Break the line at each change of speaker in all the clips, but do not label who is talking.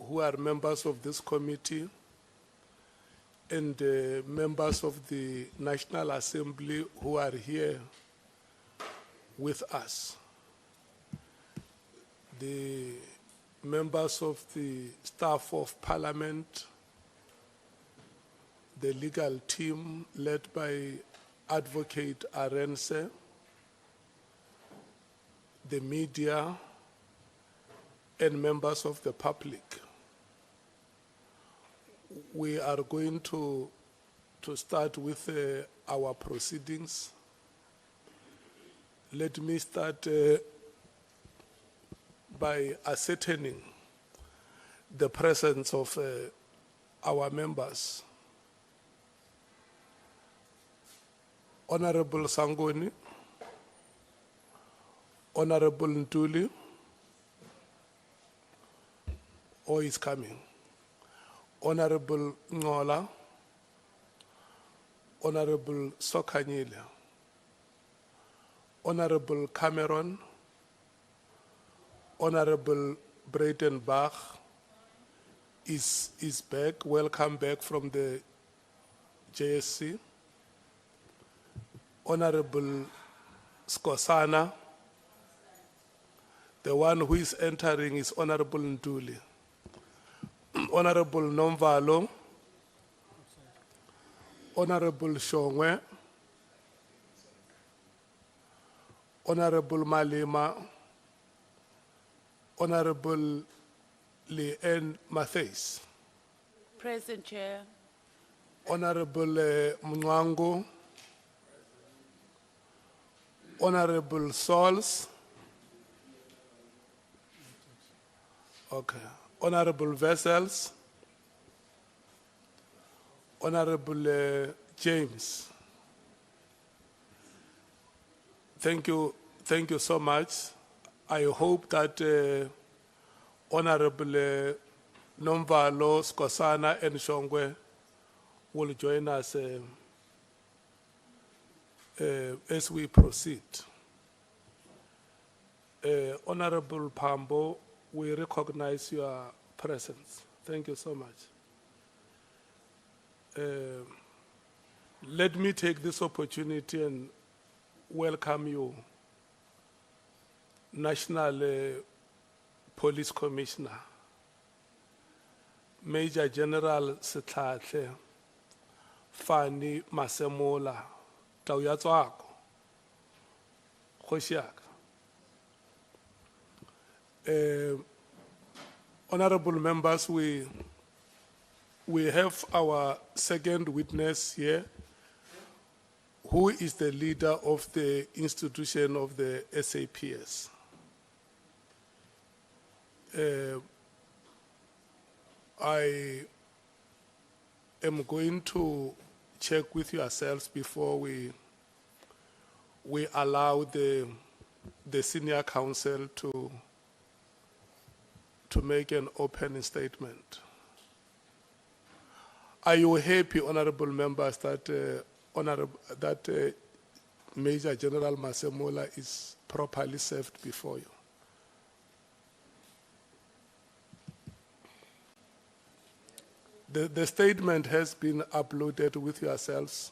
who are members of this committee and members of the National Assembly who are here with us. The members of the staff of Parliament, the legal team led by Advocate Arendse, the media, and members of the public. We are going to start with our proceedings. Let me start by ascertaining the presence of our members. Honorable Sangoni, Honorable Ntuli, or is coming. Honorable Nhlanhla, Honorable Sokanyile, Honorable Cameron, Honorable Breitenbach is back. Welcome back from the JSC. Honorable Skosana. The one who is entering is Honorable Ntuli. Honorable Nomvalo, Honorable Shongwe, Honorable Malema, Honorable Leanne Matthews.
Present, Chair.
Honorable Mwango, Honorable Sauls. Okay. Honorable Vessels, Honorable James. Thank you so much. I hope that Honorable Nomvalo, Skosana, and Shongwe will join us as we proceed. Honorable Pambo, we recognize your presence. Thank you so much. Let me take this opportunity and welcome you, National Police Commissioner, Major General Nhlanhla, Fannie Masemola, Tauyatswako, Khoshiaka. Honorable members, we have our second witness here, who is the leader of the institution of the SAPS. I am going to check with yourselves before we allow the senior counsel to make an opening statement. Are you happy, honorable members, that Major General Masemola is properly served before you? The statement has been uploaded with yourselves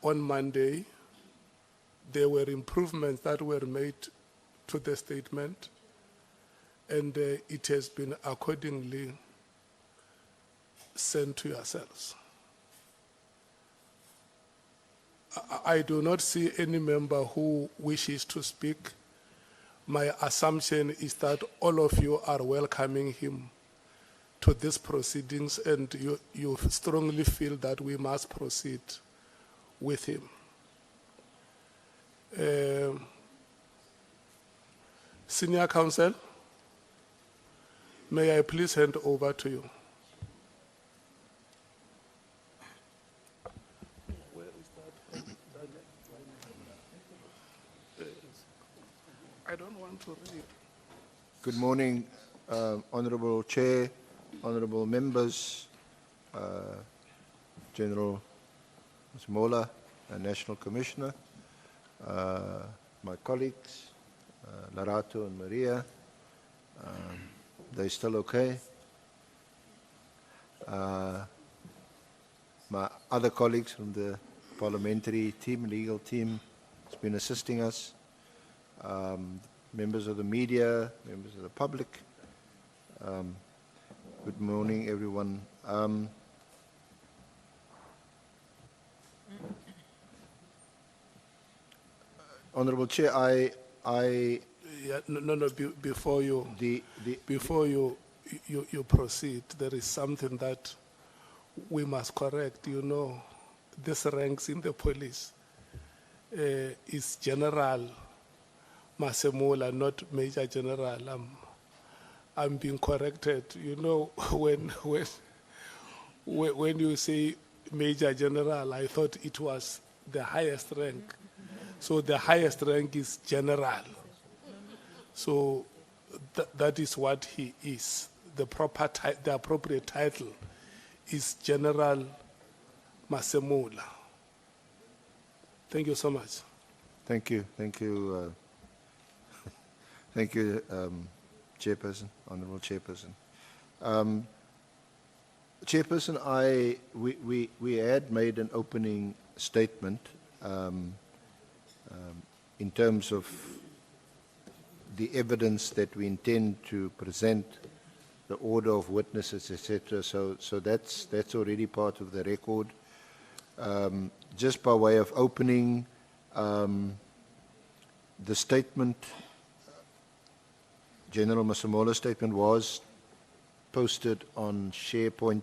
on Monday. There were improvements that were made to the statement, and it has been accordingly sent to yourselves. I do not see any member who wishes to speak. My assumption is that all of you are welcoming him to these proceedings, and you strongly feel that we must proceed with him. Senior counsel, may I please hand over to you. Where is that? I don't want to read.
Good morning, Honorable Chair, Honorable members, General Masemola, National Commissioner, my colleagues, Larato and Maria. They're still okay? my other colleagues from the parliamentary team, legal team, has been assisting us, members of the media, members of the public. Good morning, everyone. Honorable Chair,
Yeah, before you, before you proceed, there is something that we must correct. You know, this ranks in the police is General Masemola, not Major General. I'm being corrected. You know, when you say Major General, I thought it was the highest rank. So the highest rank is General. So that is what he is. The appropriate title is General Masemola. Thank you so much.
thank you, thank you, thank you, Chairperson, Honourable Chairperson. Chairperson, we had made an opening statement in terms of the evidence that we intend to present, the order of witnesses, etc. So that's already part of the record. Just by way of opening, the statement, General Masemola's statement, was posted on SharePoint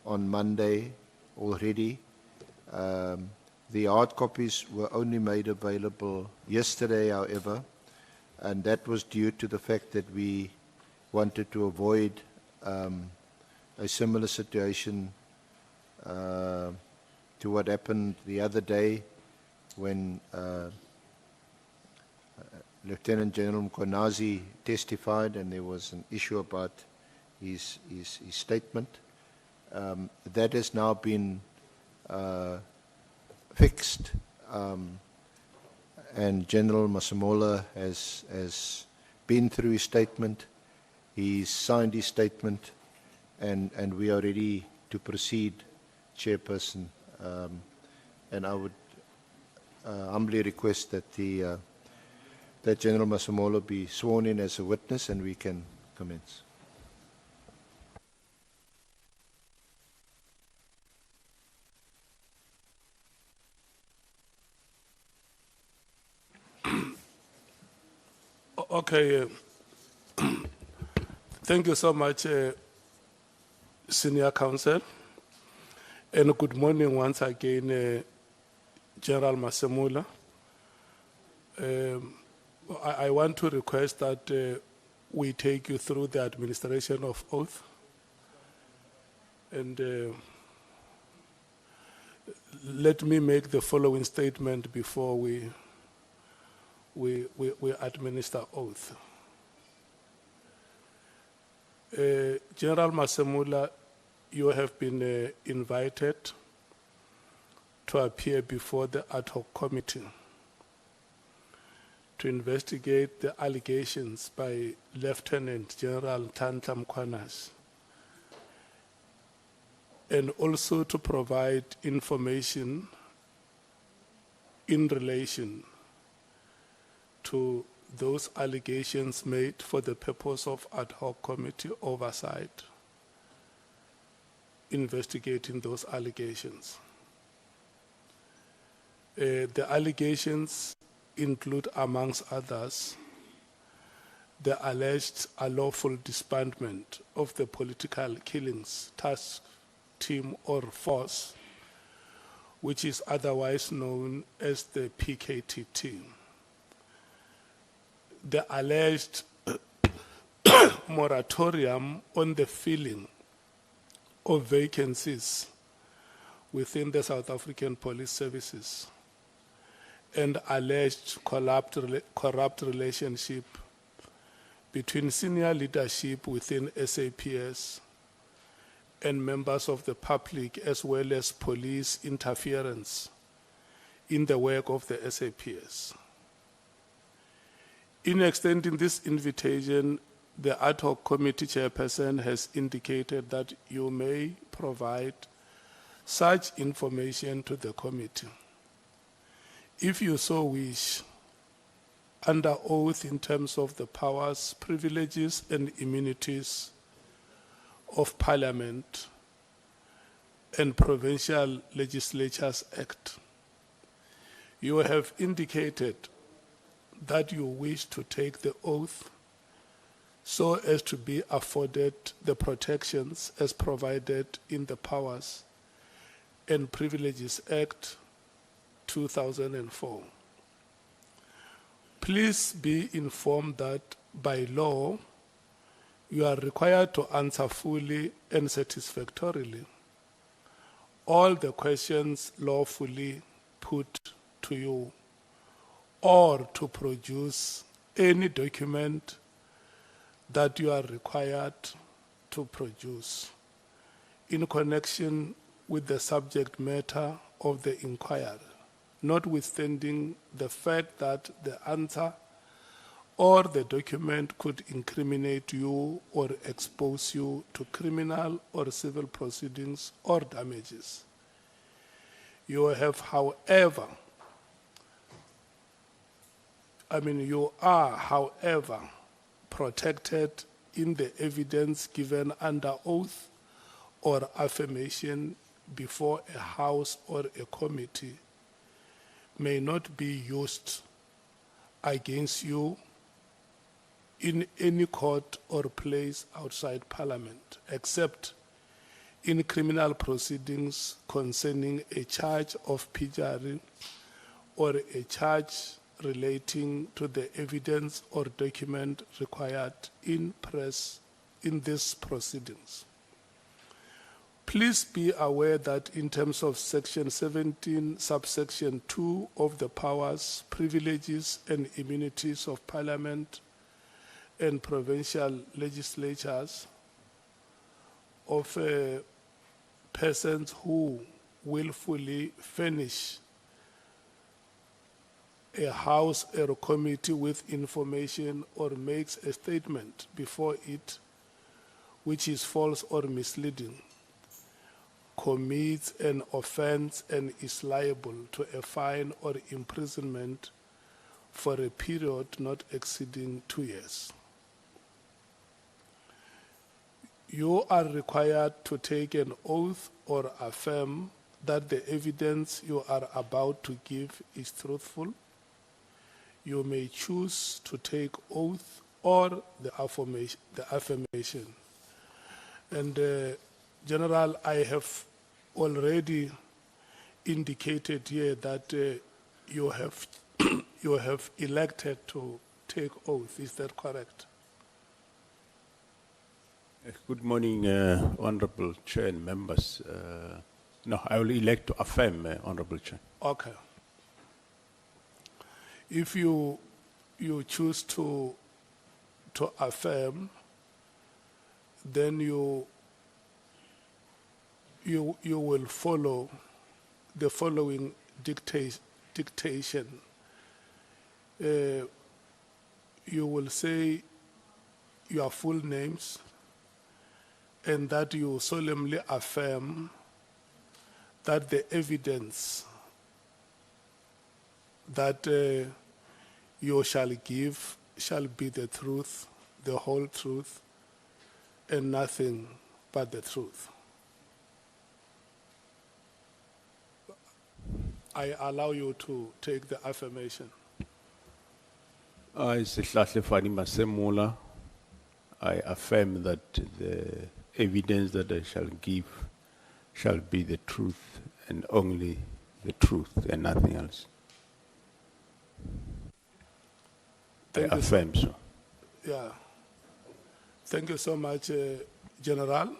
on Monday already. The hard copies were only made available yesterday, however, and that was due to the fact that we wanted to avoid a similar situation to what happened the other day when Lieutenant General Mkhwanazi testified and there was an issue about his statement. That has now been fixed, and General Masemola has been through his statement. He's signed his statement, and we are ready to proceed, Chairperson. And I would humbly request that that General Masemola be sworn in as a witness, and we can commence.
Okay. Thank you so much, Senior Counsel. And good morning once again, General Masemola. I want to request that we take you through the administration of oath. And let me make the following statement before we administer oath. General Masemola, you have been invited to appear before the Ad Hoc Committee to investigate the allegations by Lieutenant General Nhlanhla Mkhwanazi, and also to provide information in relation to those allegations made for the purpose of Ad Hoc Committee oversight, investigating those allegations. The allegations include, amongst others, the alleged unlawful disbandment of the political killings task team or force, which is otherwise known as the PKT team. The alleged moratorium on the filling of vacancies within the South African Police Services, and alleged corrupt relationship between senior leadership within SAPS and members of the public, as well as police interference in the work of the SAPS. In extending this invitation the Ad Hoc Committee chairperson has indicated that you may provide such information to the committee. If you so wish, under oath in terms of the powers, privileges, and immunities of Parliament and Provincial Legislatures Act, you have indicated that you wish to take the oath so as to be afforded the protections as provided in the Powers and Privileges Act 2004. Please be informed that by law, you are required to answer fully and satisfactorily all the questions lawfully put to you, or to produce any document that you are required to produce in connection with the subject matter of the inquiry, notwithstanding the fact that the answer or the document could incriminate you or expose you to criminal or civil proceedings or damages. You have, however, you are, however, protected in the evidence given under oath or affirmation before a house or a committee may not be used against you in any court or place outside Parliament, except in criminal proceedings concerning a charge of perjury or a charge relating to the evidence or document required in these proceedings. Please be aware that in terms of Section 17, subsection 2 of the Powers, Privileges and Immunities of Parliament and Provincial Legislatures, of persons who willfully furnish a house or a committee with information or makes a statement before it which is false or misleading, commits an offense and is liable to a fine or imprisonment for a period not exceeding 2 years. You are required to take an oath or affirm that the evidence you are about to give is truthful. You may choose to take oath or the affirmation. And General, I have already indicated here that you have you have elected to take oath. Is that correct?
Good morning, Honorable Chair and members. No, I will elect to affirm, Honorable Chair.
Okay. If you choose to affirm, then you will follow the following dictation. You will say your full names, and that you solemnly affirm that the evidence that you shall give shall be the truth, the whole truth, and nothing but the truth. I allow you to take the affirmation.
I, Fannie Masemola, I affirm that the evidence that I shall give shall be the truth and only the truth and nothing else. I affirm so.
Yeah. Thank you so much, General.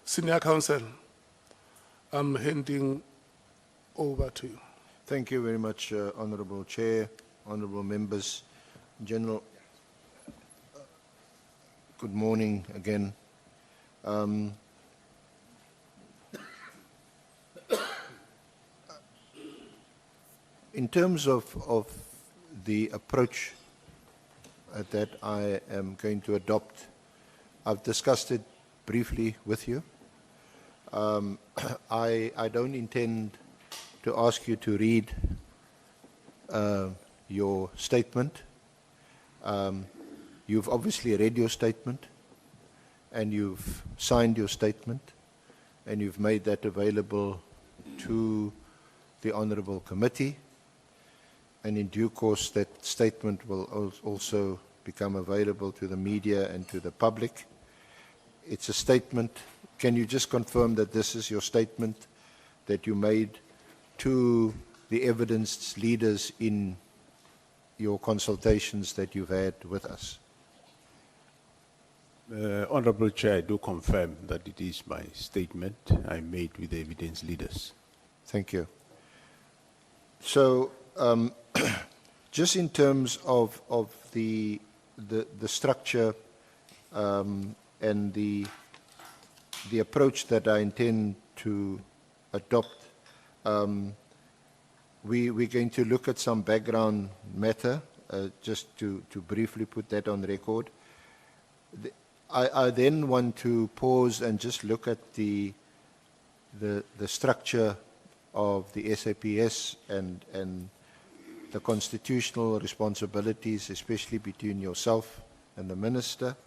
Senior Counsel, I'm handing over to you.
Thank you very much, Honourable Chair, honourable members. General, good morning again. In terms of the approach that I am going to adopt. I've discussed it briefly with you. I don't intend to ask you to read your statement. You've obviously read your statement, and you've signed your statement, and you've made that available to the Honourable Committee, and in due course that statement will also become available to the media and to the public. It's a statement. Can you just confirm that this is your statement that you made to the evidence leaders in your consultations that you've had with us?
Honorable Chair, I do confirm that it is my statement I made with the evidence leaders.
Thank you. So, just in terms of the structure and the approach that I intend to adopt, we're going to look at some background matter, just to briefly put that on record. I then want to pause and just look at the structure of the SAPS and the constitutional responsibilities, especially between yourself and the minister.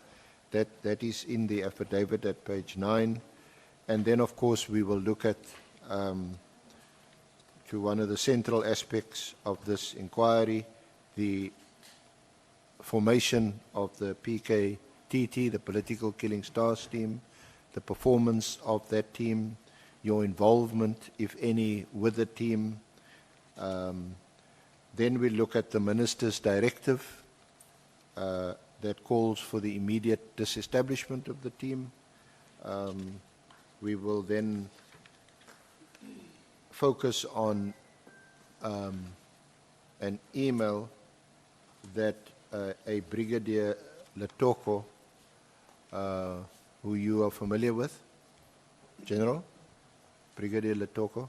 That is in the affidavit at page 9. And then, of course, we will look at to one of the central aspects of this inquiry, the formation of the PKTT, the Political Killing Stars team, the performance of that team, your involvement, if any, with the team. Then we look at the minister's directive that calls for the immediate disestablishment of the team. We will then focus on an email that a Brigadier Letoko, who you are familiar with, General, Brigadier Letoko,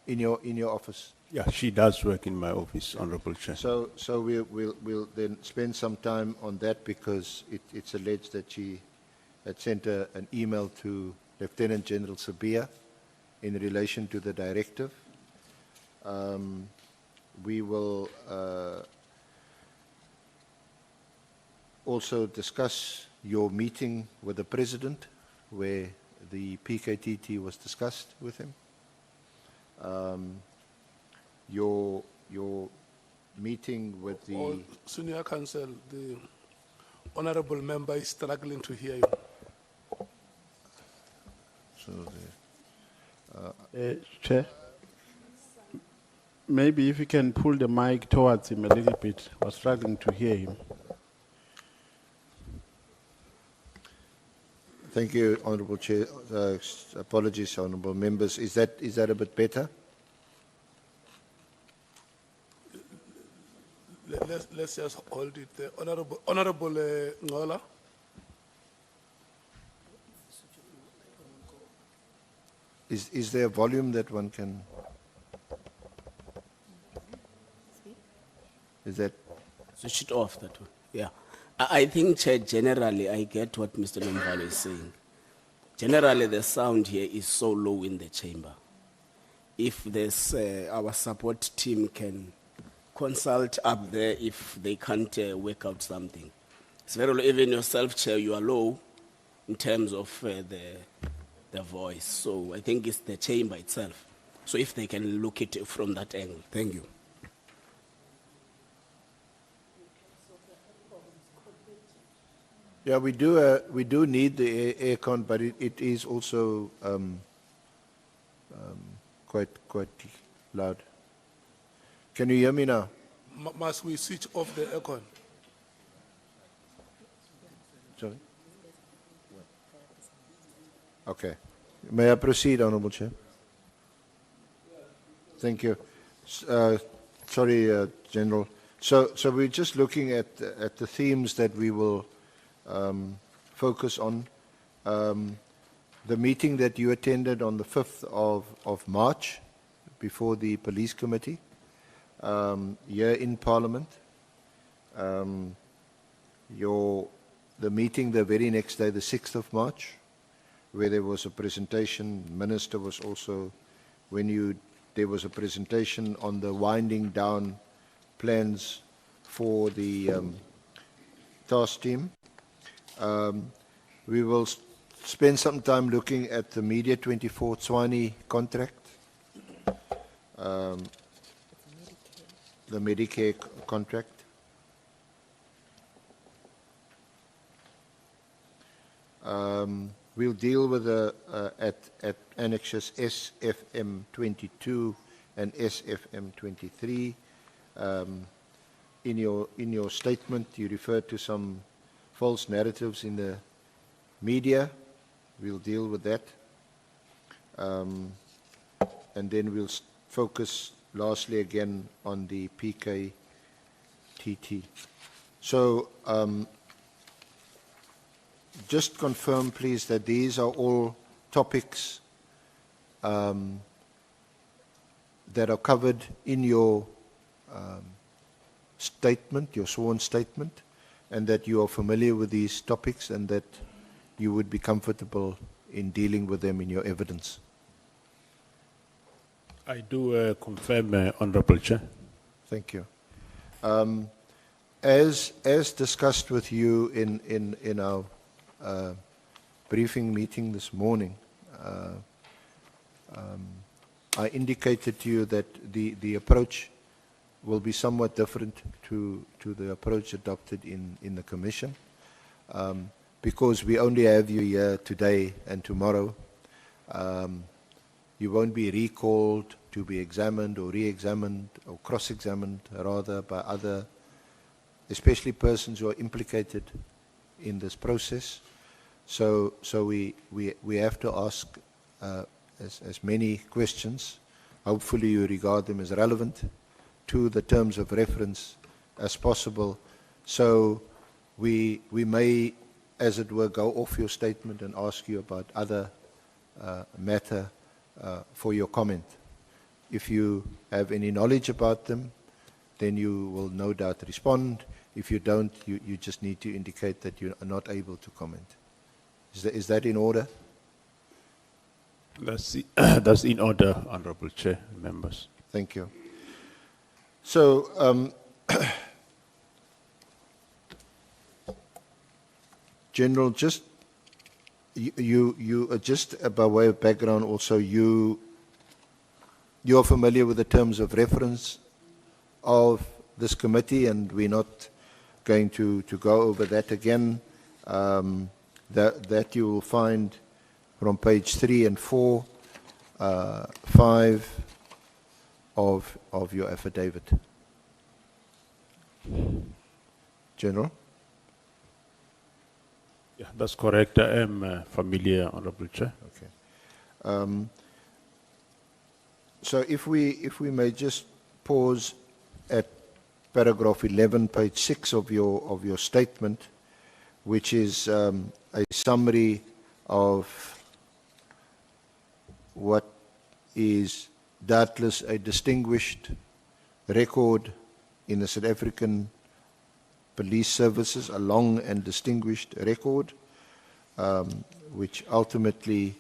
in your office.
Yeah, she does work in my office, Honorable Chair.
So we'll then spend some time on that, because it's alleged that she had sent an email to Lieutenant General Sabia in relation to the directive. We will also discuss your meeting with the President, where the PKTT was discussed with him. Your meeting with the...
Oh, Senior Counsel, the honourable member is struggling to hear you.
So
Chair, maybe if you can pull the mic towards him a little bit. I was struggling to hear him.
thank you, Honourable Chair. Apologies, Honourable members. Is that a bit better?
Let's just hold it there. Honourable Nhlanhla.
Is there a volume that one can... Is that...
Switch it off, that one. Yeah. I think, Chair, generally, I get what Mr. Nhlanhla is saying. Generally, the sound here is so low in the chamber. If there's, our support team can consult up there if they can't work out something. It's very low. Even yourself, Chair, you are low in terms of the voice. So I think it's the chamber itself. So if they can look at it from that angle. Thank you.
Yeah, we do need the aircon, but it is also quite loud. Can you hear me now?
Must we switch off the aircon?
Sorry? Okay. May I proceed, Honourable Chair? Thank you. Sorry, General. So we're just looking at the themes that we will focus on. The meeting that you attended on the 5th of March before the Police Committee, here in Parliament. The meeting the very next day, the 6th of March, where there was a presentation, Minister was also, there was a presentation on the winding down plans for the task team. We will spend some time looking at the Media 24 Tswani contract, the Medicare contract. We'll deal with at annexes SFM 22 and SFM 23. In your statement, you referred to some false narratives in the media. We'll deal with that. And then we'll focus lastly again on the PKTT. So, just confirm, please, that these are all topics that are covered in your statement, your sworn statement, and that you are familiar with these topics and that you would be comfortable in dealing with them in your evidence.
I do confirm, Honourable Chair.
Thank you. As discussed with you in our briefing meeting this morning, I indicated to you that the approach will be somewhat different to the approach adopted in the Commission, because we only have you here today and tomorrow. You won't be recalled to be examined or re-examined or cross-examined, rather, by other, especially persons who are implicated in this process. So we have to ask as many questions. Hopefully you regard them as relevant to the terms of reference as possible. So we may, as it were, go off your statement and ask you about other matter for your comment. If you have any knowledge about them, then you will no doubt respond. If you don't, you just need to indicate that you are not able to comment. Is that in order?
That's in order, Honourable Chair, members.
Thank you. So, General, just you just by way of background, also you are familiar with the terms of reference of this committee, and we're not going to go over that again. That you will find from page 3 and 4, 5 of your affidavit. General?
Yeah, that's correct. I am familiar, Honourable Chair.
Okay. So if we may just pause at paragraph 11, page 6 of your statement, which is a summary of what is doubtless a distinguished record in the South African police services, a long and distinguished record, which ultimately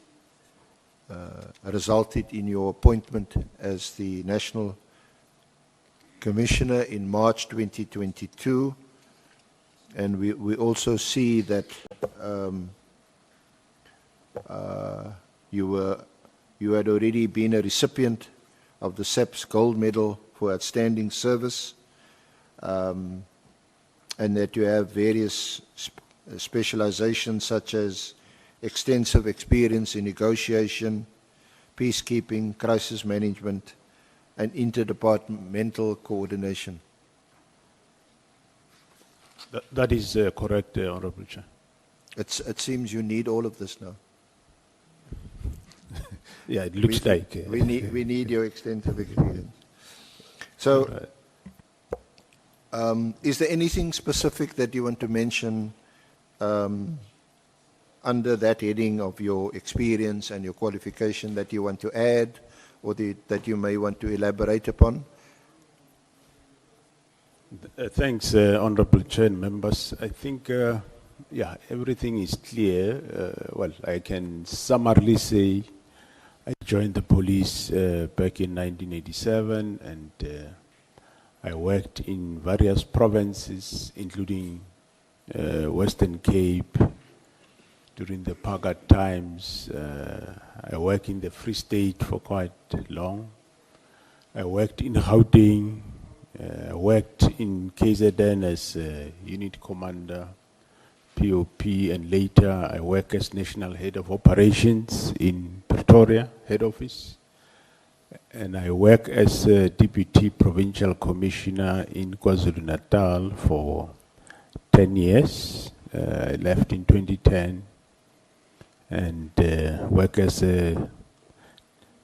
resulted in your appointment as the National Commissioner in March 2022. And we also see that you had already been a recipient of the SAPS Gold Medal for Outstanding Service, and that you have various specializations such as extensive experience in negotiation, peacekeeping, crisis management, and interdepartmental coordination.
That is correct, Honourable Chair.
It seems you need all of this now.
Yeah, it looks like.
We need your extensive experience. So, is there anything specific that you want to mention under that heading of your experience and your qualification that you want to add, or that you may want to elaborate upon?
Thanks, Honorable Chair and members. I think, yeah, everything is clear. Well, I can summarily say I joined the police back in 1987, and I worked in various provinces, including Western Cape during the Pagat times. I worked in the Free State for quite long. I worked in Gauteng. I worked in KZN as unit commander, POP, and later I worked as national head of operations in Pretoria, head office. And I work as a deputy provincial commissioner in KwaZulu Natal for 10 years. I left in 2010 and work as a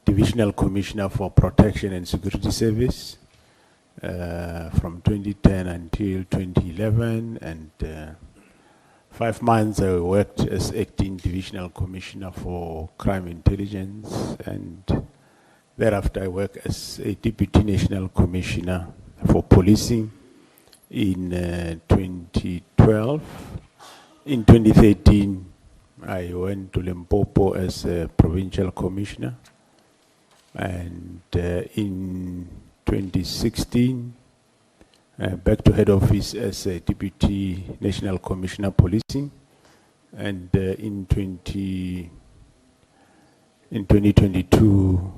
divisional commissioner for protection and security service from 2010 until 2011, and 5 months I worked as acting divisional commissioner for crime intelligence, and thereafter I worked as a deputy national commissioner for policing in 2012. In 2013 I went to Limpopo as a provincial commissioner, and in 2016, back to head office as a deputy national commissioner policing, and in 2022,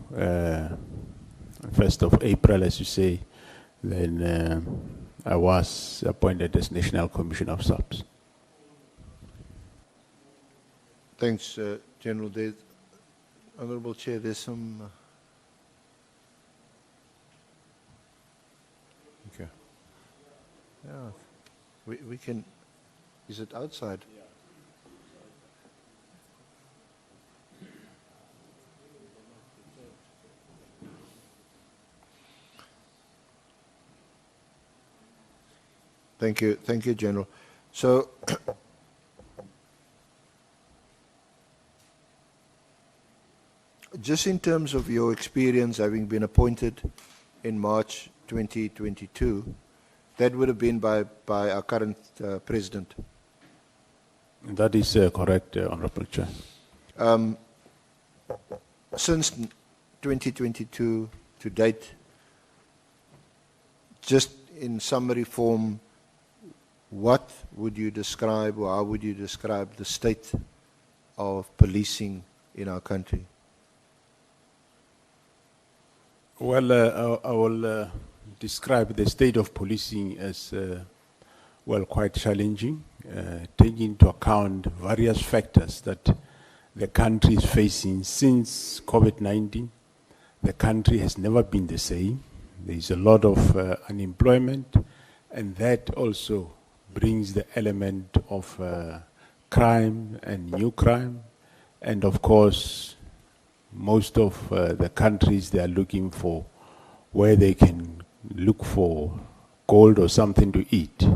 1st of April, as you say, then I was appointed as national commissioner of SAPS.
Thanks, General. Honorable Chair, there's some... Yeah, we can, is it outside? Yeah. Thank you, General. So, just in terms of your experience having been appointed in March 2022, that would have been by our current president.
That is correct, Honorable Chair.
Since 2022 to date, just in summary form, what would you describe, or how would you describe the state of policing in our country?
Well, I will describe the state of policing as, well, quite challenging, taking into account various factors that the country is facing since COVID-19. The country has never been the same. There is a lot of unemployment, and that also brings the element of crime and new crime. And of course, most of the countries, they are looking for where they can look for gold or something to eat,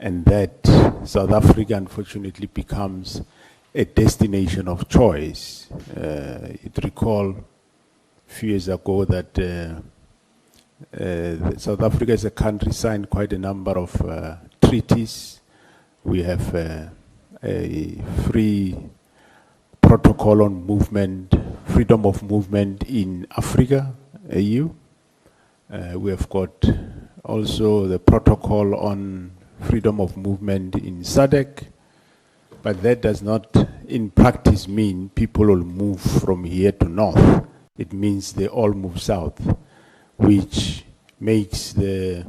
and that South Africa unfortunately becomes a destination of choice. You recall a few years ago that South Africa as a country signed quite a number of treaties. We have a free protocol on movement, freedom of movement in Africa, AU. We have got also the protocol on freedom of movement in SADC, but that does not in practice mean people will move from here to north. It means they all move south, which makes the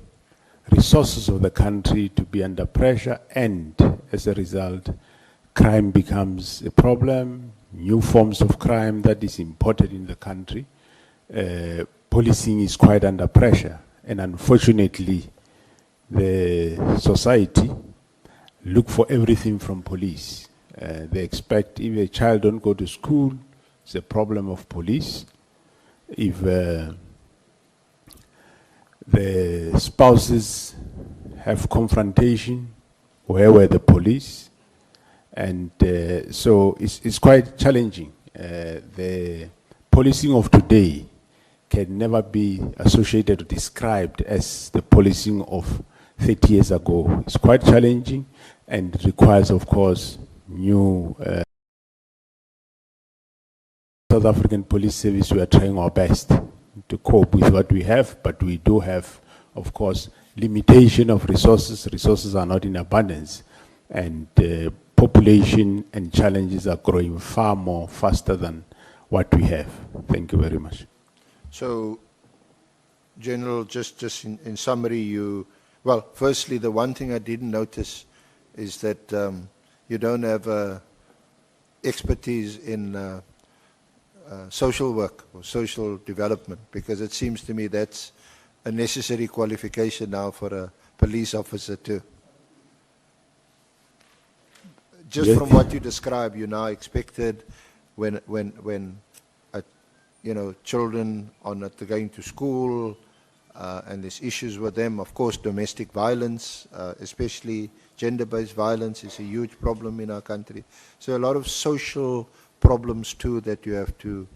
resources of the country to be under pressure, and as a result, crime becomes a problem, new forms of crime that is imported in the country. Policing is quite under pressure, and unfortunately, the society look for everything from police. They expect if a child don't go to school, it's a problem of police. If the spouses have confrontation, where were the police? And so it's quite challenging. The policing of today can never be associated or described as the policing of 30 years ago. It's quite challenging and requires, of course, new South African Police Service. We are trying our best to cope with what we have, but we do have, of course, limitation of resources. Resources are not in abundance, and population and challenges are growing far more faster than what we have. Thank you very much.
So, General, just in summary, well, firstly, the one thing I didn't notice is that you don't have expertise in social work or social development, because it seems to me that's a necessary qualification now for a police officer too. Just
Yes.
from what you describe, you now expected when children are not going to school and there's issues with them. Of course, domestic violence, especially gender-based violence, is a huge problem in our country. So a lot of social problems too that you have to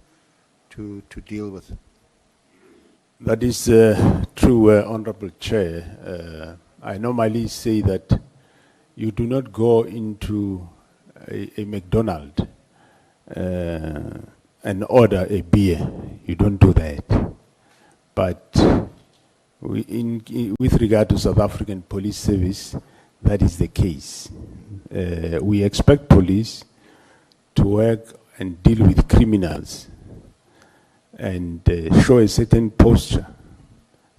deal with.
That is true, Honorable Chair. I normally say that you do not go into a McDonald's and order a beer. You don't do that. But with regard to South African Police Service, that is the case. We expect police to work and deal with criminals and show a certain posture.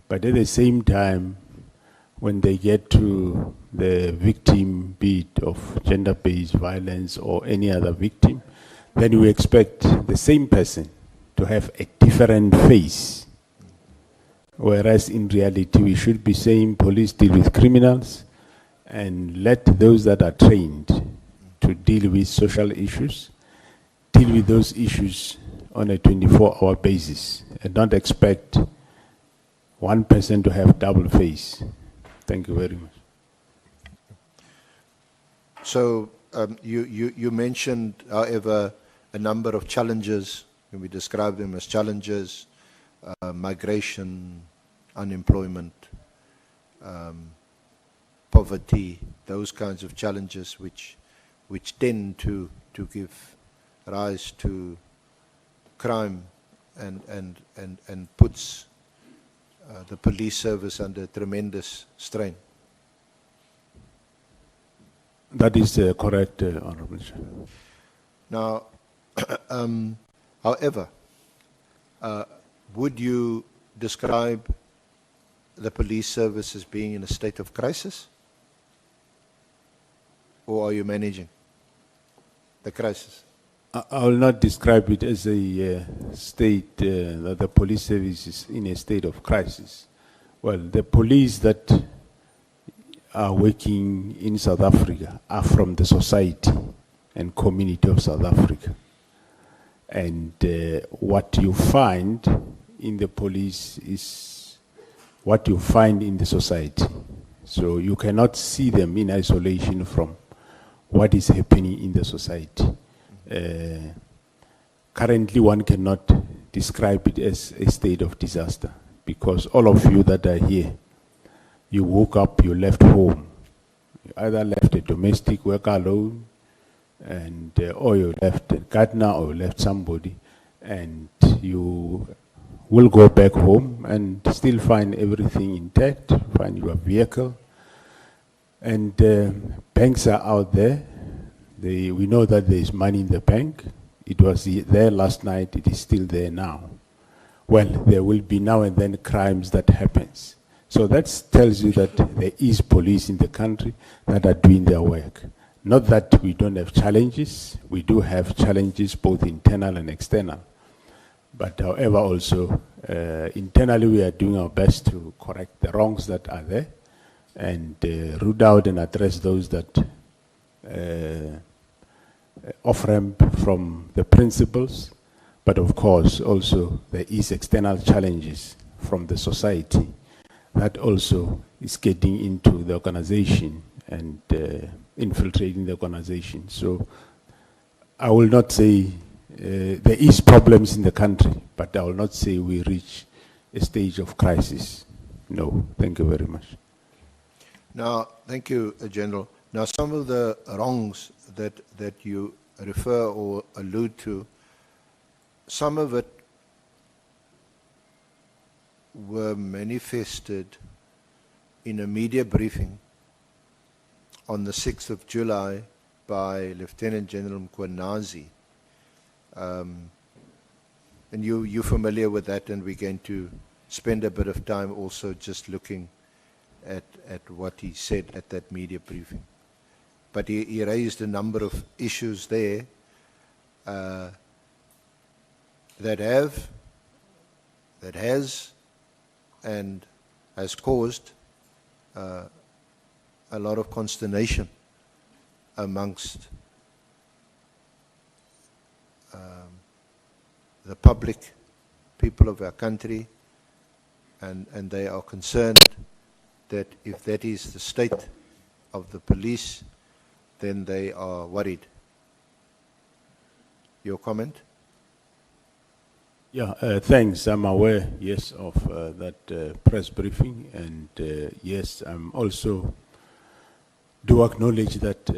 But at the same time, when they get to the victim, be it of gender-based violence or any other victim, then we expect the same person to have a different face. Whereas in reality, we should be saying police deal with criminals and let those that are trained to deal with social issues, deal with those issues on a 24-hour basis, and don't expect one person to have double face. Thank you very much.
So you mentioned, however, a number of challenges, and we describe them as challenges, migration, unemployment, poverty, those kinds of challenges which tend to give rise to crime and puts the police service under tremendous strain.
That is correct, Honorable Chair.
Now, however, would you describe the police service as being in a state of crisis? Or are you managing the crisis?
I will not describe it as a state that the police service is in a state of crisis. Well, the police that are working in South Africa are from the society and community of South Africa. And what you find in the police is what you find in the society. So you cannot see them in isolation from what is happening in the society. Currently, one cannot describe it as a state of disaster, because all of you that are here, you woke up, you left home. You either left a domestic worker alone, and or you left a gardener, or you left somebody, and you will go back home and still find everything intact, find your vehicle. And banks are out there. We know that there is money in the bank. It was there last night, it is still there now. Well, there will be now and then crimes that happens. So that tells you that there is police in the country that are doing their work. Not that we don't have challenges. We do have challenges, both internal and external. But however, also, internally we are doing our best to correct the wrongs that are there and root out and address those that off-ramp from the principles. But of course, also, there is external challenges from the society that also is getting into the organization and infiltrating the organization. So I will not say there is problems in the country, but I will not say we reach a stage of crisis. No, thank you very much.
Now, thank you, General. Now, some of the wrongs that you refer or allude to, some of it were manifested in a media briefing on the 6th of July by Lieutenant General Mkhwanazi. And you're familiar with that, and we're going to spend a bit of time also just looking at what he said at that media briefing. But he raised a number of issues there that has and has caused a lot of consternation amongst the public, people of our country, and they are concerned that if that is the state of the police, then they are worried. Your comment?
Yeah, thanks. I'm aware, yes, of that press briefing, and yes, I'm also do acknowledge that,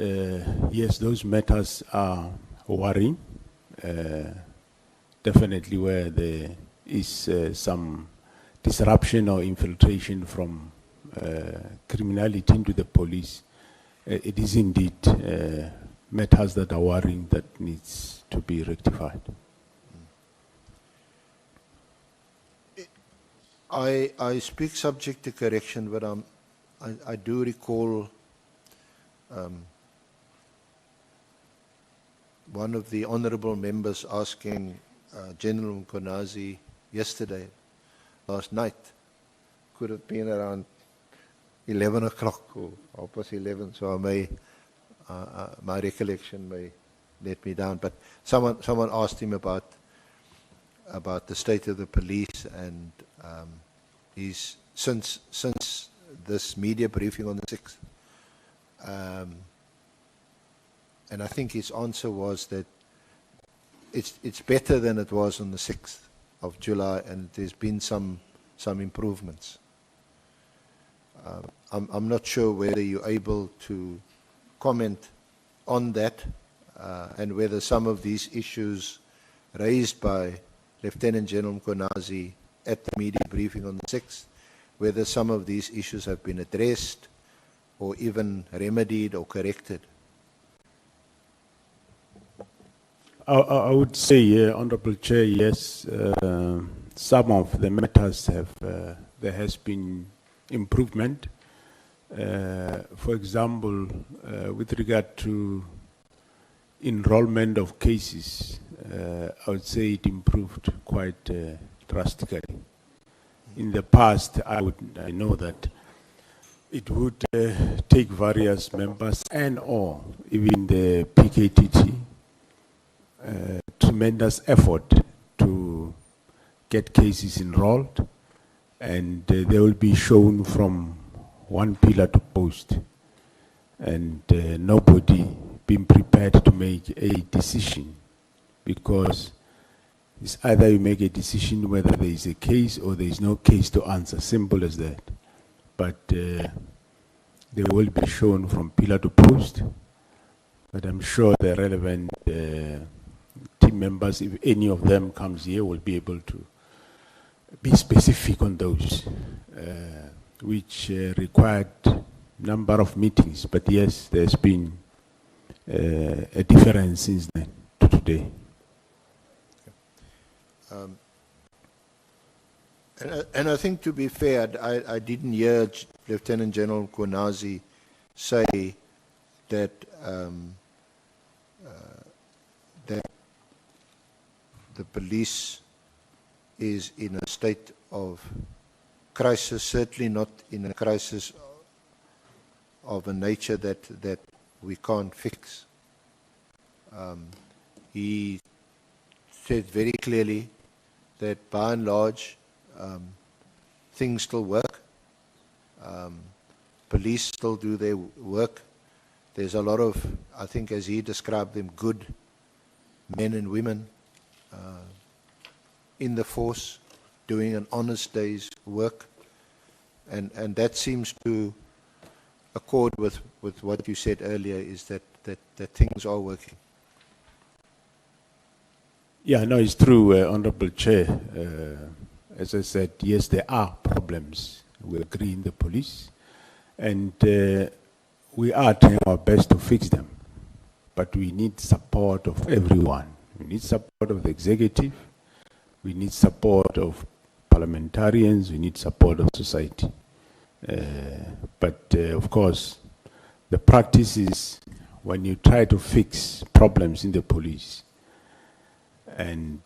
yes, those matters are worrying, definitely where there is some disruption or infiltration from criminality into the police. It is indeed matters that are worrying that needs to be rectified.
I speak subject to correction, but I do recall one of the honourable members asking General Kunazi yesterday, last night, could have been around 11 o'clock or 11:30, so I may, my recollection may let me down. But someone asked him about the state of the police, and he's since this media briefing on the 6th, and I think his answer was that it's better than it was on the 6th of July, and there's been some improvements. I'm not sure whether you're able to comment on that, and whether some of these issues raised by Lieutenant General Mkhwanazi at the media briefing on the 6th, whether some of these issues have been addressed or even remedied or corrected.
I would say, Honourable Chair, yes, some of the matters have, there has been improvement. For example, with regard to enrollment of cases, I would say it improved quite drastically. In the past, I know that it would take various members and or even the PKTT tremendous effort to get cases enrolled, and they will be shown from one pillar to post, and nobody being prepared to make a decision, because it's either you make a decision whether there is a case or there is no case to answer, simple as that. But they will be shown from pillar to post, but I'm sure the relevant team members, if any of them comes here, will be able to be specific on those, which required number of meetings. But yes, there's been a difference since then to today.
And I think, to be fair, I didn't hear Lieutenant General Kunazi say that that the police is in a state of crisis, certainly not in a crisis of a nature that we can't fix. He said very clearly that by and large things still work. Police still do their work. There's a lot of, I think as he described them, good men and women in the force doing an honest day's work, and that seems to accord with what you said earlier, is that things are working.
Yeah, no, it's true, Honorable Chair. As I said, yes, there are problems. We agree in the police, and we are trying our best to fix them. But we need support of everyone. We need support of the executive. We need support of parliamentarians. We need support of society. But of course, the practice is when you try to fix problems in the police, and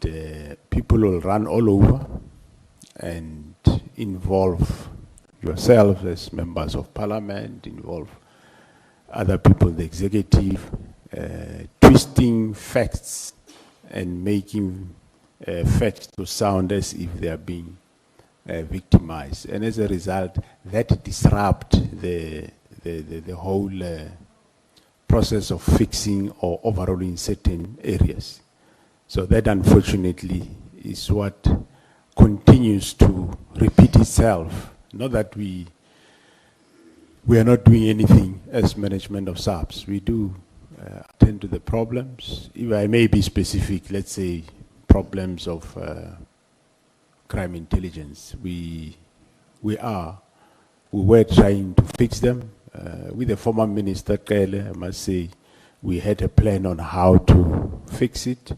people will run all over and involve yourself as members of parliament, involve other people, the executive, twisting facts and making facts to sound as if they are being victimized. And as a result, that disrupt the whole process of fixing or overhauling certain areas. So that, unfortunately, is what continues to repeat itself. Not that we are not doing anything as management of SAPS. We do attend to the problems. If I may be specific, let's say problems of crime intelligence. We were trying to fix them. With the former minister, Kele, I must say, we had a plan on how to fix it.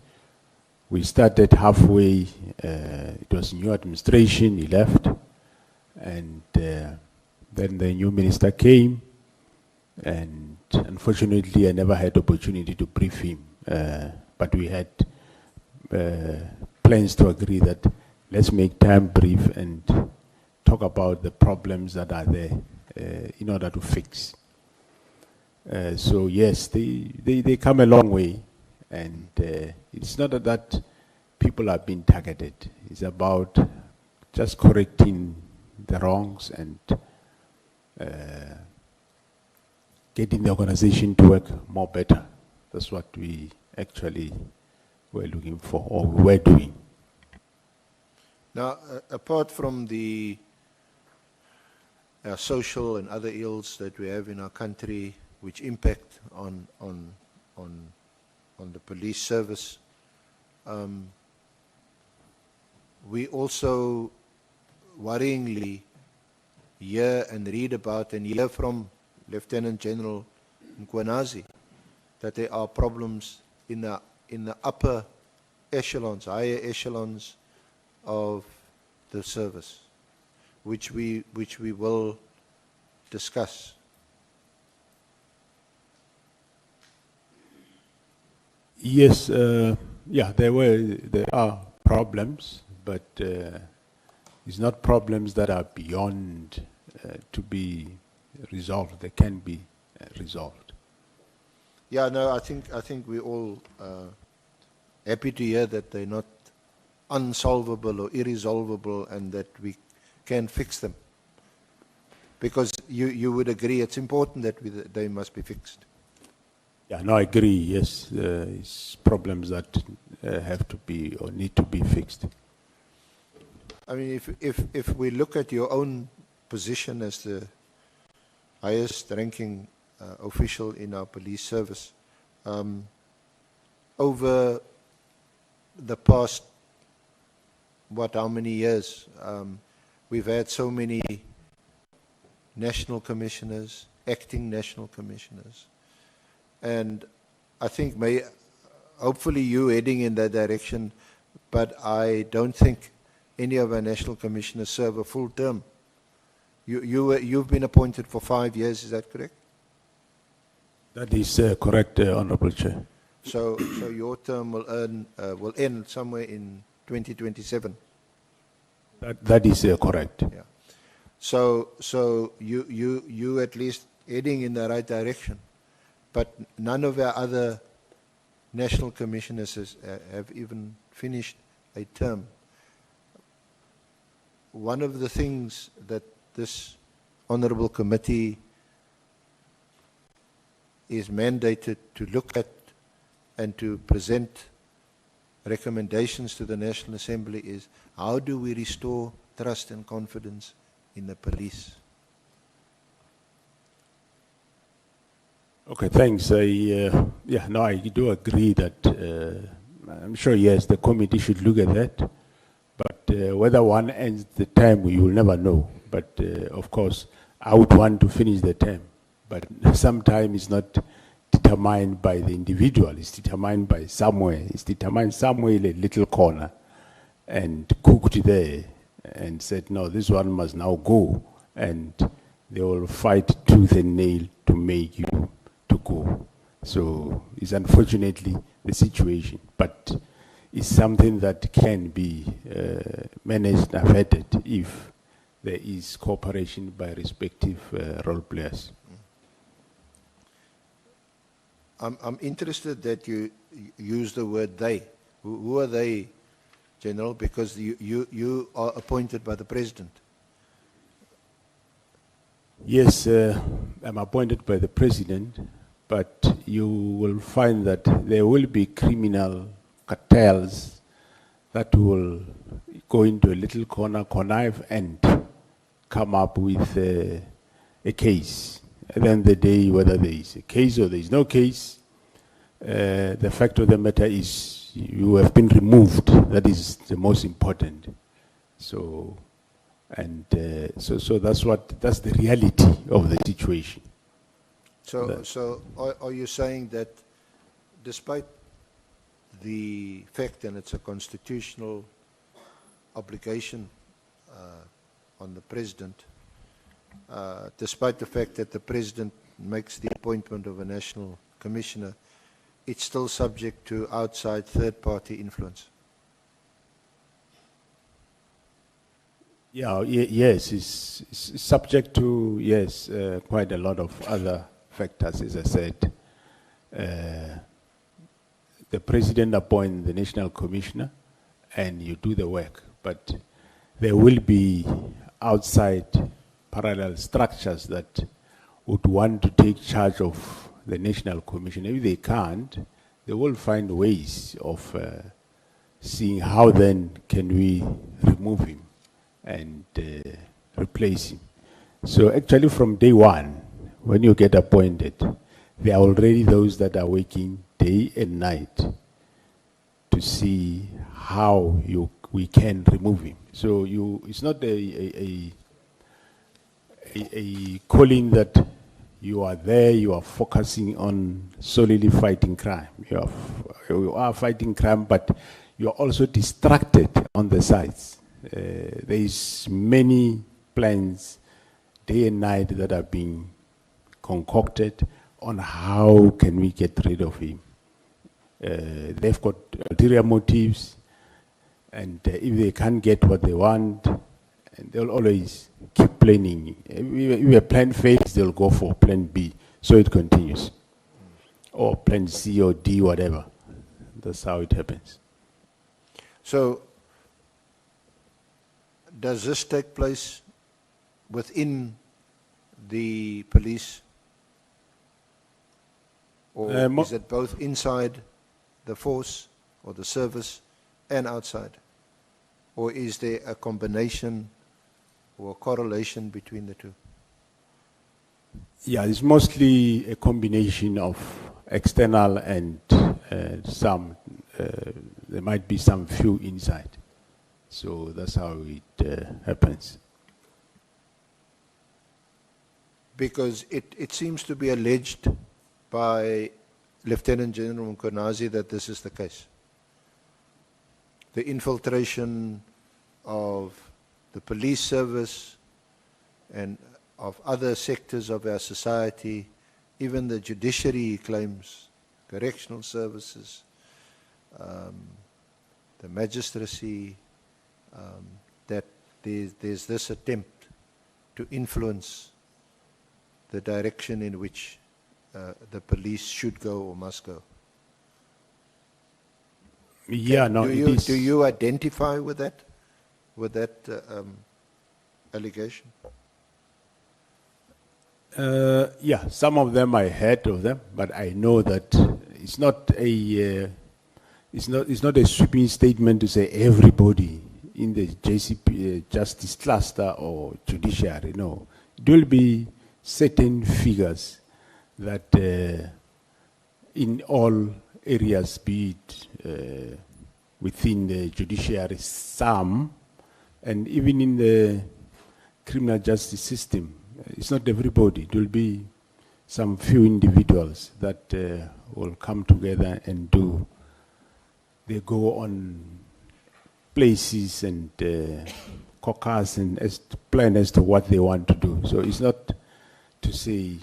We started halfway, it was new administration, he left, and then the new minister came, and unfortunately I never had opportunity to brief him, but we had plans to agree that let's make time brief and talk about the problems that are there in order to fix. So yes, they come a long way. And it's not that people are being targeted. It's about just correcting the wrongs and getting the organization to work more better. That's what we actually were looking for, or we were doing.
Now, apart from the social and other ills that we have in our country, which impact on the police service, we also worryingly hear and read about and hear from Lieutenant General Mkhwanazi that there are problems in the upper echelons, higher echelons of the service, which we will discuss.
Yes, yeah, there are problems, but it's not problems that are beyond to be resolved. They can be resolved.
Yeah, no, I think we all happy to hear that they're not unsolvable or irresolvable, and that we can fix them. Because you would agree it's important that they must be fixed.
Yeah, no, I agree. Yes, it's problems that have to be or need to be fixed.
I mean, if we look at your own position as the highest ranking official in our police service, over the past, how many years, we've had so many national commissioners, acting national commissioners. And I think hopefully you heading in that direction, but I don't think any of our national commissioners serve a full term. You've been appointed for 5 years, is that correct?
That is correct, Honorable Chair.
So your term will end somewhere in 2027.
That is correct.
Yeah. So you at least heading in the right direction. But none of our other national commissioners have even finished a term. One of the things that this honorable committee is mandated to look at and to present recommendations to the National Assembly is, how do we restore trust and confidence in the police?
Okay, thanks. Yeah, no, I do agree that I'm sure, yes, the committee should look at that. But whether one ends the term, you will never know. But of course, I would want to finish the term. But sometimes it's not determined by the individual. It's determined by somewhere. It's determined somewhere in a little corner and cooked there and said, no, this one must now go. And they will fight tooth and nail to make you to go. So it's unfortunately the situation, but it's something that can be managed and averted if there is cooperation by respective role players.
I'm interested that you use the word they. Who are they, General? Because you are appointed by the President.
Yes, I'm appointed by the President, but you will find that there will be criminal cartels that will go into a little corner, connive, and come up with a case. And then the day, whether there is a case or there is no case, the fact of the matter is you have been removed. That is the most important. So, and so that's the reality of the situation.
So are you saying that despite the fact, and it's a constitutional obligation on the President, despite the fact that the President makes the appointment of a national commissioner, it's still subject to outside third-party influence?
Yeah, yes, it's subject to, yes, quite a lot of other factors, as I said. The President appoints the National Commissioner and you do the work, but there will be outside parallel structures that would want to take charge of the National Commissioner. If they can't, they will find ways of seeing how then can we remove him and replace him. So actually from day one, when you get appointed, there are already those that are working day and night to see how we can remove him. So it's not a calling that you are there, you are focusing on solely fighting crime. You are fighting crime, but you are also distracted on the sides. There is many plans day and night that are being concocted on how can we get rid of him. They've got ulterior motives, and if they can't get what they want, they'll always keep planning. If a plan fails, they'll go for plan B, so it continues. Or plan C or D, whatever. That's how it happens.
So, does this take place within the police? Or is it both inside the force or the service and outside? Or is there a combination or a correlation between the two?
Yeah, it's mostly a combination of external and there might be some few inside. So that's how it happens.
Because it seems to be alleged by Lieutenant General Kunazi that this is the case. The infiltration of the police service and of other sectors of our society, even the judiciary claims, correctional services, the magistracy, that there's this attempt to influence the direction in which the police should go or must go.
Yeah, no,
Do you identify with that allegation?
Yeah, some of them I heard of them, but I know that it's not a sweeping statement to say everybody in the JCP justice cluster or judiciary. No, it will be certain figures that in all areas, be it within the judiciary, some, and even in the criminal justice system, it's not everybody. It will be some few individuals that will come together and do. They go on places and caucus and plan as to what they want to do. So it's not to say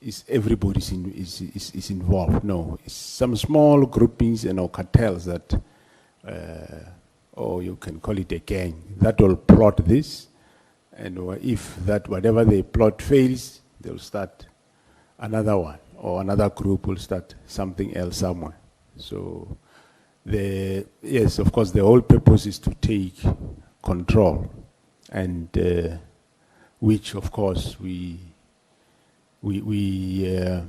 is everybody is involved. No, it's some small groupings and cartels that, or you can call it a gang, that will plot this. And if that whatever they plot fails, they'll start another one, or another group will start something else somewhere. So yes, of course, the whole purpose is to take control, and which, of course, we are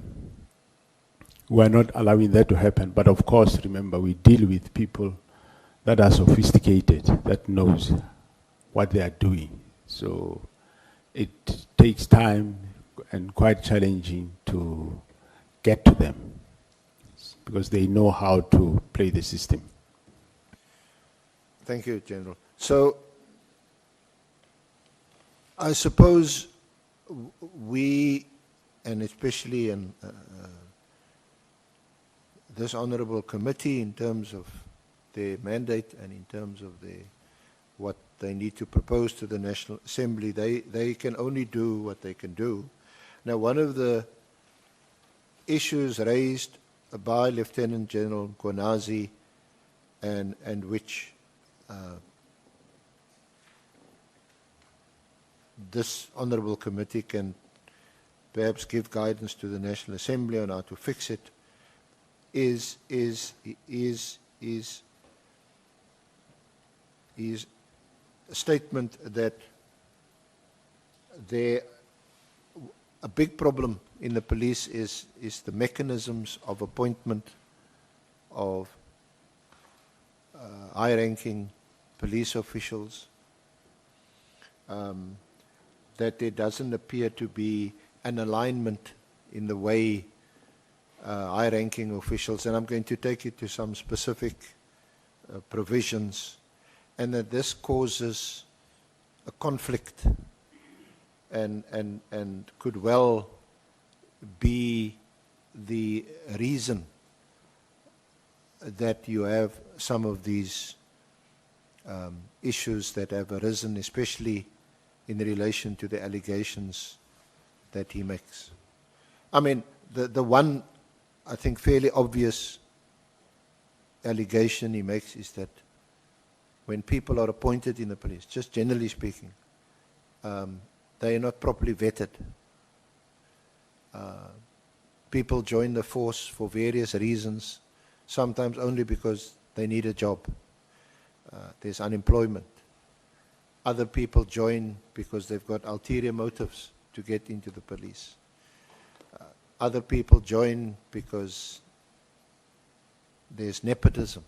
not allowing that to happen. But of course, remember, we deal with people that are sophisticated, that knows what they are doing. So it takes time and quite challenging to get to them, because they know how to play the system.
Thank you, General. So I suppose we, and especially in this honorable committee, in terms of their mandate and in terms of what they need to propose to the National Assembly, they can only do what they can do. Now, one of the issues raised by Lieutenant General Kunazi, and which this honorable committee can perhaps give guidance to the National Assembly on how to fix it, is a statement that a big problem in the police is the mechanisms of appointment of high-ranking police officials, that there doesn't appear to be an alignment in the way high-ranking officials, and I'm going to take you to some specific provisions, and that this causes a conflict and could well be the reason that you have some of these issues that have arisen, especially in relation to the allegations that he makes. I mean, the one, I think, fairly obvious allegation he makes is that when people are appointed in the police, just generally speaking, they are not properly vetted. People join the force for various reasons, sometimes only because they need a job. There's unemployment. Other people join because they've got ulterior motives to get into the police. Other people join because there's nepotism.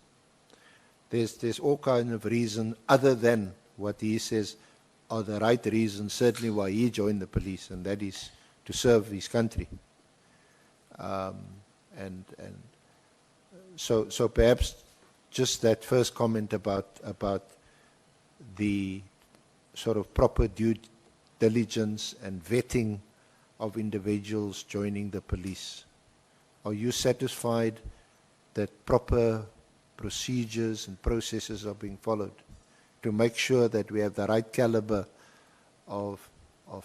There's all kinds of reasons other than what he says are the right reasons, certainly why he joined the police, and that is to serve his country. So perhaps just that first comment about the sort of proper due diligence and vetting of individuals joining the police. Are you satisfied that proper procedures and processes are being followed to make sure that we have the right caliber of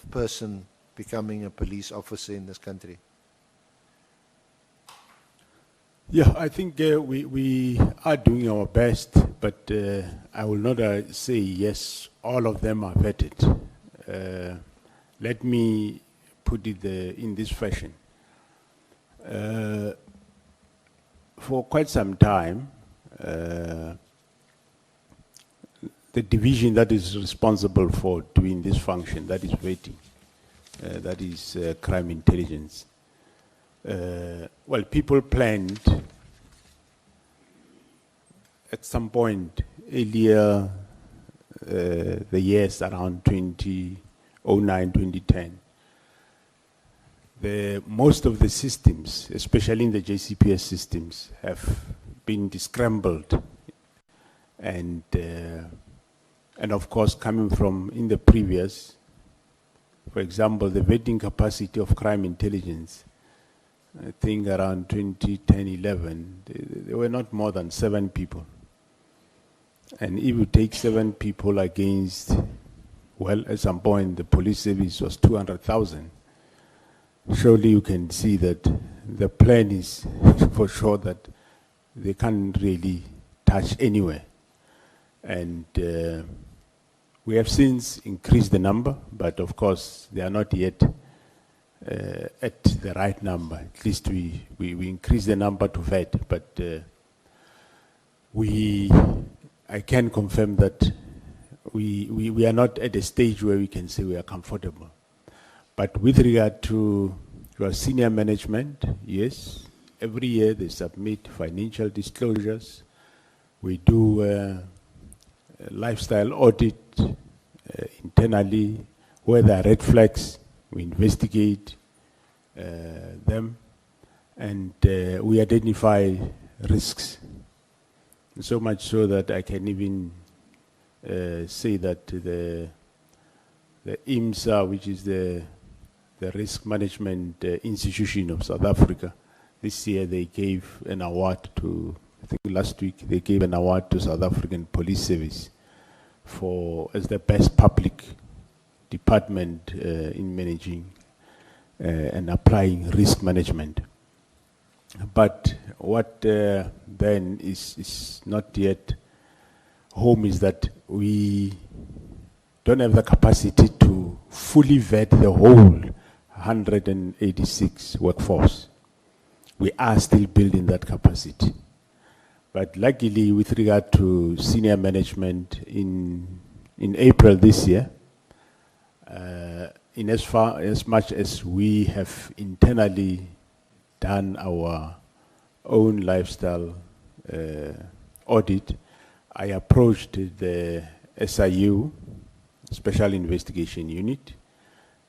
person becoming a police officer in this country?
Yeah, I think we are doing our best, but I will not say yes, all of them are vetted. Let me put it in this fashion. For quite some time, the division that is responsible for doing this function, that is vetting, that is crime intelligence. Well, people planned at some point earlier, the years around 2009, 2010, most of the systems, especially in the JCPS systems, have been scrambled, and of course, coming from in the previous, for example, the vetting capacity of crime intelligence, I think around 2010-11, there were not more than 7 people. And if you take 7 people against, well, at some point the police service was 200,000, surely you can see that the plan is for sure that they can't really touch anywhere. And we have since increased the number, but of course they are not yet at the right number. At least we increased the number to vet, but I can confirm that we are not at a stage where we can say we are comfortable. But with regard to your senior management, yes, every year they submit financial disclosures. We do a lifestyle audit internally. Where there are red flags, we investigate them, and we identify risks. So much so that I can even say that the IMSA, which is the risk management institution of South Africa, this year they gave an award to, I think last week, they gave an award to South African Police Service as the best public department in managing and applying risk management. But what then is not yet home is that we don't have the capacity to fully vet the whole 186 workforce. We are still building that capacity. But luckily, with regard to senior management, in April this year, in as much as we have internally done our own lifestyle audit, I approached the SIU, Special Investigation Unit,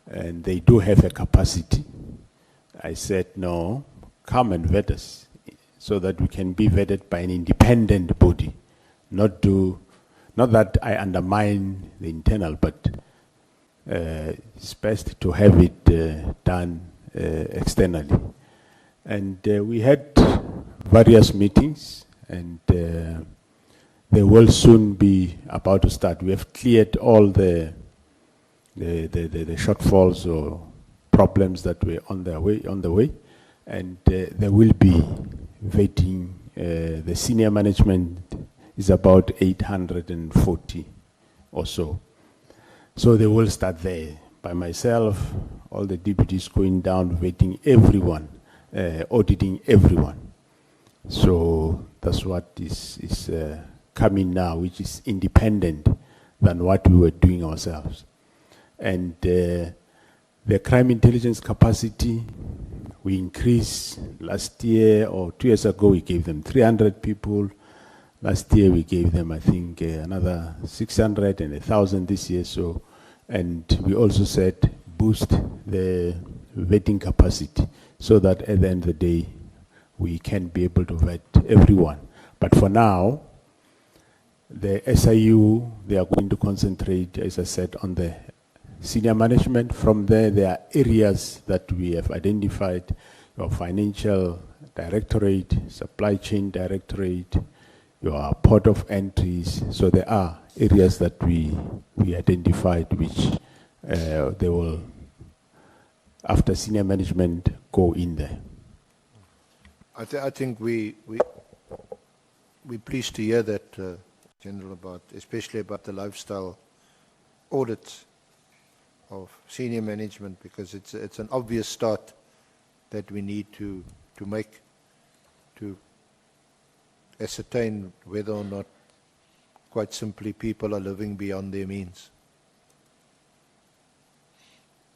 and they do have a capacity. I said, no, come and vet us so that we can be vetted by an independent body, not that I undermine the internal, but it's best to have it done externally. And we had various meetings, and they will soon be about to start. We have cleared all the shortfalls or problems that were on the way, and there will be vetting. The senior management is about 840 or so. So they will start there. By myself, all the deputies going down, vetting everyone, auditing everyone. So that's what is coming now, which is independent than what we were doing ourselves. And the crime intelligence capacity, we increased last year or 2 years ago, we gave them 300 people. Last year we gave them, I think, another 600 and 1,000 this year. So, and we also said boost the vetting capacity so that at the end of the day, we can be able to vet everyone. But for now, the SIU, they are going to concentrate, as I said, on the senior management. From there are areas that we have identified, your financial directorate, supply chain directorate, your port of entries. So there are areas that we identified which they will, after senior management, go in there.
I think we're pleased to hear that, General, especially about the lifestyle audits of senior management, because it's an obvious start that we need to make to ascertain whether or not, quite simply, people are living beyond their means.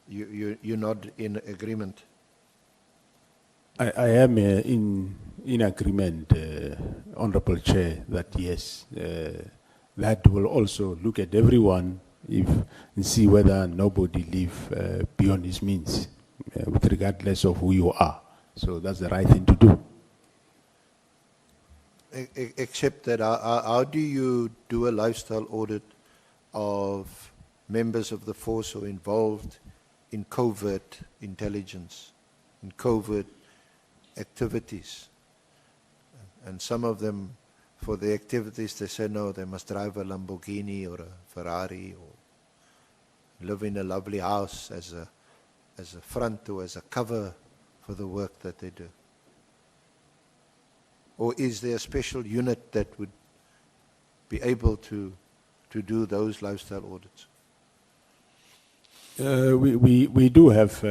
You're not in agreement?
I am in agreement, Honorable Chair, that yes, that will also look at everyone and see whether nobody live beyond his means. with regardless of who you are. So that's the right thing to do.
Except that, how do you do a lifestyle audit of members of the force who are involved in covert intelligence, in covert activities? And some of them, for the activities, they say, no, they must drive a Lamborghini or a Ferrari or live in a lovely house as a front or as a cover for the work that they do. Or is there a special unit that would be able to do those lifestyle audits?
We do have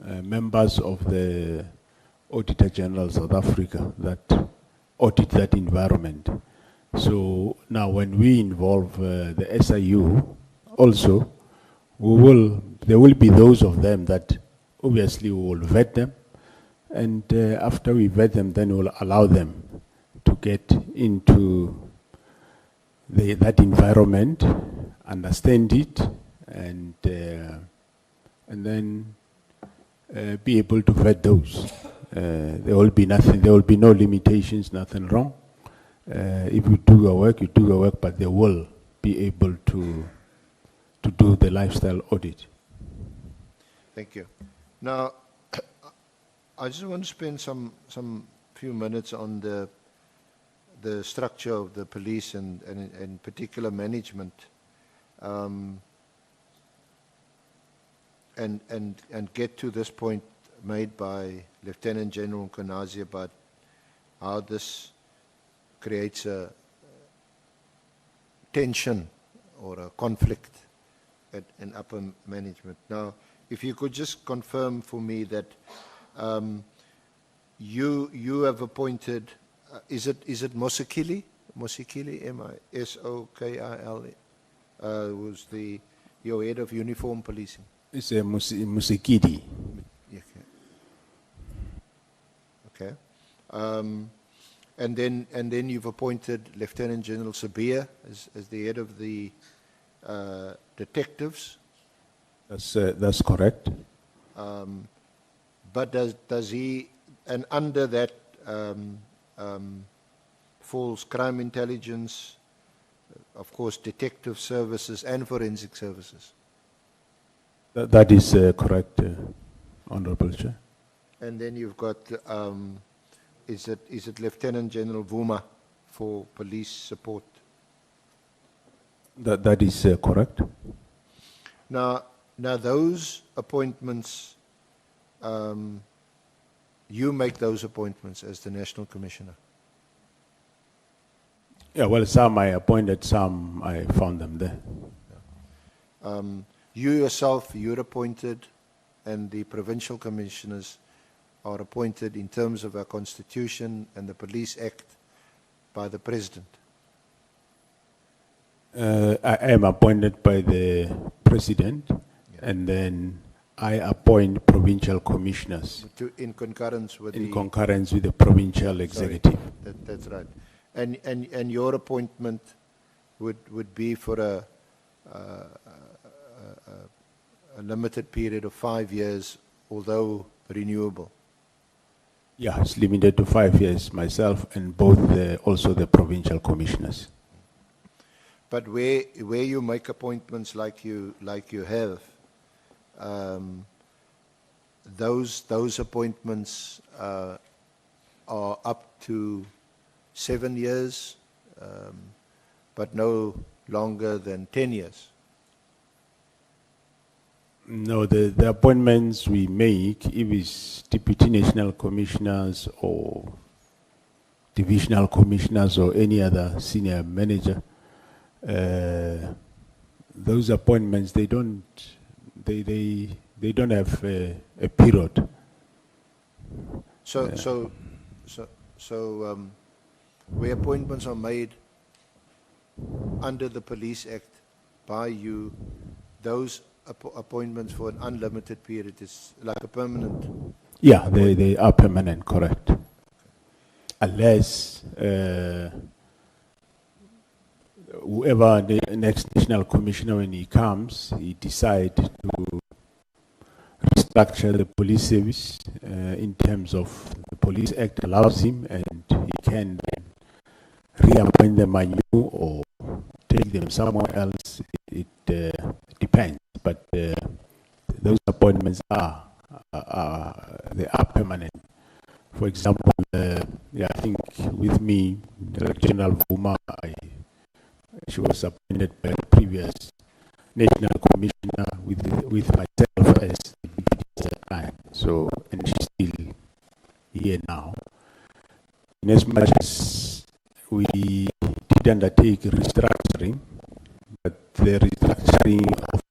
members of the Auditor General South Africa that audit that environment. So now when we involve the SIU also, there will be those of them that obviously we will vet them, and after we vet them, then we'll allow them to get into that environment, understand it, and then be able to vet those. There will be nothing. There will be no limitations. Nothing wrong. If you do your work, you do your work, but they will be able to do the lifestyle audit.
Thank you. Now, I just want to spend some few minutes on the structure of the police and in particular management, and get to this point made by Lieutenant General Kunazi about how this creates a tension or a conflict in upper management. Now, if you could just confirm for me that you have appointed, is it Mosekile? Mosekile, M-I-S-O-K-I-L-E, was your head of uniform policing?
It's a Musekidi.
Okay. And then you've appointed Lieutenant General Sabir as the head of the detectives.
That's correct.
But does he, and under that falls crime intelligence, of course, detective services and forensic services?
That is correct, Honorable Chair.
And then you've got, is it Lieutenant General Vuma for police support?
That is correct.
Now those appointments, you make those appointments as the National Commissioner?
Yeah, well, some I appointed, some I found them there.
You yourself, you're appointed, and the provincial commissioners are appointed in terms of our Constitution and the Police Act by the President.
I am appointed by the President, and then I appoint provincial commissioners
In concurrence with
the provincial executive.
That's right. And your appointment would be for a limited period of 5 years, although renewable.
Yeah, it's limited to 5 years, myself and both also the provincial commissioners.
But where you make appointments like you have, those appointments are up to 7 years, but no longer than 10 years.
No, the appointments we make, if it's deputy national commissioners or divisional commissioners or any other senior manager, those appointments, they don't have a period.
So where appointments are made under the Police Act by you, those appointments for an unlimited period is like a permanent?
Yeah, they are permanent, correct. Unless whoever the next national commissioner, when he comes, he decides to restructure the police service in terms of the Police Act allows him, and he can then reappoint them anew or take them somewhere else. It depends, but those appointments are permanent. For example, I think with me, Director General Vuma, she was appointed by the previous National Commissioner with myself as the deputy at the time. So, and she's still here now. In as much as we did undertake restructuring, but the restructuring of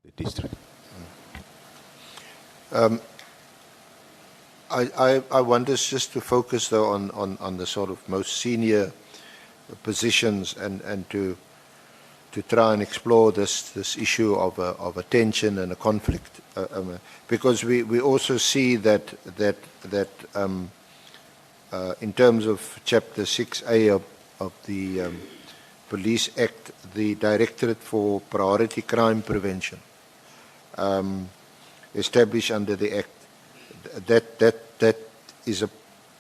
the district.
I want us just to focus though on the sort of most senior positions and to try and explore this issue of a tension and a conflict, because we also see that in terms of Chapter 6A of the Police Act, the Directorate for Priority Crime Prevention, established under the Act,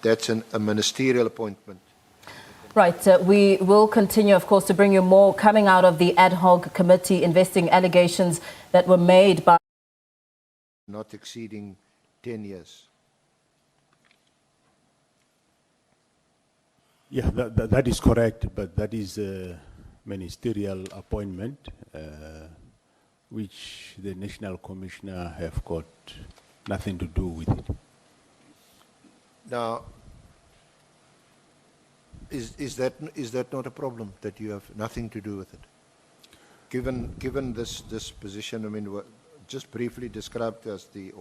that's a ministerial appointment.
Right. We will continue, of course, to bring you more coming out of the Ad Hoc Committee investigating allegations that were made by
Not exceeding 10 years.
Yeah, that is correct, but that is a ministerial appointment, which the National Commissioner have got nothing to do with it.
Now, is that not a problem, that you have nothing to do with it? Given this position, I mean, just briefly described as we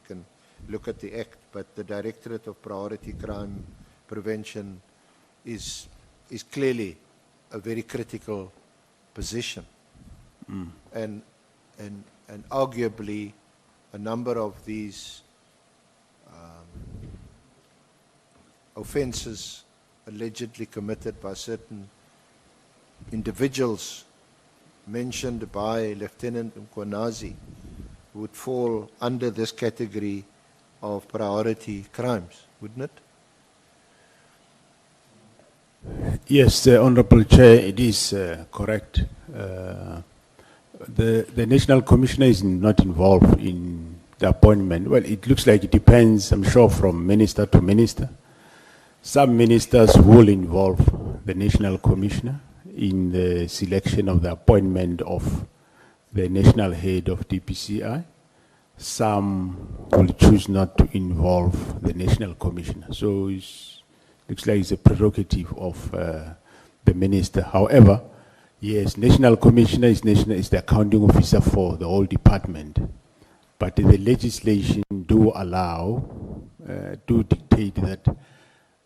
can look at the Act, but the Directorate of Priority Crime Prevention is clearly a very critical position, and arguably a number of these offences allegedly committed by certain individuals mentioned by Lieutenant Mkhwanazi would fall under this category of priority crimes, wouldn't it?
Yes, Honourable Chair, it is correct. The National Commissioner is not involved in the appointment. Well, it looks like it depends, I'm sure, from minister to minister. Some ministers will involve the National Commissioner in the selection of the appointment of the national head of DPCI. Some will choose not to involve the National Commissioner. So it looks like it's a prerogative of the minister. However, yes, National Commissioner is the accounting officer for the whole department. But the legislation do allow do dictate that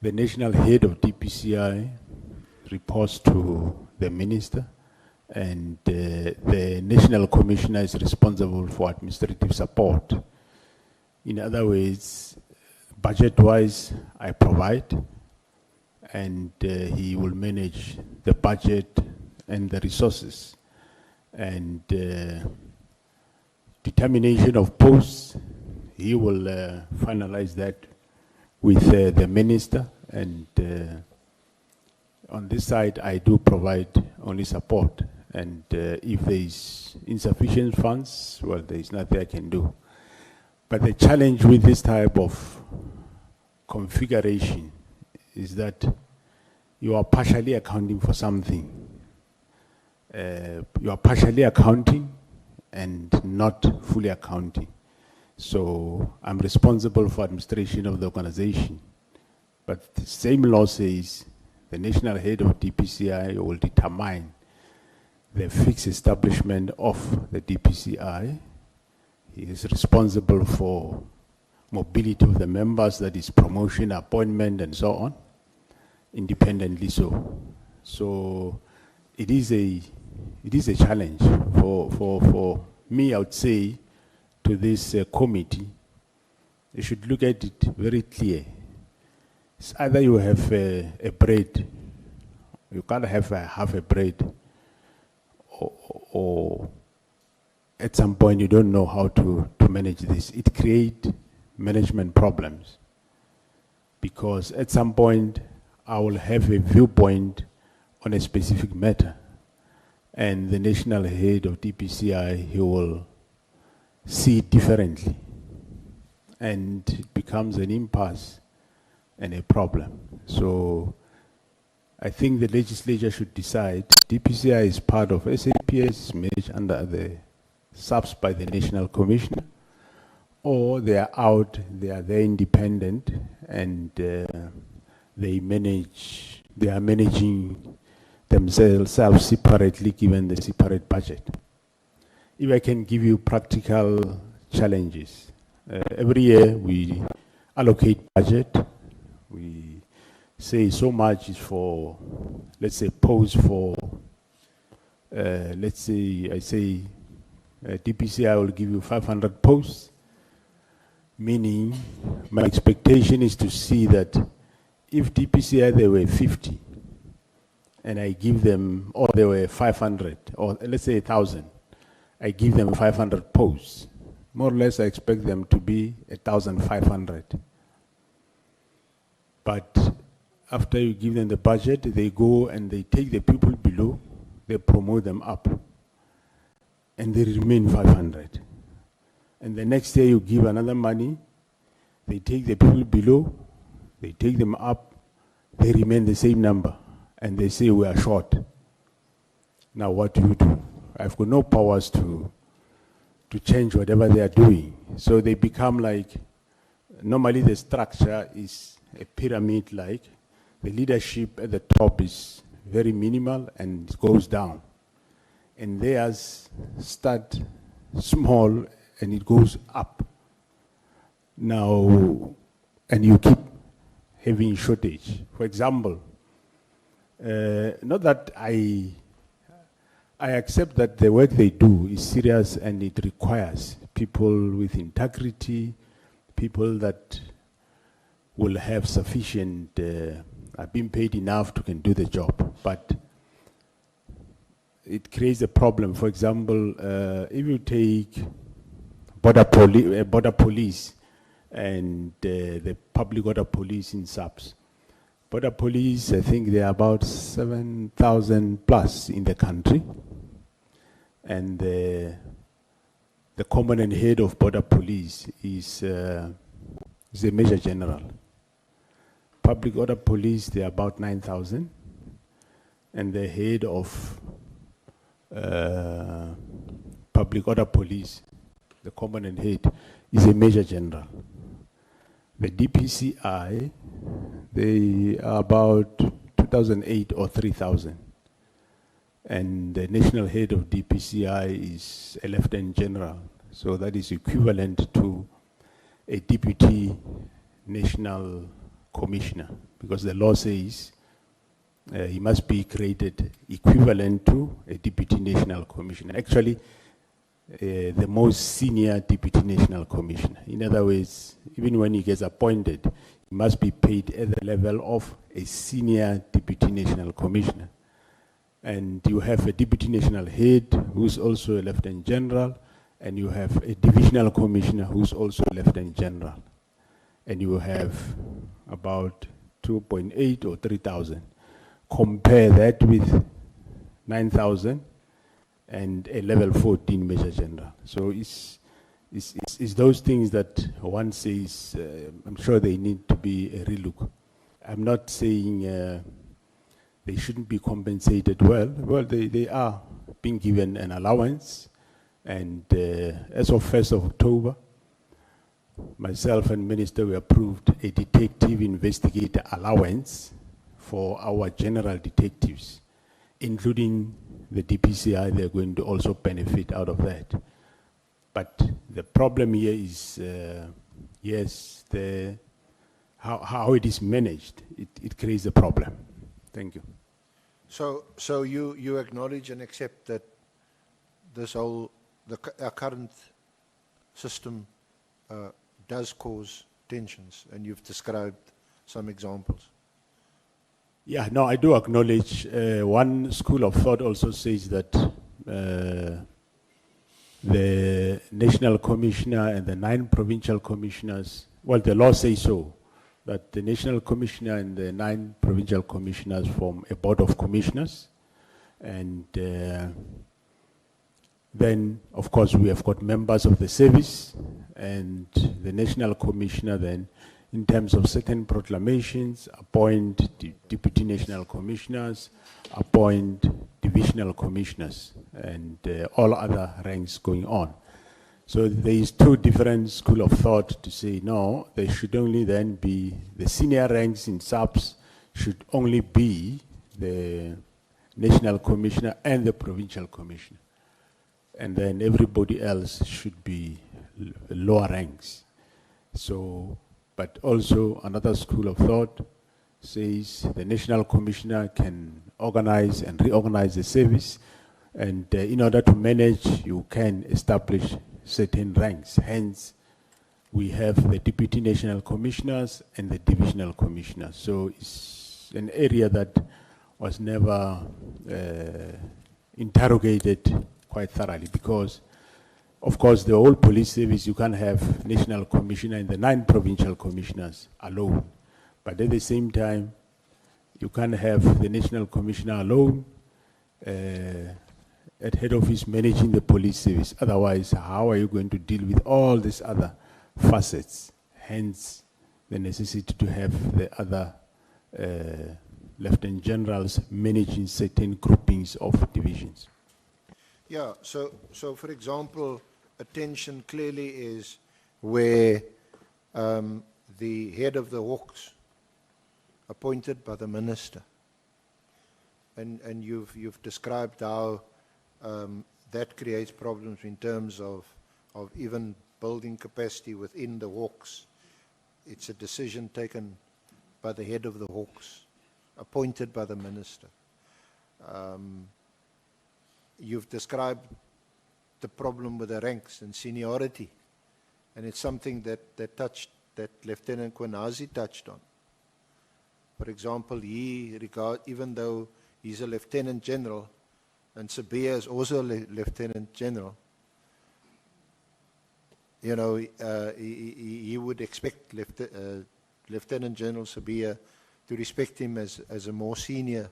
the national head of DPCI reports to the minister, and the national commissioner is responsible for administrative support. In other words, budget-wise, I provide, and he will manage the budget and the resources. And determination of posts, he will finalize that with the minister, and on this side, I do provide only support. And if there is insufficient funds, well, there is nothing I can do. But the challenge with this type of configuration is that you are partially accounting for something. You are partially accounting and not fully accounting. So I'm responsible for administration of the organization. But the same law says the national head of DPCI will determine the fixed establishment of the DPCI. He is responsible for mobility of the members, that is promotion, appointment, and so on, independently so. So it is a challenge for me, I would say, to this committee. You should look at it very clear. It's either you have a bread, you can't have half a bread, or at some point you don't know how to manage this. It creates management problems, because at some point I will have a viewpoint on a specific matter, and the national head of DPCI, he will see it differently, and it becomes an impasse and a problem. So I think the legislature should decide. DPCI is part of SAPS, managed under the SAPS by the National Commissioner, or they are out, they are there independent, and they are managing themselves separately given the separate budget. If I can give you practical challenges, every year we allocate budget. We say so much is for, let's say, posts for, let's say, I say, DPCI will give you 500 posts, meaning my expectation is to see that if DPCI there were 50, and I give them, or there were 500, or let's say 1,000, I give them 500 posts. More or less, I expect them to be 1,500. But after you give them the budget, they go and they take the people below, they promote them up, and they remain 500. And the next year you give another money, they take the people below, they take them up, they remain the same number, and they say we are short. Now what do you do? I've got no powers to change whatever they are doing. So they become like, normally the structure is a pyramid like. The leadership at the top is very minimal and it goes down. And theirs start small and it goes up. Now, and you keep having shortage. For example, not that I accept that the work they do is serious and it requires people with integrity, people that will have sufficient, have been paid enough to can do the job. But it creates a problem. For example, if you take border police and the public order police in SAPS. Border police, I think there are about 7,000 plus in the country. And the commandant head of border police is a Major General. Public order police, there are about 9,000. And the head of public order police, the commandant head, is a Major General. The DPCI, they are about 2,008 or 3,000. And the national head of DPCI is a Lieutenant General. So that is equivalent to a deputy national commissioner, because the law says he must be created equivalent to a deputy national commissioner. Actually, the most senior deputy national commissioner. In other words, even when he gets appointed, he must be paid at the level of a senior deputy national commissioner. And you have a deputy national head who's also a lieutenant general, and you have a divisional commissioner who's also a lieutenant general. And you have about 2.8 or 3,000. Compare that with 9,000 and a level 14 major general. So it's those things that one says, I'm sure they need to be a relook. I'm not saying they shouldn't be compensated well. Well, they are being given an allowance, and as of 1st of October, myself and Minister, we approved a detective investigator allowance for our general detectives, including the DPCI. They're going to also benefit out of that. But the problem here is, yes, how it is managed, it creates a problem. Thank you.
So you acknowledge and accept that this whole, our current system does cause tensions, and you've described some examples.
Yeah, no, I do acknowledge. One school of thought also says that the national commissioner and the 9 provincial commissioners, well, the law says so, that the national commissioner and the 9 provincial commissioners form a board of commissioners. And then, of course, we have got members of the service, and the national commissioner then, in terms of certain proclamations, appoint deputy national commissioners, appoint divisional commissioners, and all other ranks going on. So there is 2 different school of thought to say, no, there should only then be, the senior ranks in SAPS should only be the national commissioner and the provincial commissioner. And then everybody else should be lower ranks. So, but also another school of thought says the national commissioner can organize and reorganize the service, and in order to manage, you can establish certain ranks. Hence, we have the deputy national commissioners and the divisional commissioners. So it's an area that was never interrogated quite thoroughly, because of course, the whole police service, you can't have national commissioner and the 9 provincial commissioners alone. But at the same time, you can't have the national commissioner alone at head office managing the police service. Otherwise, how are you going to deal with all these other facets? Hence, the necessity to have the other lieutenant generals managing certain groupings of divisions.
Yeah, so for example, attention clearly is where the head of the Hawks, appointed by the minister, and you've described how that creates problems in terms of even building capacity within the Hawks. It's a decision taken by the head of the Hawks, appointed by the minister. You've described the problem with the ranks and seniority, and it's something that Lieutenant Kunazi touched on. For example, even though he's a lieutenant general, and Sabia is also a lieutenant general, you know, he would expect Lieutenant General Sabia to respect him as a more senior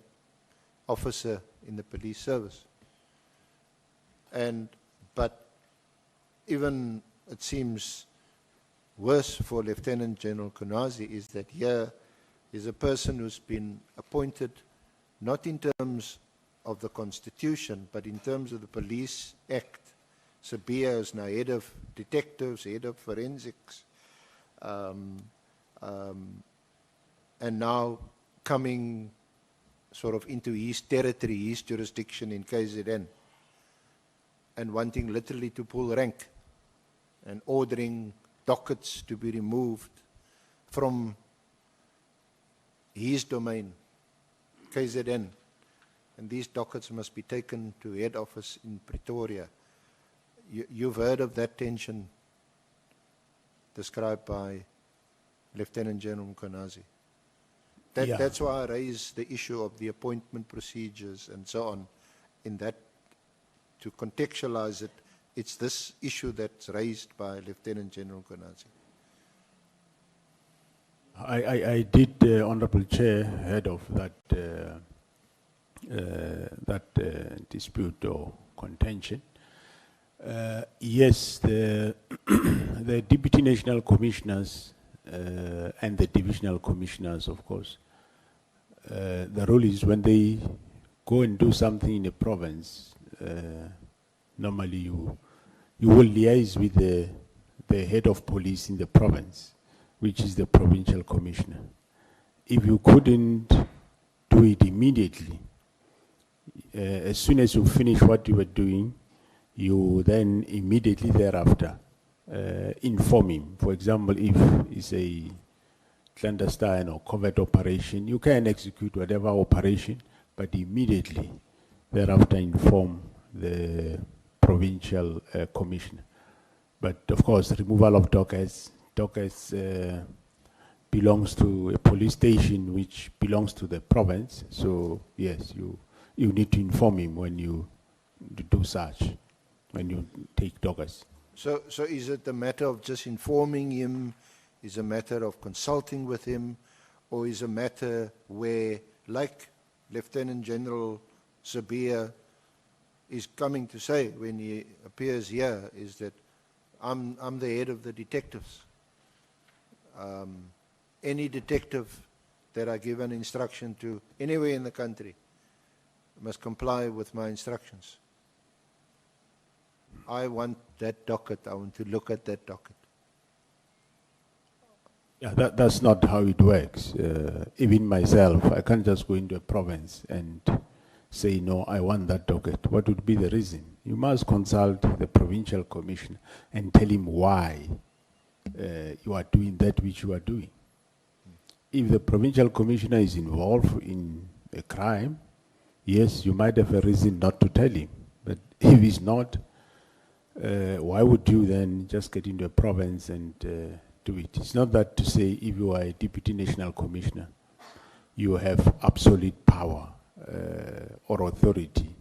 officer in the police service. But even it seems worse for Lieutenant General Kunazi is that here is a person who's been appointed not in terms of the Constitution, but in terms of the Police Act. Sabia is now head of detectives, head of forensics, and now coming sort of into his territory, his jurisdiction in KZN, and wanting literally to pull rank and ordering dockets to be removed, from his domain, KZN, and these dockets must be taken to head office in Pretoria. You've heard of that tension described by Lieutenant General Kunazi.
Yeah.
That's why I raised the issue of the appointment procedures and so on, in that, to contextualize it, it's this issue that's raised by Lieutenant General Kunazi.
I did, Honorable Chair, heard of that dispute or contention. Yes, the the Deputy National Commissioners and the Divisional Commissioners, of course, the role is when they go and do something in a province, normally you will liaise with the head of police in the province, which is the provincial commissioner. If you couldn't do it immediately, as soon as you finish what you were doing, you then immediately thereafter inform him. For example, if it's a clandestine or covert operation, you can execute whatever operation, but immediately thereafter inform the provincial commissioner. But of course, removal of dockets belongs to a police station which belongs to the province. So yes, you need to inform him when you do such, when you take dockets.
So is it a matter of just informing him, is a matter of consulting with him, or is a matter where, like Lieutenant General Sabia is coming to say when he appears here, is that I'm the head of the detectives. Any detective that I give an instruction to anywhere in the country must comply with my instructions. I want that docket. I want to look at that docket.
Yeah, that's not how it works. Even myself, I can't just go into a province and say, no, I want that docket. What would be the reason? You must consult the provincial commissioner and tell him why you are doing that which you are doing. If the provincial commissioner is involved in a crime, yes, you might have a reason not to tell him. But if he's not, why would you then just get into a province and do it? It's not that to say if you are a deputy national commissioner, you have absolute power or authority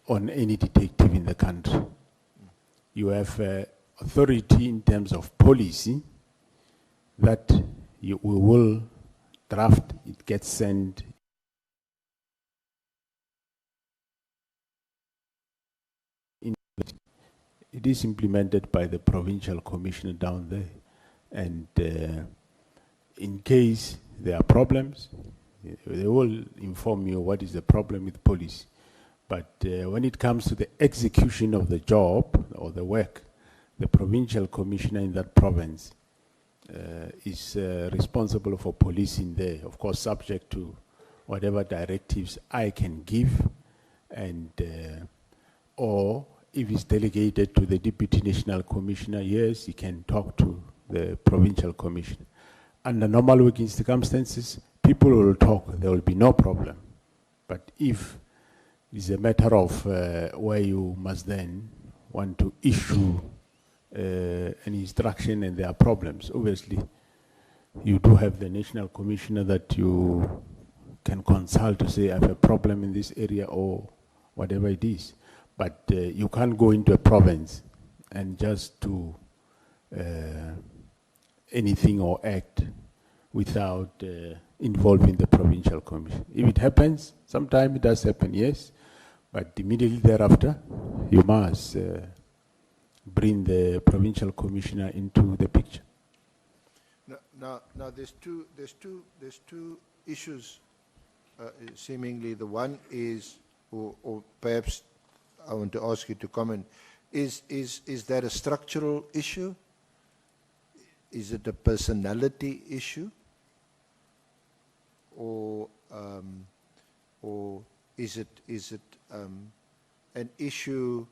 on any detective in the country. You have authority in terms of policy that we will draft, it gets sent. It is implemented by the provincial commissioner down there. And in case there are problems, they will inform you what is the problem with police. But when it comes to the execution of the job or the work, the provincial commissioner in that province is responsible for policing there, of course, subject to whatever directives I can give, and or if it's delegated to the deputy national commissioner, yes, he can talk to the provincial commissioner. Under normal working circumstances, people will talk, there will be no problem. But if it's a matter of where you must then want to issue an instruction and there are problems, obviously you do have the national commissioner that you can consult to say I have a problem in this area or whatever it is. But you can't go into a province and just do anything or act without involving the provincial commission. If it happens, sometimes it does happen, yes, but immediately thereafter, you must bring the provincial commissioner into the picture.
Now there's two issues. Seemingly, the one is, or perhaps I want to ask you to comment. Is that a structural issue? Is it a personality issue? Or is it an issue?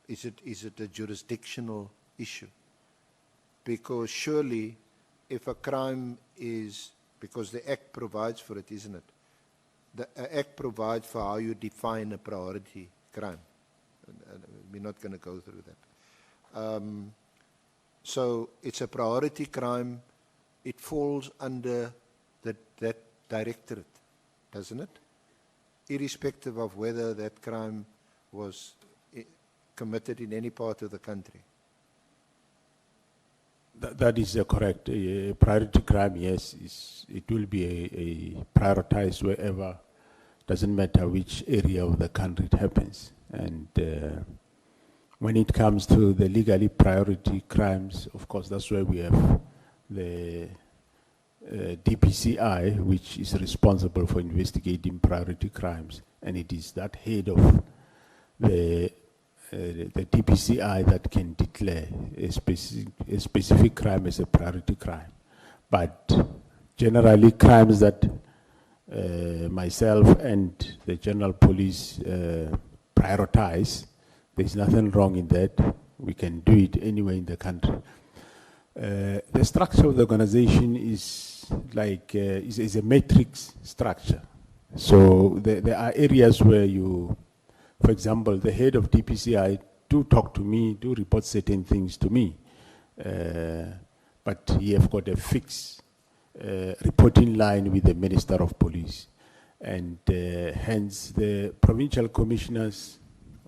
Is it a jurisdictional issue? because surely if a crime is, because the Act provides for it, isn't it? The Act provides for how you define a priority crime. We're not going to go through that. So it's a priority crime. It falls under that directorate, doesn't it? Irrespective of whether that crime was committed in any part of the country.
That is correct. A priority crime, yes, it will be a prioritized wherever, doesn't matter which area of the country it happens. And when it comes to the legally priority crimes, of course, that's where we have the DPCI, which is responsible for investigating priority crimes. And it is that head of the DPCI that can declare a specific crime as a priority crime. But generally, crimes that myself and the general police prioritize, there's nothing wrong in that. We can do it anywhere in the country. The structure of the organization is like is a matrix structure. So there are areas where you, for example, the head of DPCI do talk to me, do report certain things to me, but he have got a fixed reporting line with the Minister of Police, and hence the provincial commissioners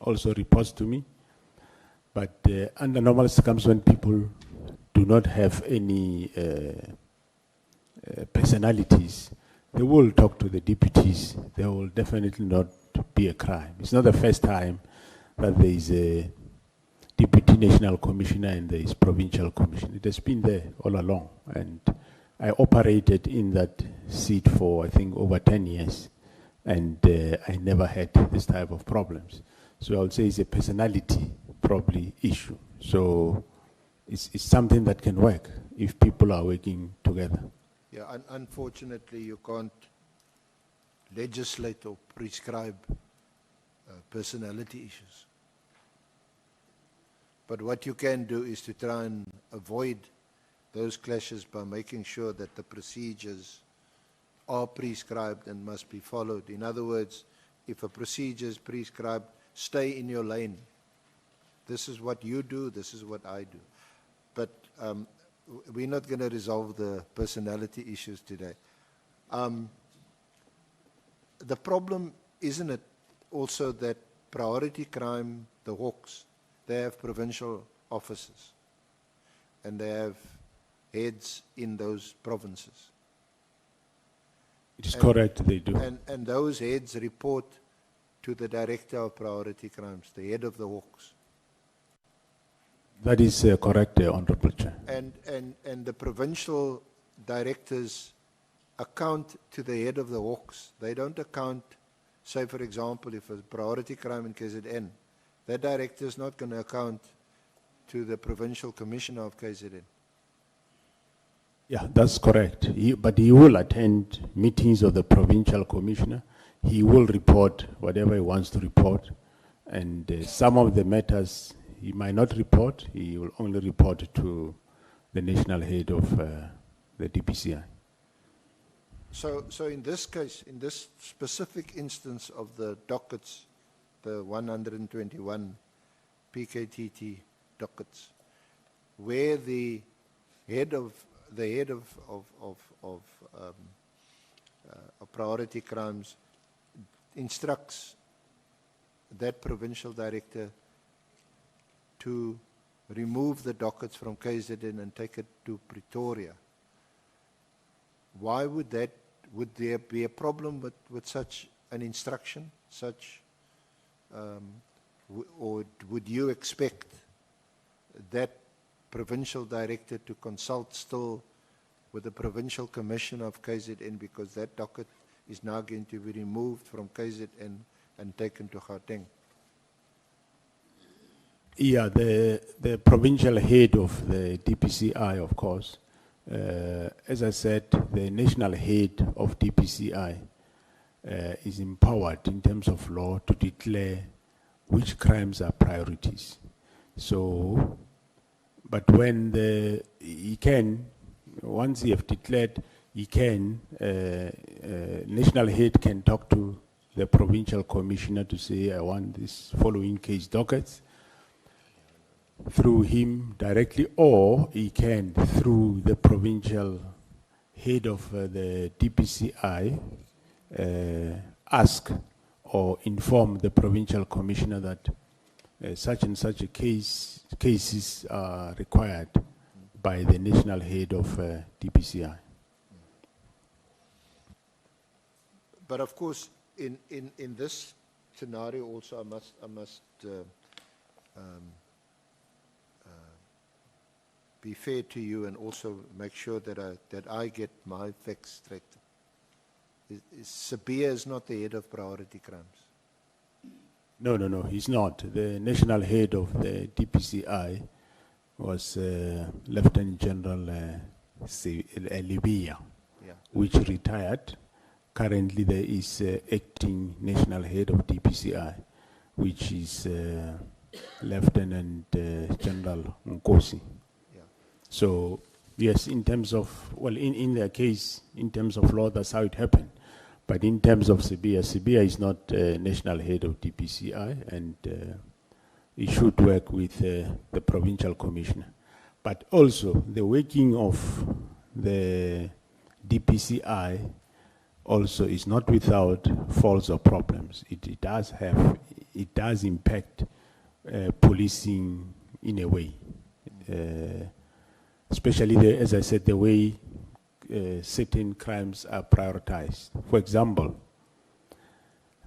also reports to me. But under normal circumstances, when people do not have any personalities, they will talk to the deputies. There will definitely not be a crime. It's not the first time that there is a deputy national commissioner and there is provincial commissioner. It has been there all along. And I operated in that seat for, I think, over 10 years. And I never had this type of problems. So I would say it's a personality probably issue. So it's something that can work if people are working together.
Yeah, unfortunately, you can't legislate or prescribe personality issues. But what you can do is to try and avoid those clashes by making sure that the procedures are prescribed and must be followed. In other words, if a procedure is prescribed, stay in your lane. This is what you do, this is what I do. But we're not going to resolve the personality issues today. The problem, isn't it, also that priority crime, the Hawks, they have provincial offices and they have heads in those provinces.
It is correct, they do.
And those heads report to the director of priority crimes, the head of the Hawks.
That is correct, Honorable Chair.
And the provincial directors account to the head of the Hawks. They don't account, say for example, if a priority crime in KZN, that director is not going to account to the provincial commissioner of KZN.
Yeah, that's correct. But he will attend meetings of the provincial commissioner. He will report whatever he wants to report. And some of the matters he might not report. He will only report to the national head of the DPCI.
So in this case, in this specific instance of the dockets, the 121 PKTT dockets, where the head of priority crimes instructs that provincial director to remove the dockets from KZN and take it to Pretoria. Why would there be a problem with such an instruction, or would you expect that provincial director to consult still with the provincial commissioner of KZN, because that docket is now going to be removed from KZN and taken to Gauteng?
Yeah, the provincial head of the DPCI, of course, as I said, the national head of DPCI is empowered in terms of law to declare which crimes are priorities. So But when he can, once he have declared, he can, national head can talk to the provincial commissioner to say, I want this following case dockets through him directly, or he can, through the provincial head of the DPCI, ask or inform the provincial commissioner that such and such a cases are required by the national head of DPCI.
But of course, in this scenario also, I must be fair to you and also make sure that I get my facts straight. Sabia is not the head of priority crimes.
No, he's not. The national head of the DPCI was Lieutenant General Libya,
Yeah.
which retired. Currently, there is acting national head of DPCI, which is Lieutenant General Nkosi.
Yeah.
So, yes, in terms of, well, in their case, in terms of law, that's how it happened. But in terms of Sabia is not national head of DPCI, and he should work with the provincial commissioner. But also, the working of the DPCI also is not without faults or problems. It does impact policing in a way, especially as I said, the way certain crimes are prioritized. For example,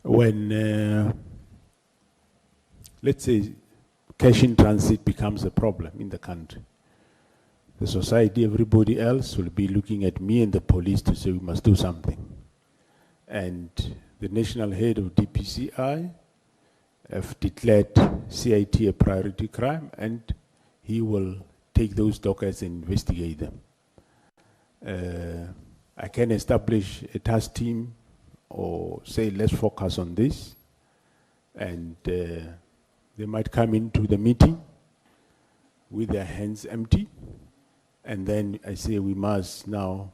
when let's say cash in transit becomes a problem in the country, the society, everybody else will be looking at me and the police to say we must do something. And the national head of DPCI have declared CIT a priority crime, and he will take those dockets and investigate them. I can establish a task team or say, let's focus on this. And they might come into the meeting with their hands empty. And then I say, we must now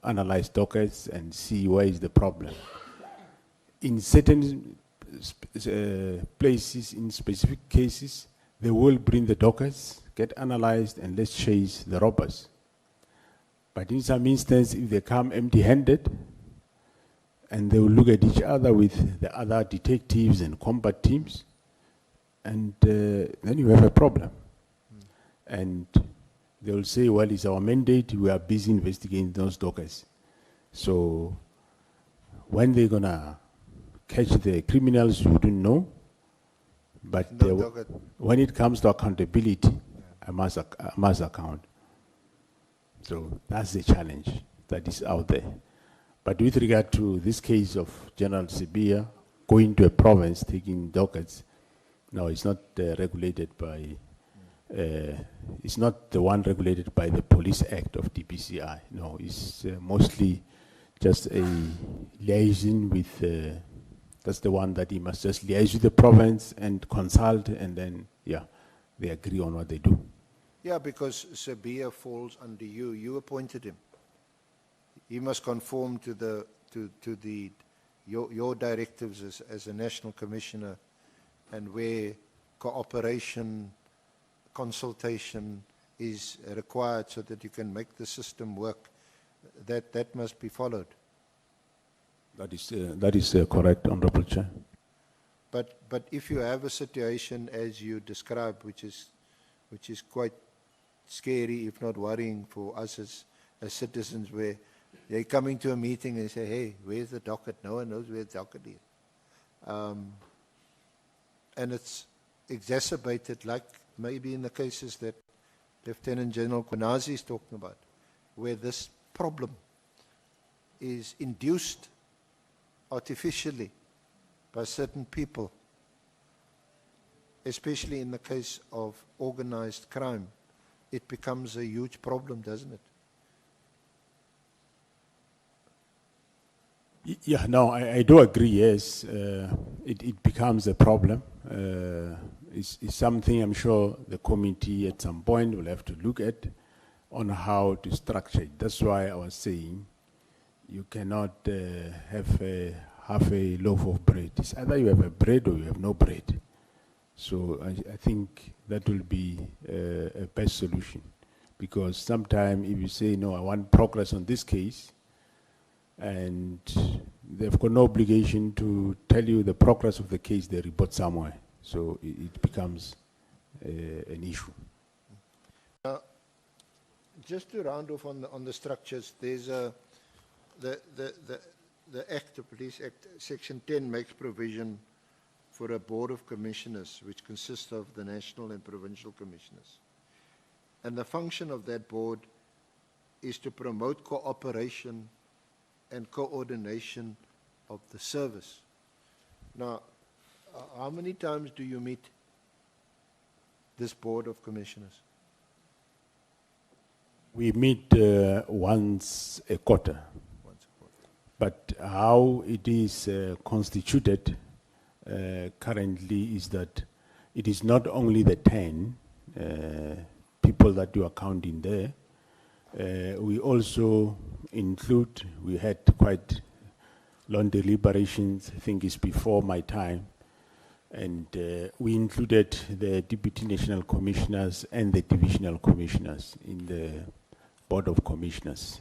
analyze dockets and see where is the problem. In certain places, in specific cases, they will bring the dockets, get analyzed, and let's chase the robbers. But in some instances, if they come empty-handed, and they will look at each other with the other detectives and combat teams, and then you have a problem. And they will say, well, it's our mandate, we are busy investigating those dockets. So when they're going to catch the criminals, you wouldn't know. But when it comes to accountability, I must account. So that's the challenge that is out there. But with regard to this case of General Sabia going to a province, taking dockets, no, it's not regulated by, it's not the one regulated by the Police Act of DPCI. No, it's mostly just a liaison with, that's the one that he must just liaise with the province and consult, and then, yeah, they agree on what they do.
Yeah, because Sabia falls under you. You appointed him. He must conform to your directives as a national commissioner, and where cooperation, consultation is required so that you can make the system work. That must be followed.
That is correct, Honorable Chair.
But if you have a situation as you described, which is quite scary, if not worrying for us as citizens, where they're coming to a meeting and they say, hey, where's the docket? No one knows where the docket is. And it's exacerbated, like maybe in the cases that Lieutenant General Kunazi is talking about, where this problem is induced artificially by certain people, especially in the case of organized crime. It becomes a huge problem, doesn't it? Yeah, no, I do agree, yes. It becomes a problem
is something I'm sure the committee at some point will have to look at on how to structure it. That's why I was saying you cannot have half a loaf of bread. It's either you have a bread or you have no bread. So I think that will be a best solution, because sometimes if you say, no, I want progress on this case, and they've got no obligation to tell you the progress of the case, they report somewhere. So it becomes an issue.
Just to round off on the structures, there's the Act, the Police Act, Section 10 makes provision for a board of commissioners, which consists of the national and provincial commissioners. And the function of that board is to promote cooperation and coordination of the service. Now, how many times do you meet this board of commissioners?
We meet once a quarter. But how it is constituted currently is that it is not only the 10 people that you are counting there. We also include, we had quite long deliberations, I think it's before my time, and we included the Deputy National Commissioners and the Divisional Commissioners in the Board of Commissioners.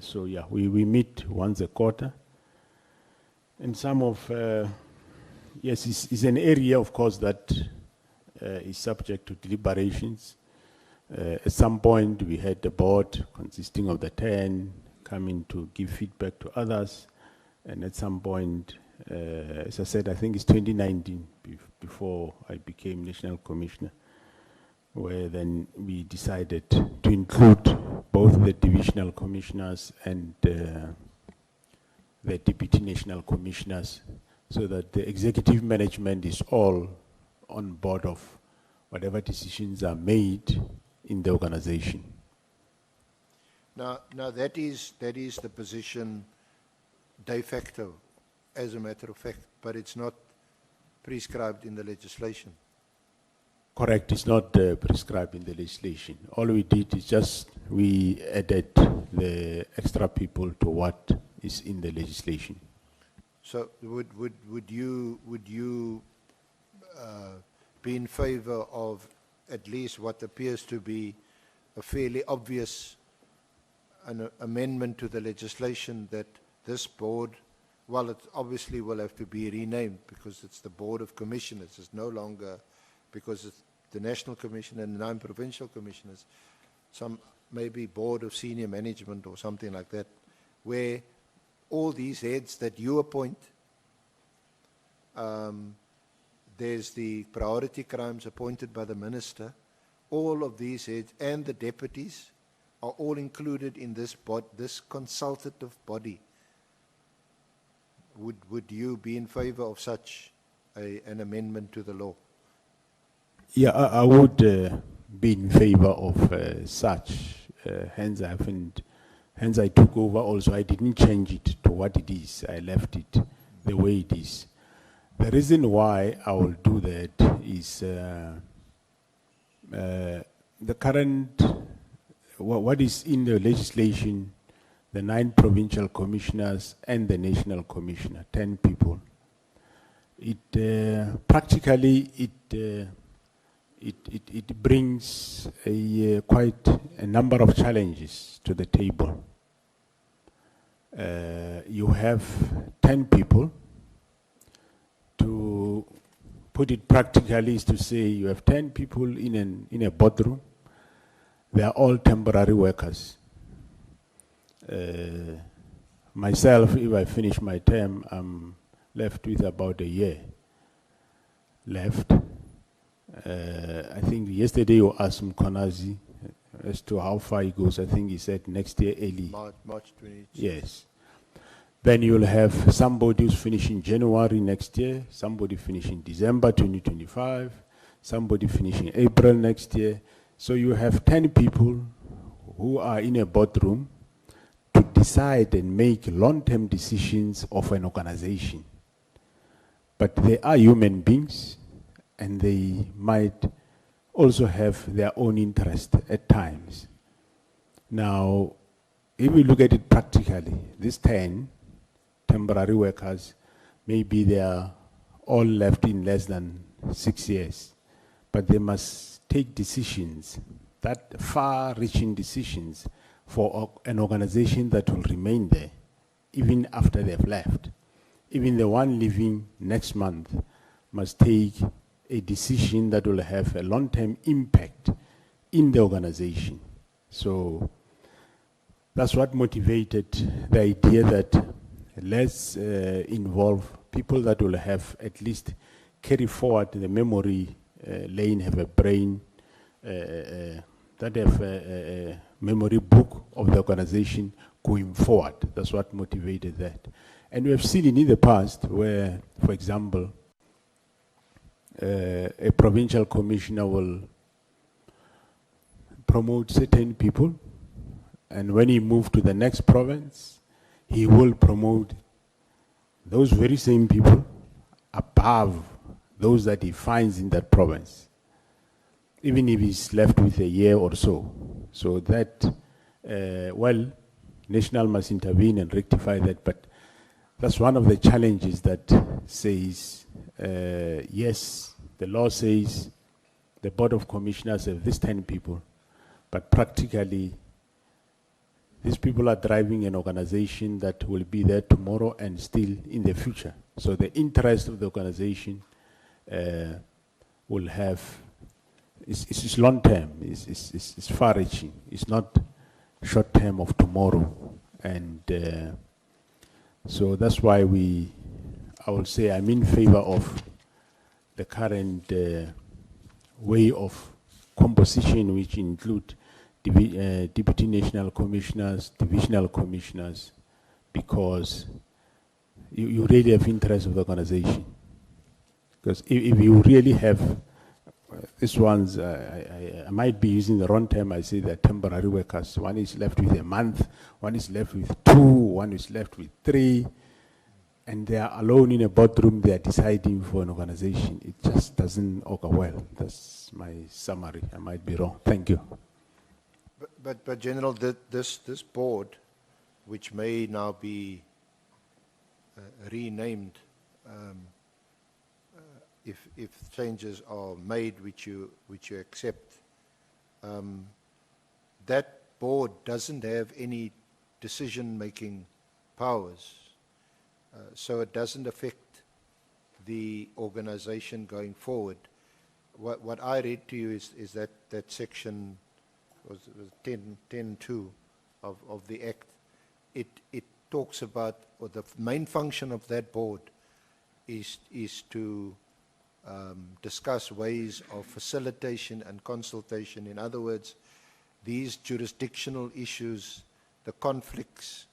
So yeah, we meet once a quarter. And some of, yes, it's an area, of course, that is subject to deliberations. At some point, we had the board consisting of the 10 coming to give feedback to others. And at some point, as I said, I think it's 2019, before I became National Commissioner, where then we decided to include both the divisional commissioners and the deputy national commissioners, so that the executive management is all on board of whatever decisions are made in the organization.
Now that is the position de facto, as a matter of fact, but it's not prescribed in the legislation.
Correct, it's not prescribed in the legislation. All we did is just we added the extra people to what is in the legislation.
So would you be in favor of at least what appears to be a fairly obvious amendment to the legislation, that this board, well, it obviously will have to be renamed because it's the Board of Commissioners. It's no longer, because it's the National Commission and the 9 provincial commissioners, some maybe Board of Senior Management or something like that, where all these heads that you appoint, there's the priority crimes appointed by the minister, all of these heads and the deputies are all included in this consultative body. Would you be in favor of such an amendment to the law?
Yeah, I would be in favor of such. Hence I took over also. I didn't change it to what it is. I left it the way it is. The reason why I will do that is the current, what is in the legislation, the 9 provincial commissioners and the national commissioner, 10 people. It practically it brings quite a number of challenges to the table. You have 10 people. To put it practically is to say you have 10 people in a boardroom. They are all temporary workers. Myself, if I finish my term, I'm left with about a year left. I think yesterday you asked Mkhwanazi as to how far he goes. I think he said next year early.
March 20.
Yes. Then you'll have somebody who's finishing January next year, somebody finishing December 2025, somebody finishing April next year. So you have 10 people who are in a boardroom to decide and make long-term decisions of an organization. But they are human beings, and they might also have their own interest at times. Now, if we look at it practically, these 10 temporary workers, maybe they are all left in less than 6 years, but they must take decisions, that far-reaching decisions for an organization that will remain there, even after they've left. Even the one leaving next month must take a decision that will have a long-term impact in the organization. So that's what motivated the idea that let's involve people that will have at least carry forward the memory lane, have a brain, that have a memory book of the organization going forward. That's what motivated that. And we have seen it in the past where, for example, a provincial commissioner will promote certain people, and when he moves to the next province, he will promote those very same people above those that he finds in that province, even if he's left with a year or so. So that, well, National must intervene and rectify that, but that's one of the challenges that says, yes, the law says the Board of Commissioners have these 10 people, but practically, these people are driving an organization that will be there tomorrow and still in the future. So the interest of the organization will have, it's long term, it's far reaching, it's not short term of tomorrow. And so that's why I will say I'm in favor of the current way of composition, which include deputy national commissioners, divisional commissioners, because you really have interest of the organization. Because if you really have, these ones, I might be using the wrong term, I say they're temporary workers. One is left with a month, one is left with 2, one is left with 3, and they are alone in a boardroom, they are deciding for an organization. It just doesn't augur well. That's my summary. I might be wrong. Thank you.
But General, this board, which may now be renamed, if changes are made which you accept, that board doesn't have any decision-making powers, so it doesn't affect the organization going forward. What I read to you is that section was 10.2 of the Act. It talks about, or the main function of that board is to discuss ways of facilitation and consultation. In other words, these jurisdictional issues, the conflicts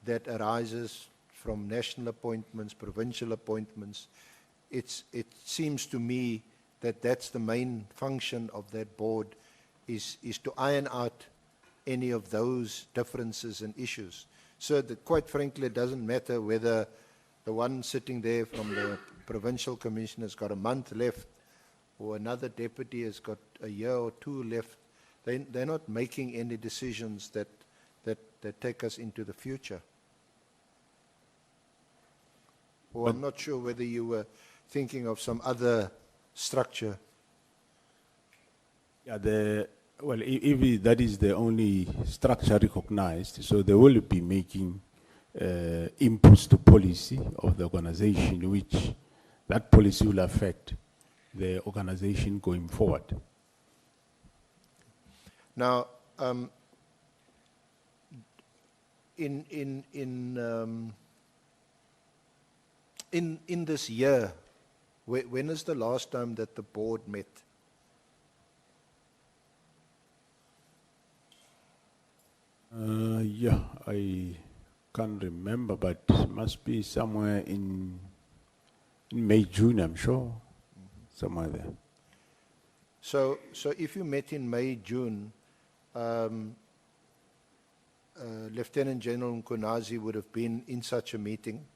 that arises from national appointments, provincial appointments, it seems to me that that's the main function of that board, is to iron out any of those differences and issues. So that, quite frankly, it doesn't matter whether the one sitting there from the provincial commission has got a month left or another deputy has got a year or 2 left. They're not making any decisions that take us into the future. Or I'm not sure whether you were thinking of some other structure.
Yeah, well, if that is the only structure recognized, so they will be making inputs to policy of the organization, which that policy will affect the organization going forward.
Now, in this year, when is the last time that the board met?
Yeah, I can't remember, but it must be somewhere in May, June, I'm sure, somewhere there.
So if you met in May, June, Lieutenant General Kunazi would have been in such a meeting,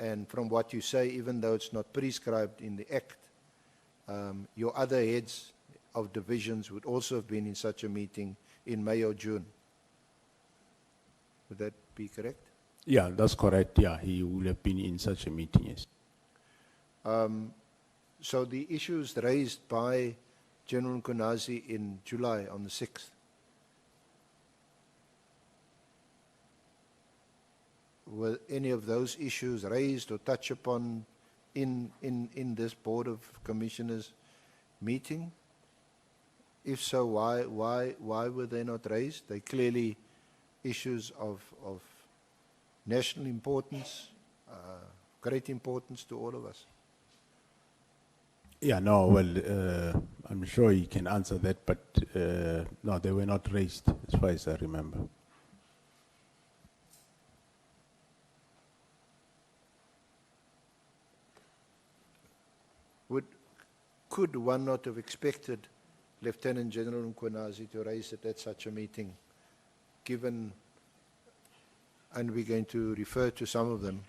And from what you say, even though it's not prescribed in the Act, your other heads of divisions would also have been in such a meeting in May or June. Would that be correct?
Yeah, that's correct. Yeah, he would have been in such a meeting, yes.
So the issues raised by General Kunazi in July on the 6th, were any of those issues raised or touched upon in this Board of Commissioners meeting? If so, why were they not raised? They clearly issues of national importance, great importance to all of us.
Yeah, no, well, I'm sure he can answer that, but no, they were not raised, as far as I remember.
Could one not have expected Lieutenant General Mkhwanazi to raise it at such a meeting, given, and we're going to refer to some of them,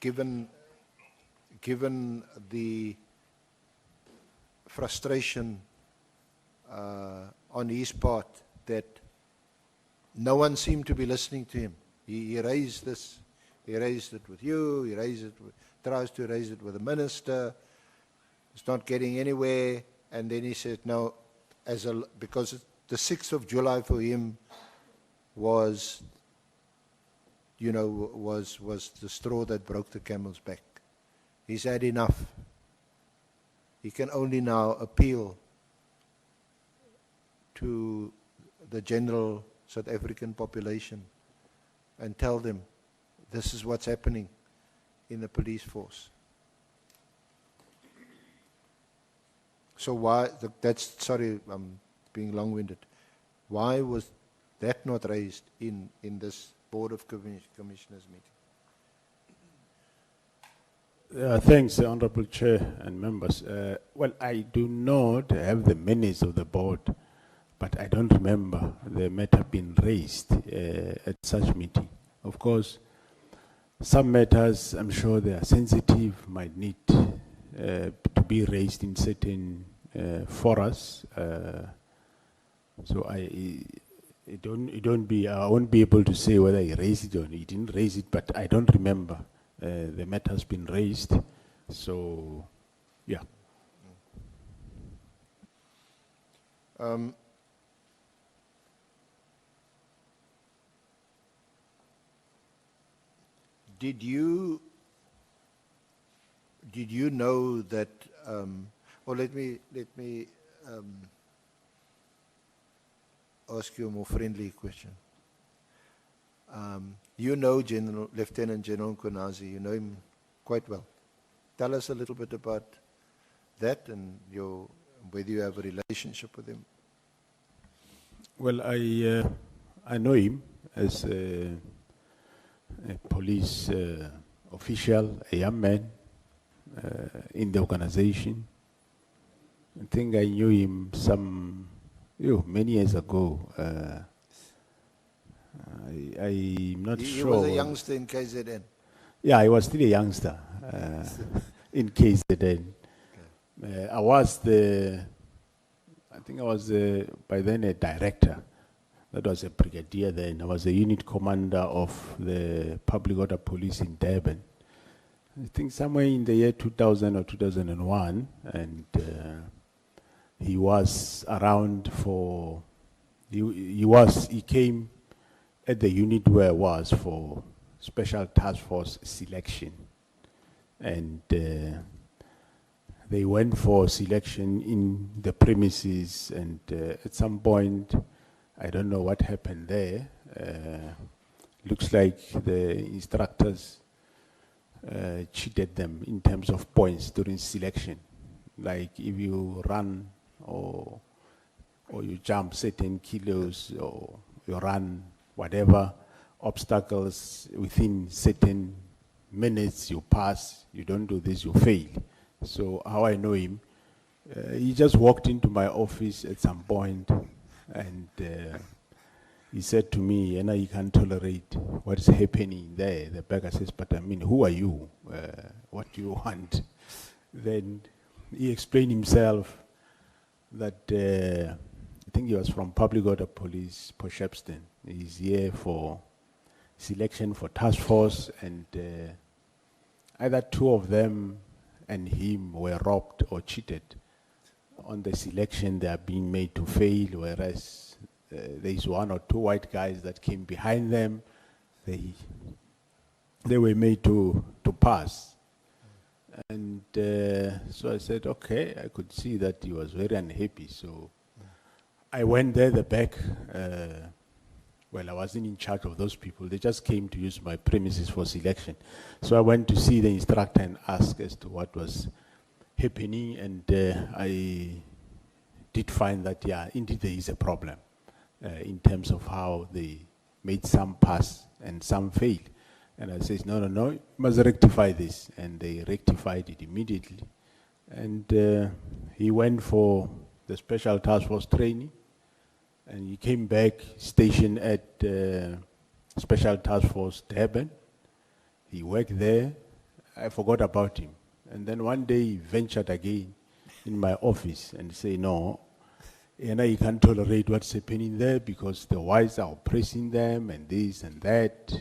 given the frustration on his part that no one seemed to be listening to him. He raised this, he raised it with you, he raised it with, tries to raise it with the minister, it's not getting anywhere, and then he said, no, because the 6th of July for him was, you know, was the straw that broke the camel's back. He's had enough. He can only now appeal to the general South African population and tell them this is what's happening in the police force. So why, sorry, I'm being long-winded. Why was that not raised in this Board of Commissioners meeting?
Thanks, Honorable Chair and members. Well, I do not have the minutes of the board, but I don't remember the matter being raised at such meeting. Of course, some matters, I'm sure they are sensitive, might need to be raised in certain forums. So I won't be able to say whether he raised it or he didn't raise it, but I don't remember the matter has been raised. So, yeah.
Did you know that? Or let me ask you a more friendly question. You know Lieutenant General Kunazi, you know him quite well. Tell us a little bit about that and whether you have a relationship with him.
Well, I know him as a police official, a young man in the organization. I think I knew him many years ago. I'm not sure.
He was a youngster in KZN.
Yeah, I was still a youngster in KZN. Okay. I was by then a director. That was a brigadier then. I was a unit commander of the public order police in Durban. I think somewhere in the year 2000 or 2001, and he was around for, he came at the unit where I was for special task force selection. And they went for selection in the premises, and at some point, I don't know what happened there. Looks like the instructors cheated them in terms of points during selection. Like if you run or you jump certain kilos or you run whatever obstacles within certain minutes you pass, you don't do this, you fail. So how I know him, he just walked into my office at some point and he said to me, you can't tolerate what is happening there. The beggar says, but I mean, who are you? what do you want? Then he explained himself that I think he was from Public Order Police, Shepston. He's here for selection for task force, and either two of them and him were robbed or cheated on the selection. They are being made to fail, whereas there's one or two white guys that came behind them. They were made to pass. And so I said, okay, I could see that he was very unhappy. So I went there, the back. Well, I wasn't in charge of those people. They just came to use my premises for selection. So I went to see the instructor and ask as to what was happening. And I did find that, yeah, indeed there is a problem in terms of how they made some pass and some fail. And I said, no, you must rectify this. And they rectified it immediately. And he went for the special task force training. And he came back, stationed at Special Task Force Durban. He worked there. I forgot about him. And then one day he ventured again in my office and said, no, he can't tolerate what's happening there because the whites are oppressing them and this and that.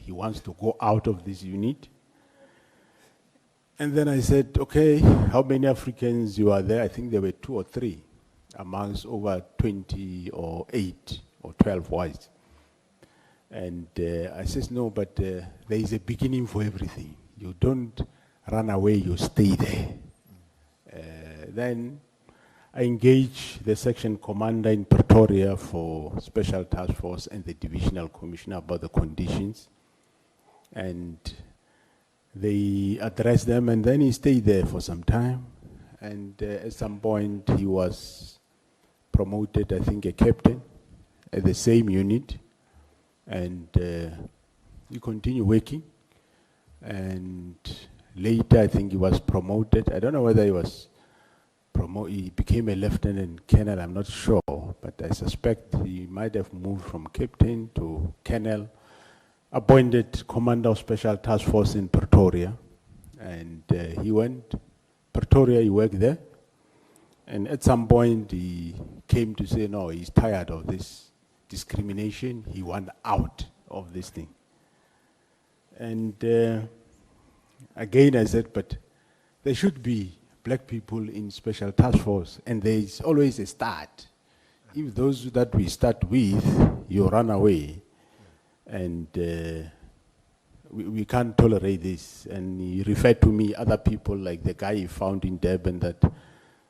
He wants to go out of this unit. And then I said, okay, how many Africans you are there? I think there were 2 or 3. Amongst over 20 or 8 or 12 whites. And I says, no, but there is a beginning for everything. You don't run away, you stay there. Then I engaged the section commander in Pretoria for Special Task Force and the divisional commissioner about the conditions. And they addressed them, and then he stayed there for some time. And at some point he was promoted, I think, a captain at the same unit, and he continued working. And later, I think he was promoted. I don't know whether he was promoted. He became a lieutenant colonel. I'm not sure, but I suspect he might have moved from captain to colonel. Appointed commander of Special Task Force in Pretoria, and he went Pretoria. He worked there. And at some point, he came to say, no, he's tired of this discrimination. He wants out of this thing. And again, I said, but there should be black people in Special Task Force, and there is always a start. If those that we start with, you run away, and we can't tolerate this. And he referred to me, other people, like the guy he found in Durban,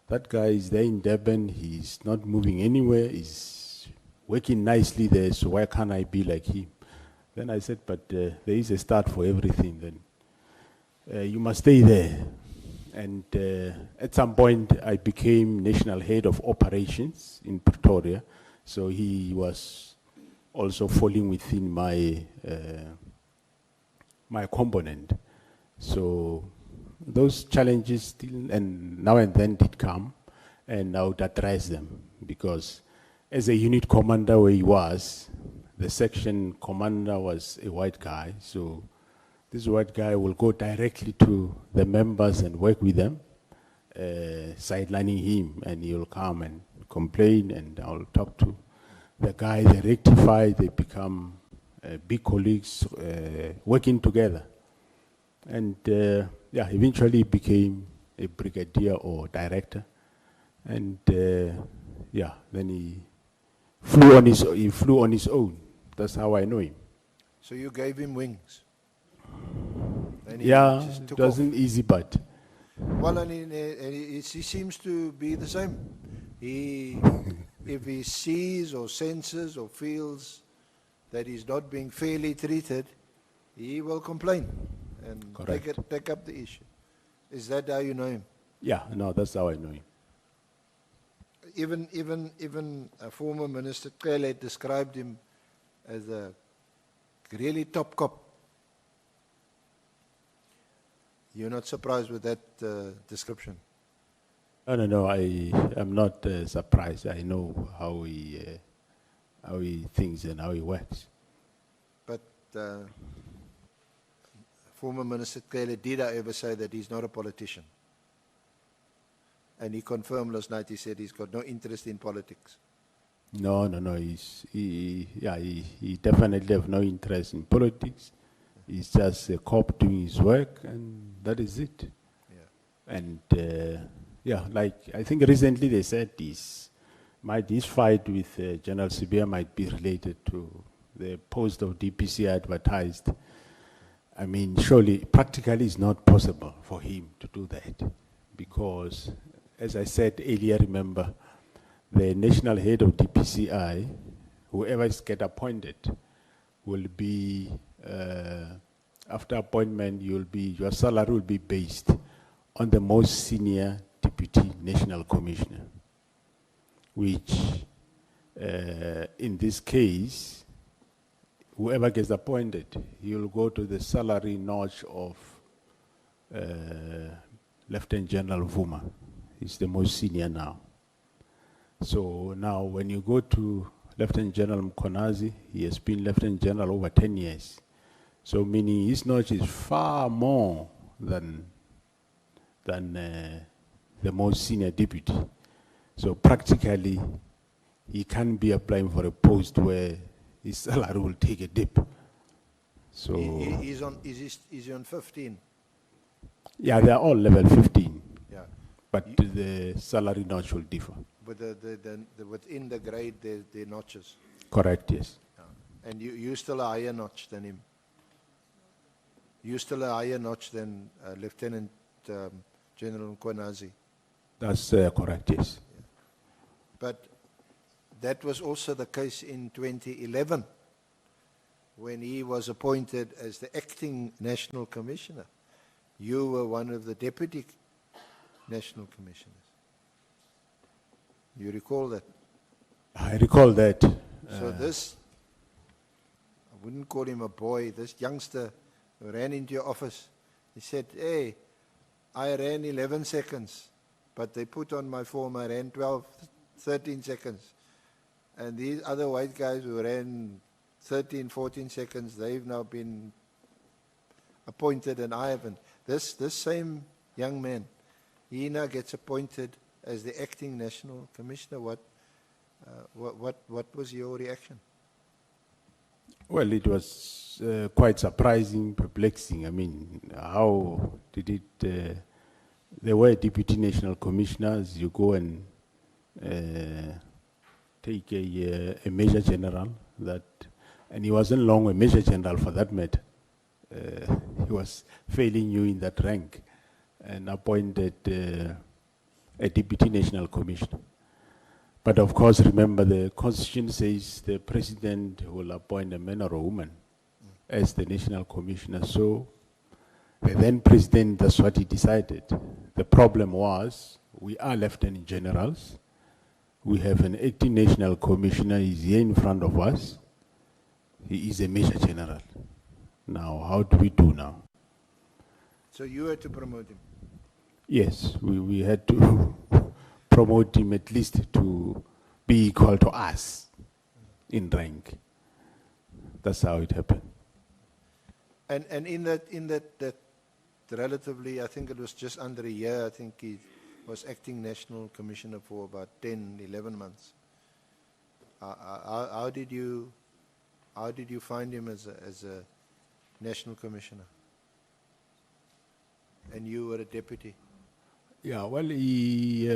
that guy is there in Durban, he's not moving anywhere, he's working nicely there, so why can't I be like him? Then I said, but there is a start for everything, then you must stay there. And at some point, I became national head of operations in Pretoria, so he was also falling within my, my component. So those challenges still and now and then did come, and I would address them, because as a unit commander where he was, the section commander was a white guy, so this white guy will go directly to the members and work with them, sidelining him, and he'll come and complain, and I'll talk to the guy, they rectify, they become big colleagues, working together. And yeah, eventually became a brigadier or director. And yeah, then he flew on his own. That's how I know him.
So you gave him wings? And he
Yeah,
just
it
took
wasn't easy, but
Well, and he seems to be the same. If he sees or senses or feels that he's not being fairly treated, he will complain and
Correct.
take up the issue. Is that how you know him?
yeah, no, that's how I know him.
Even former Minister Cele described him as a really top cop. You're not surprised with that description?
No, I am not surprised. I know how he thinks and how he works.
But Former Minister Cele did, however, say that he's not a politician. And he confirmed last night, he said he's got no interest in politics.
No. He definitely have no interest in politics. He's just a cop doing his work, and that is it.
Yeah.
And like I think recently they said this fight with General Sibia might be related to the post of DPCI advertised. I mean, surely practically it's not possible for him to do that because, as I said earlier, remember, the national head of DPCI, whoever is get appointed, will be, after appointment, your salary will be based on the most senior deputy national commissioner, which in this case, whoever gets appointed, he will go to the salary notch of Lieutenant General Vuma. He's the most senior now. So now when you go to Lieutenant General Mkhwanazi, he has been Lieutenant General over 10 years. So meaning his notch is far more than the most senior deputy. So practically, he can't be applying for a post where his salary will take a dip. So
Is he on 15?
yeah, they are all level 15,
Yeah.
but the salary notch will differ.
But within the grade, there are notches.
Correct, yes.
Yeah. And you still a higher notch than him. You still a higher notch than Lieutenant General Kunazi.
That's correct, yes.
But that was also the case in 2011 when he was appointed as the acting national commissioner. You were one of the deputy national commissioners. You recall that?
I recall that.
So this, I wouldn't call him a boy, this youngster who ran into your office, he said, hey, I ran 11 seconds, but they put on my form I ran 13 seconds. And these other white guys who ran 13, 14 seconds, they've now been appointed and I haven't. This same young man, he now gets appointed as the acting national commissioner. What was your reaction?
Well, it was quite surprising, perplexing. I mean, how did it, there were deputy national commissioners, you go and take a major general that, and he wasn't long a major general for that matter. He was failing you in that rank and appointed a deputy national commissioner. But of course, remember the constitution says the president will appoint a man or a woman as the national commissioner. So the then president, that's what he decided. The problem was, we are lieutenant generals. We have an acting national commissioner, he's here in front of us. He is a major general. Now, how do we do now?
So you had to promote him?
Yes, we had to promote him at least to be equal to us in rank. That's how it happened.
And in that relatively, I think it was just under a year, I think he was acting national commissioner for about 10, 11 months. How did you find him as a national commissioner? And you were a deputy.
Yeah, well, he,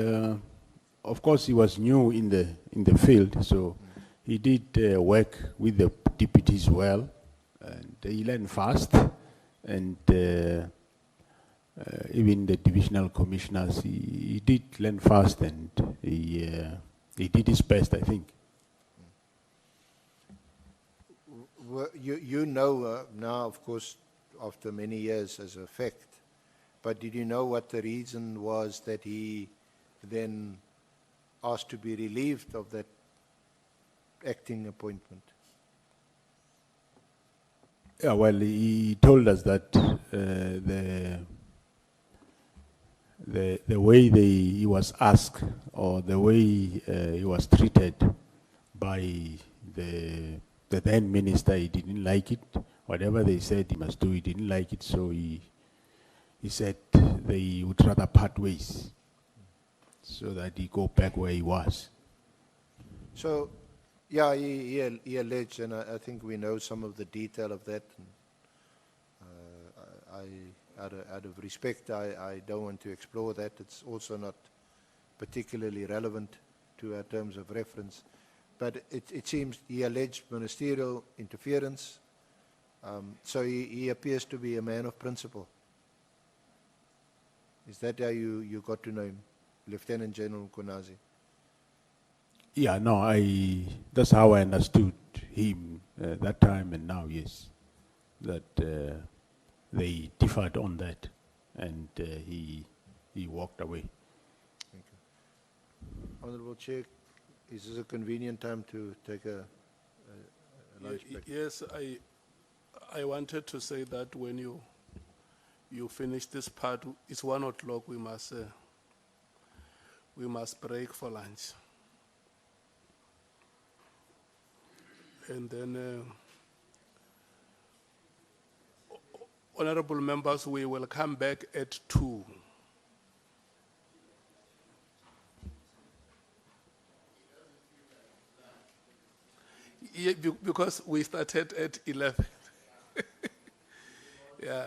of course, he was new in the field, so he did work with the deputies well, and he learned fast, and even the divisional commissioners, he did learn fast, and he did his best, I think.
You know now, of course, after many years as a fact, but did you know what the reason was that he then asked to be relieved of that acting appointment?
Yeah, well, he told us that the way he was asked, or the way he was treated by the then minister, he didn't like it, whatever they said he must do, he didn't like it, so he said they would rather part ways so that he go back where he was.
So, yeah, he alleged, and I think we know some of the detail of that. And, out of respect, I don't want to explore that. It's also not particularly relevant to our terms of reference. But it seems he alleged ministerial interference. So he appears to be a man of principle. Is that how you got to know him, Lieutenant General Kunazi?
Yeah, no, that's how I understood him that time and now, yes. That they differed on that and he walked away.
Thank you. Honorable Chair, is this a convenient time to take a lunch break?
Yes, I wanted to say that when you finish this part, it's 1 o'clock, we must break for lunch. And then, honorable members, we will come back at 2. Yeah, because we started at 11. Yeah.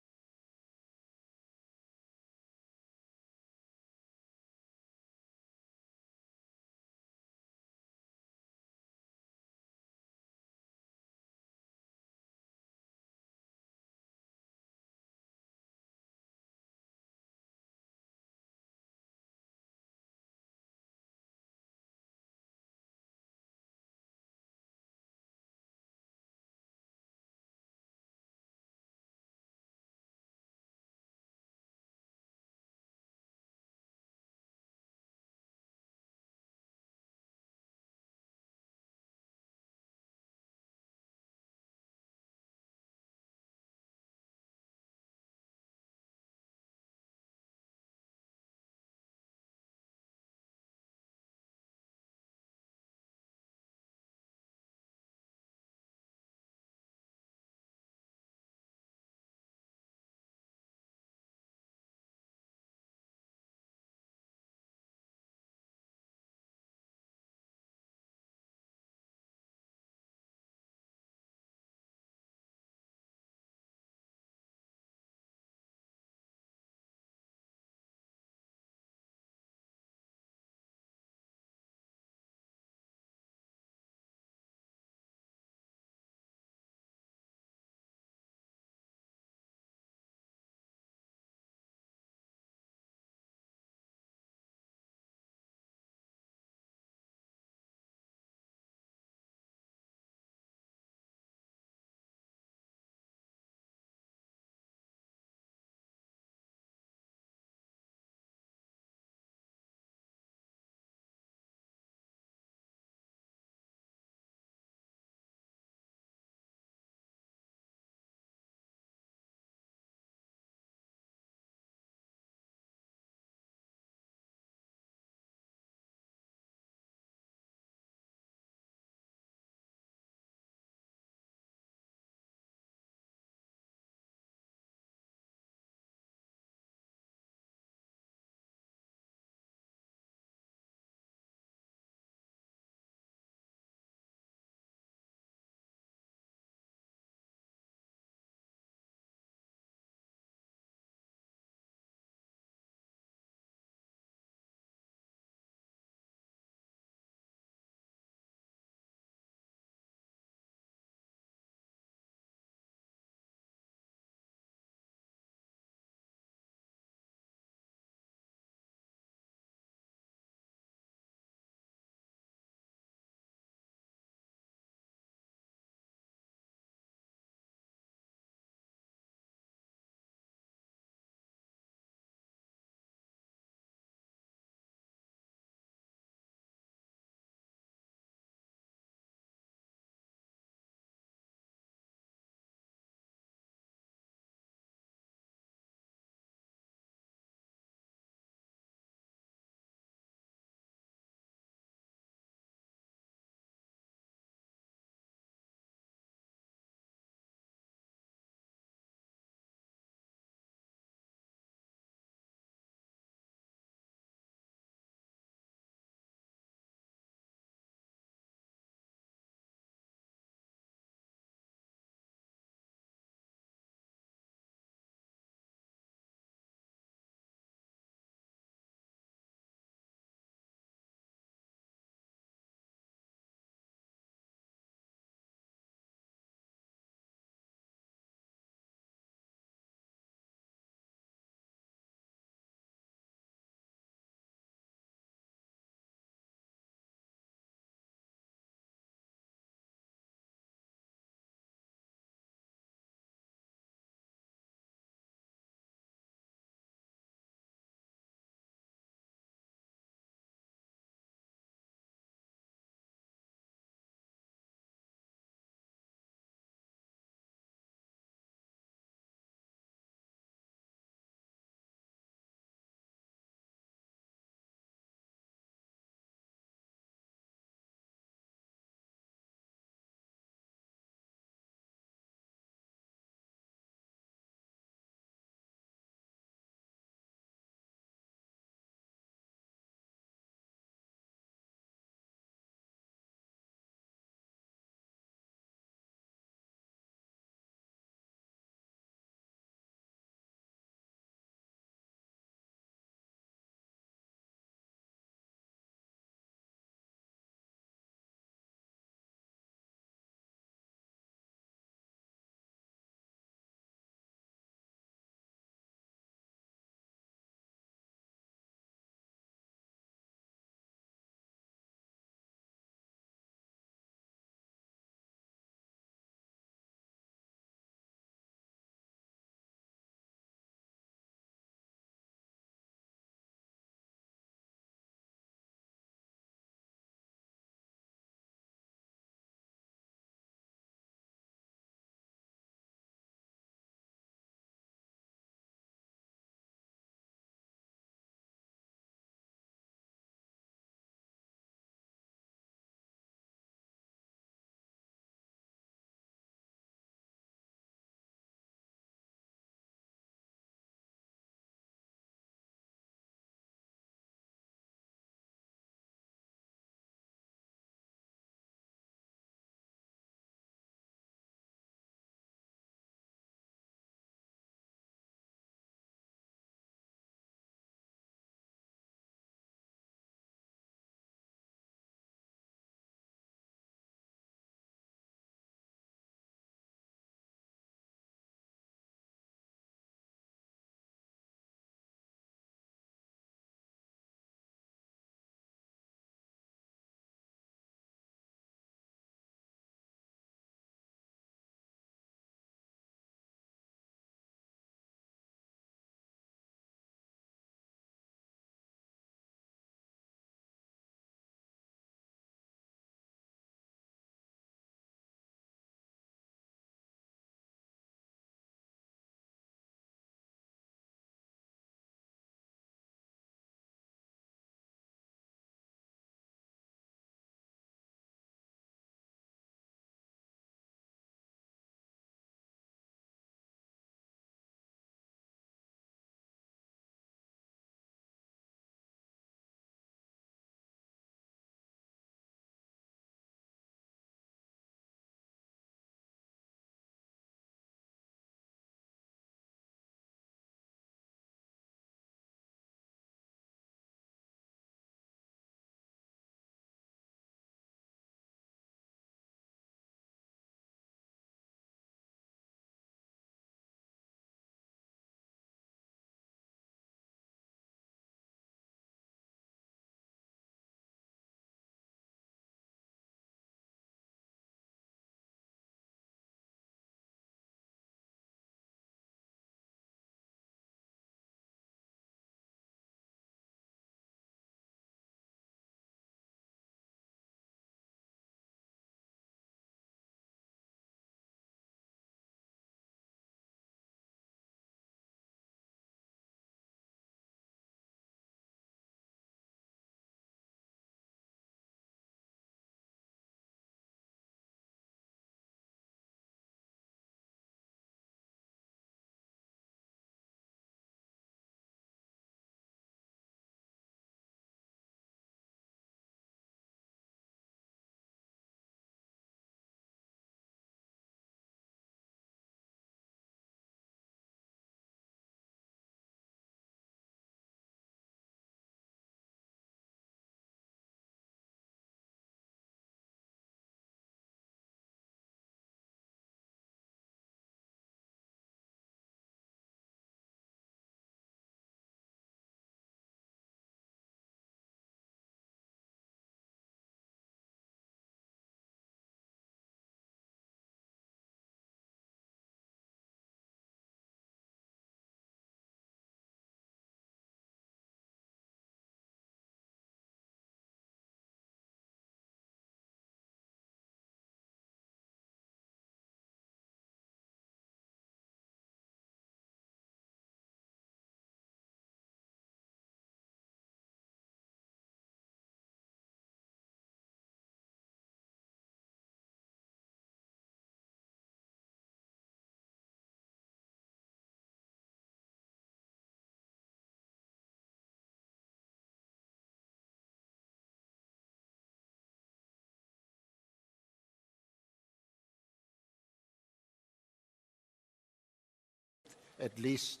at least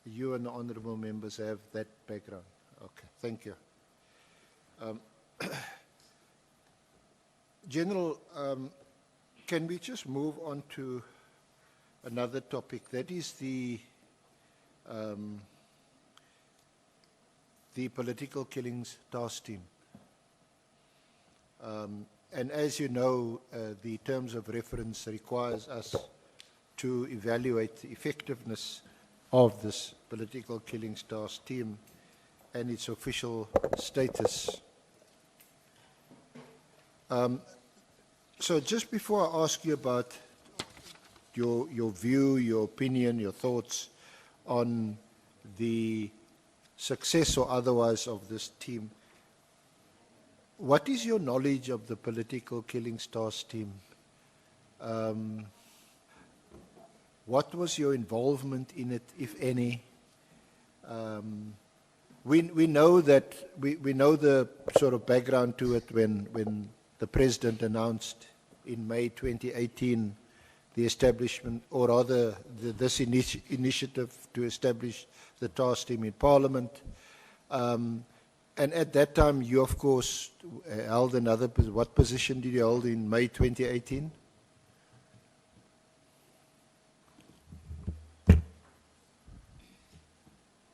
you and the honorable members have that background. Okay, thank you. General, can we just move on to another topic? That is the political killings task team. And as you know, the terms of reference requires us to evaluate the effectiveness of this political killings task team and its official status. So just before I ask you about your view, your opinion, your thoughts on the success or otherwise of this team, what is your knowledge of the political killings task team? What was your involvement in it, if any? We know that we know the sort of background to it when the President announced in May 2018 the establishment, or rather this initiative to establish the task team in Parliament. And at that time, you of course held another, what position did you hold in May 2018?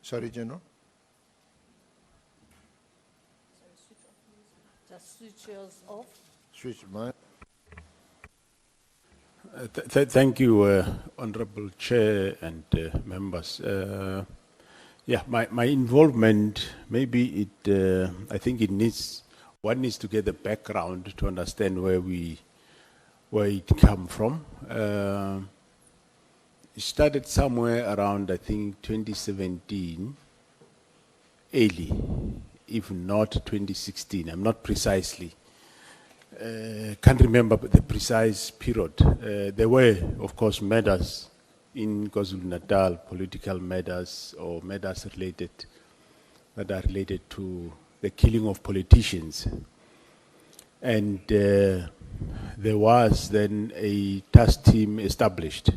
Sorry, General?
Just switch yours off.
Switch mine.
Thank you, Honorable Chair and members. Yeah, my involvement, maybe it, I think one needs to get the background to understand where it come from. It started somewhere around, I think, 2017, early, if not 2016. I'm not precisely. Can't remember the precise period. There were, of course, matters in KwaZulu-Natal, political matters or matters that are related to the killing of politicians. And there was then a task team established.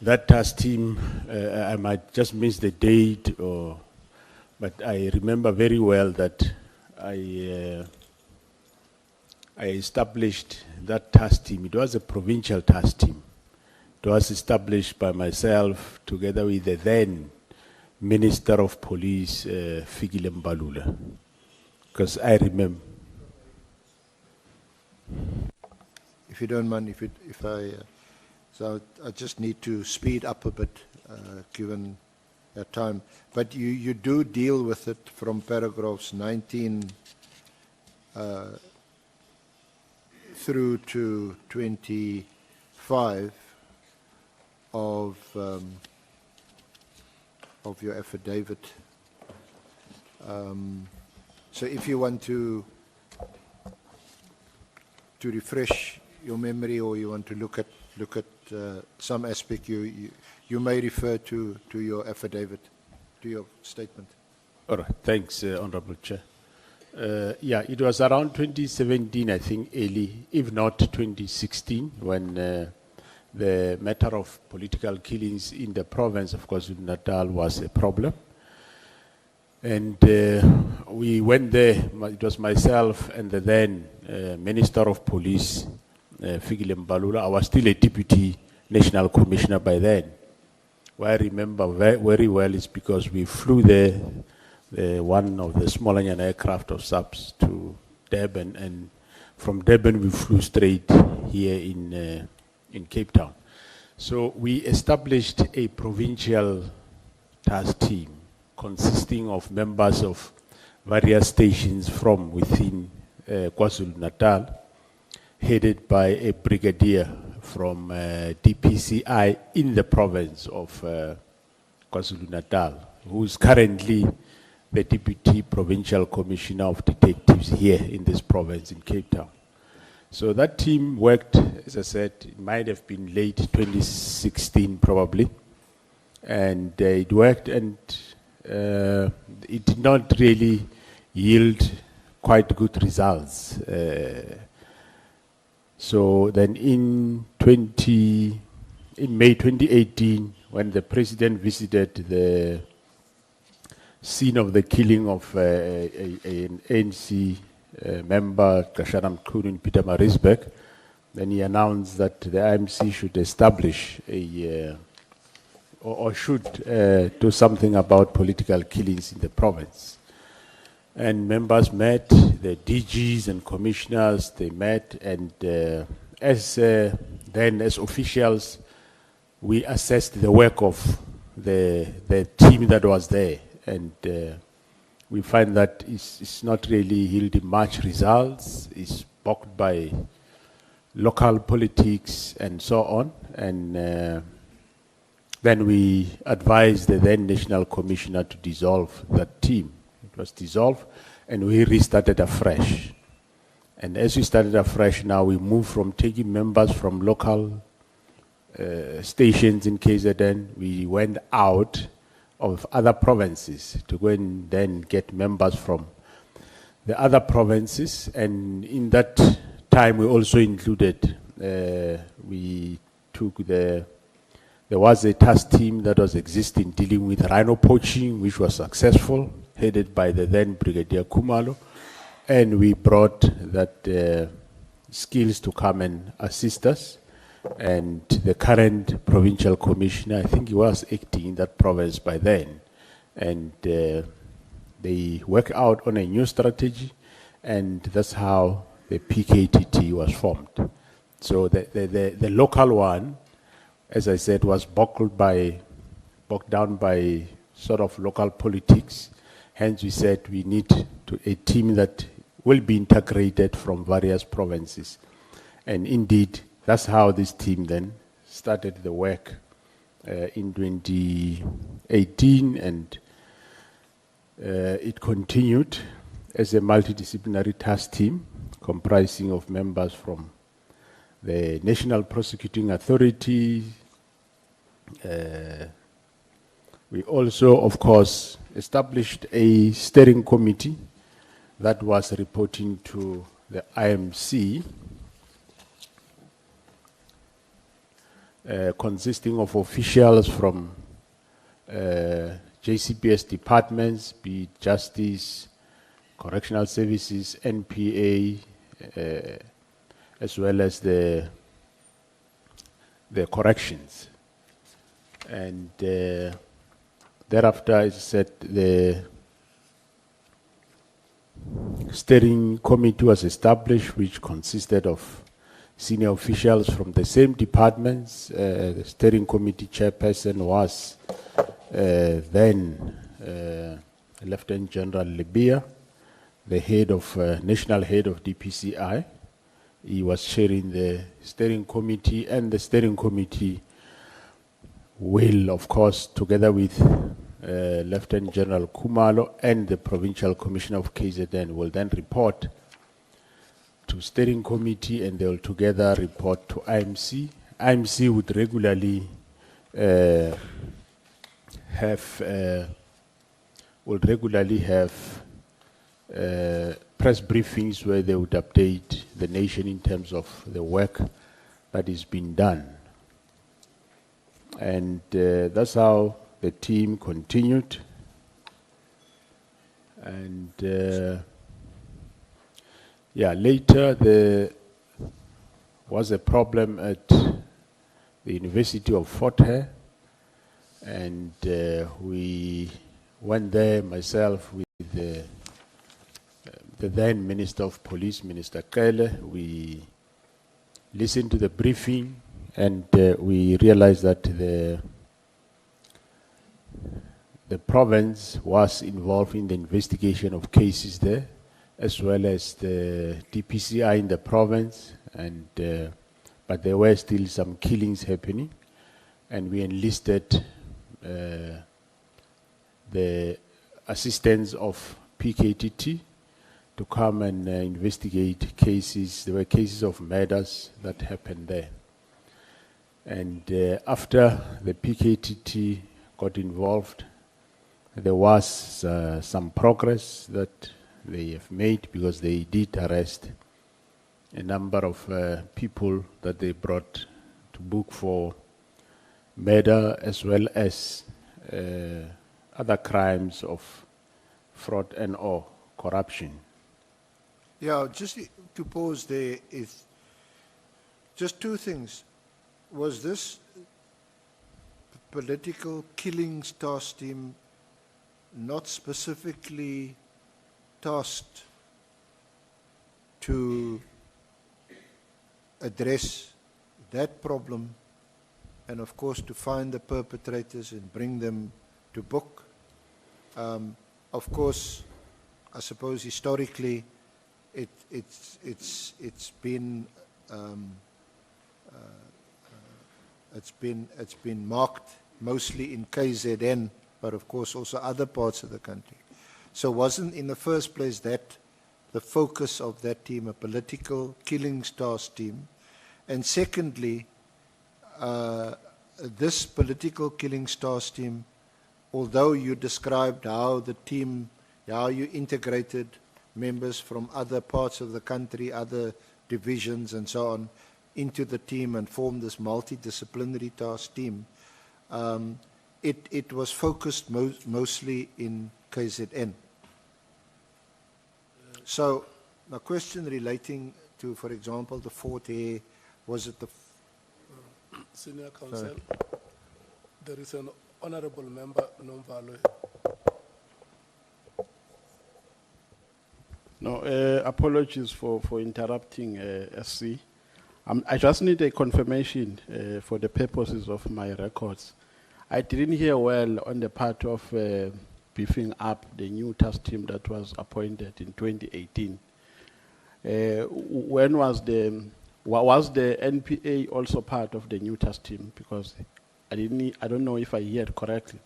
That task team, I might just miss the date, but I remember very well that I established that task team. It was a provincial task team. It was established by myself together with the then Minister of Police, Fikile Mbalula. Because I remember.
If you don't mind, so I just need to speed up a bit, given our time. But you do deal with it from paragraphs 19 through to 25 of your affidavit. So if you want to refresh your memory, or you want to look at some aspect, you may refer to your affidavit, to your statement.
All right, thanks, Honorable Chair. Yeah, it was around 2017, I think, early, if not 2016, when the matter of political killings in the province of KwaZulu-Natal was a problem. And we went there. It was myself and the then Minister of Police, Fikile Mbalula. I was still a Deputy National Commissioner by then. What I remember very well is because we flew there, one of the smaller aircraft of SAPS to Durban, and from Durban we flew straight here in Cape Town. So we established a provincial task team consisting of members of various stations from within KwaZulu-Natal, headed by a brigadier from DPCI in the province of KwaZulu-Natal, who is currently the Deputy Provincial Commissioner of Detectives here in this province in Cape Town. So that team worked, as I said, it might have been late 2016 probably, and it worked, and it did not really yield quite good results. So then in 2018, in May 2018, when the president visited the scene of the killing of an ANC member, Kashanam Khunu in Pietermaritzburg, then he announced that the IMC should establish or should do something about political killings in the province. And members met, the DGs and commissioners, they met, and as officials, we assessed the work of the team that was there, and we find that it's not really yielding much results. It's blocked by local politics and so on, and then we advised the then National Commissioner to dissolve that team. It was dissolved, and we restarted afresh. And as we started afresh, now we move from taking members from local stations in KZN. We went out of other provinces to go and then get members from the other provinces. And in that time, we also included, we took there was a task team that was existing dealing with rhino poaching, which was successful, headed by the then Brigadier Khumalo. And we brought that skills to come and assist us. And the current provincial commissioner, I think he was acting in that province by then. And they work out on a new strategy, and that's how the PKTT was formed. So the local one, as I said, was bogged down by sort of local politics. Hence we said we need a team that will be integrated from various provinces. And indeed, that's how this team then started the work in 2018, and it continued as a multidisciplinary task team comprising of members from the National Prosecuting Authority. We also, of course, established a steering committee that was reporting to the IMC, consisting of officials from JCPS departments, be it Justice, Correctional Services, NPA, as well as the corrections. And thereafter, as I said, the steering committee was established, which consisted of senior officials from the same departments. The steering committee chairperson was then Lieutenant General Libya, the head of national head of DPCI. He was chairing the steering committee, and the steering committee will, of course, together with Lieutenant General Khumalo and the Provincial Commissioner of KZN, will then report to steering committee, and they will together report to IMC. IMC would regularly have press briefings where they would update the nation in terms of the work that is being done. And that's how the team continued. And later there was a problem at the University of Fort Hare, and we went there, myself with the then Minister of Police, Minister Kele. We listened to the briefing, and we realized that the province was involved in the investigation of cases there, as well as the DPCI in the province, and but there were still some killings happening, and we enlisted the assistance of PKTT to come and investigate cases. There were cases of murders that happened there. And after the PKTT got involved, there was some progress that they have made, because they did arrest a number of people that they brought to book for murder as well as other crimes of fraud and or corruption.
Yeah, just to pause there, is just two things. Was this political killings task team not specifically tasked to address that problem and of course to find the perpetrators and bring them to book? Of course, I suppose historically it's been marked mostly in KZN, but of course also other parts of the country. So wasn't in the first place that the focus of that team, a political killings task team? And secondly, this political killings task team, although you described how the team, how you integrated members from other parts of the country, other divisions and so on, into the team and formed this multidisciplinary task team, it was focused mostly in KZN. So my question relating to, for example, the Fort Hare, was it the...
Senior Counsel, there is an honorable member, Nomvalo.
No, apologies for interrupting, SC. I just need a confirmation for the purposes of my records. I didn't hear well on the part of beefing up the new task team that was appointed in 2018. When was the NPA also part of the new task team? Because I don't know if I heard correctly,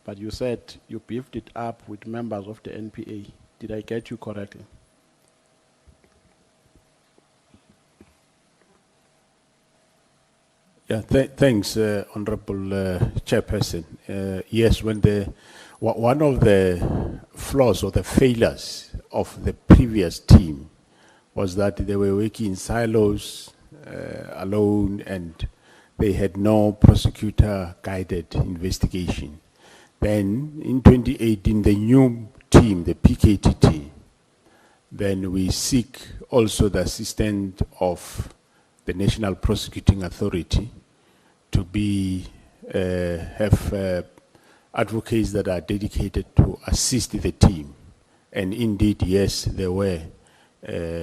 but you said you beefed it up with members of the NPA. Did I get you correctly?
Yeah, thanks, Honorable Chairperson. Yes, when one of the flaws or the failures of the previous team was that they were working in silos, alone, and they had no prosecutor-guided investigation. Then, in 2018, the new team, the PKTT, then we seek also the assistance of the National Prosecuting Authority to have advocates that are dedicated to assist the team. And indeed, yes, they were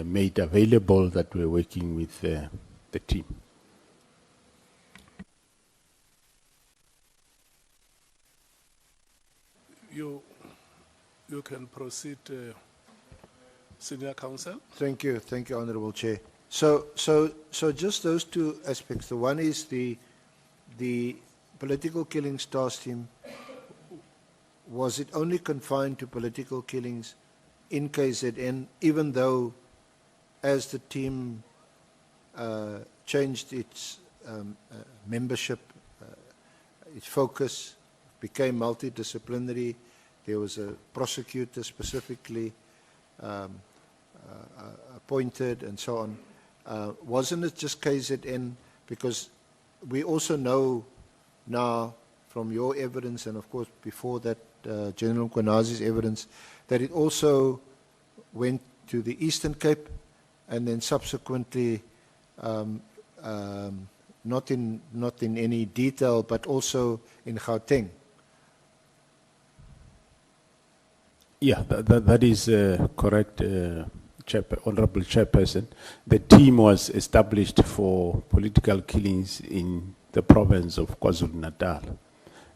made available that we're working with the team.
You can proceed, Senior Counsel.
Thank you, Honorable Chair. So just those two aspects. The one is the political killings task team. Was it only confined to political killings in KZN, even though as the team changed its membership, its focus became multidisciplinary, there was a prosecutor specifically appointed and so on. Wasn't it just KZN? Because we also know now from your evidence and of course before that General Kunazi's evidence that it also went to the Eastern Cape and then subsequently not in any detail but also in Gauteng.
Yeah, that is correct, Honorable Chairperson. The team was established for political killings in the province of KwaZulu-Natal,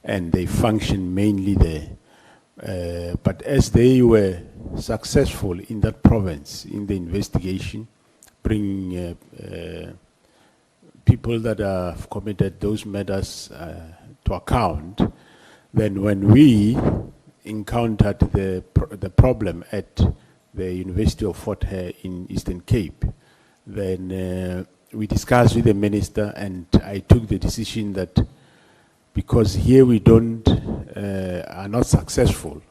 and they function mainly there. But as they were successful in that province in the investigation, bringing people that have committed those murders to account, then when we encountered the problem at the University of Fort Hare in Eastern Cape, then we discussed with the minister, and I took the decision that because here we are not successful,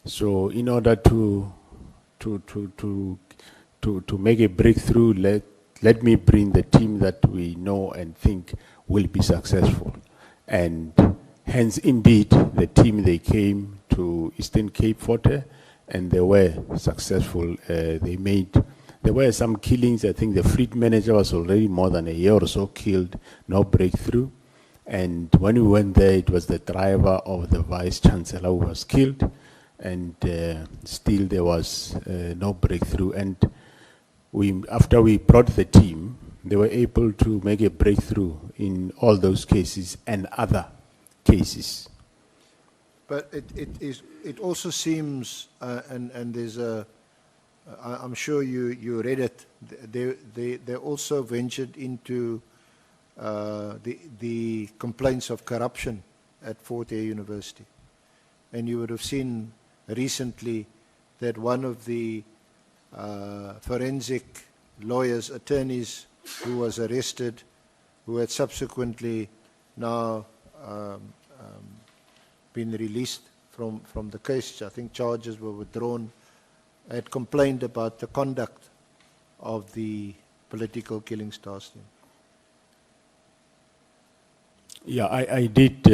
so in order to make a breakthrough, let me bring the team that we know and think will be successful. And hence, indeed, the team, they came to Eastern Cape Forte, and they were successful. There were some killings. I think the fleet manager was already more than a year or so killed, no breakthrough. And when we went there, it was the driver of the vice chancellor who was killed, and still there was no breakthrough. And after we brought the team, they were able to make a breakthrough in all those cases and other cases.
But it also seems, and there's I'm sure you read it, they also ventured into the complaints of corruption at Fort Hare University. And you would have seen recently that one of the forensic lawyers, attorneys who was arrested, who had subsequently now been released from the case, I think charges were withdrawn, had complained about the conduct of the political killing stars team.
Yeah, I did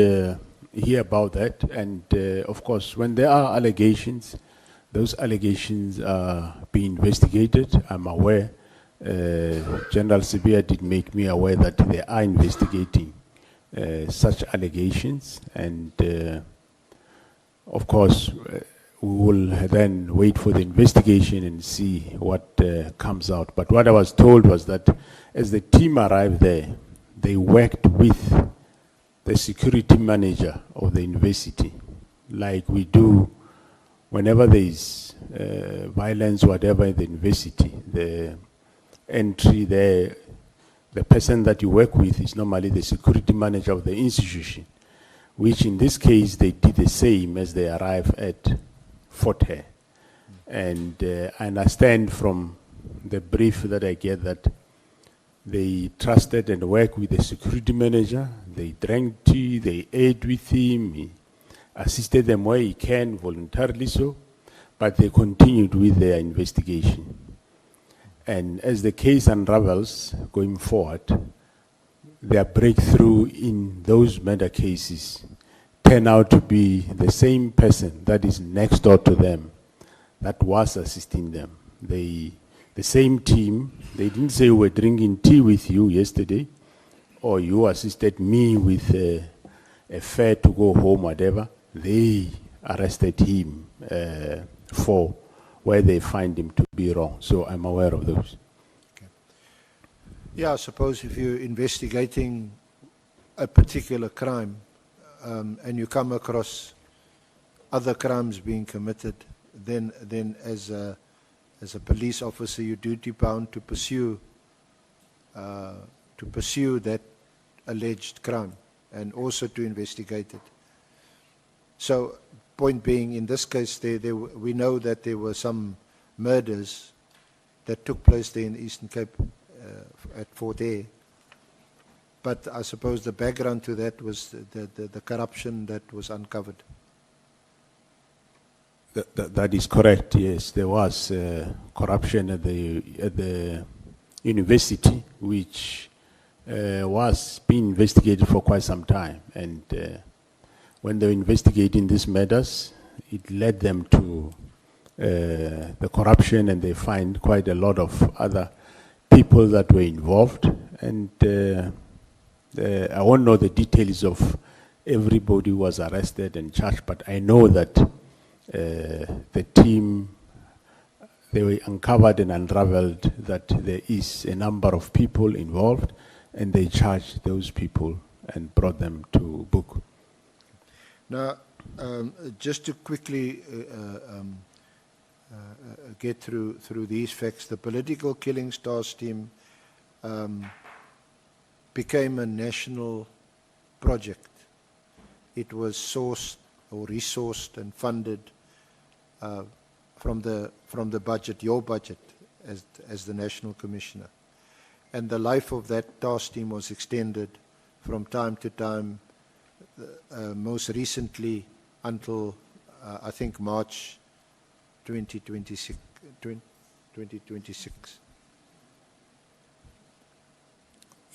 hear about that, and of course, when there are allegations, those allegations are being investigated. I'm aware. General Sibia did make me aware that they are investigating such allegations, and of course, we will then wait for the investigation and see what comes out. But what I was told was that as the team arrived there, they worked with the security manager of the university, like we do whenever there is violence, whatever in the university. The entry there, the person that you work with is normally the security manager of the institution, which in this case they did the same as they arrived at Fort Hare. And I understand from the brief that I get that they trusted and worked with the security manager. They drank tea, they ate with him, he assisted them where he can, voluntarily so, but they continued with their investigation. And as the case unravels going forward, their breakthrough in those murder cases turn out to be the same person that is next door to them that was assisting them. The same team, they didn't say we were drinking tea with you yesterday, or you assisted me with a fare to go home, whatever. They arrested him for where they find him to be wrong. So I'm aware of those.
Okay. Yeah, I suppose if you're investigating a particular crime and you come across other crimes being committed, then as a police officer, you're duty bound to pursue that alleged crime and also to investigate it. So, point being, in this case, we know that there were some murders that took place there in the Eastern Cape at Fort Hare. But I suppose the background to that was the corruption that was uncovered.
That is correct, yes. There was corruption at the university, which was being investigated for quite some time. And when they were investigating these matters, it led them to the corruption, and they find quite a lot of other people that were involved. And I won't know the details of everybody who was arrested and charged, but I know that the team, they were uncovered and unraveled that there is a number of people involved, and they charged those people and brought them to book.
Now, just to quickly get through these facts, the political killing stars team became a national project. It was sourced or resourced and funded from the budget, your budget, as the National Commissioner. And the life of that task team was extended from time to time, most recently until I think March 2026.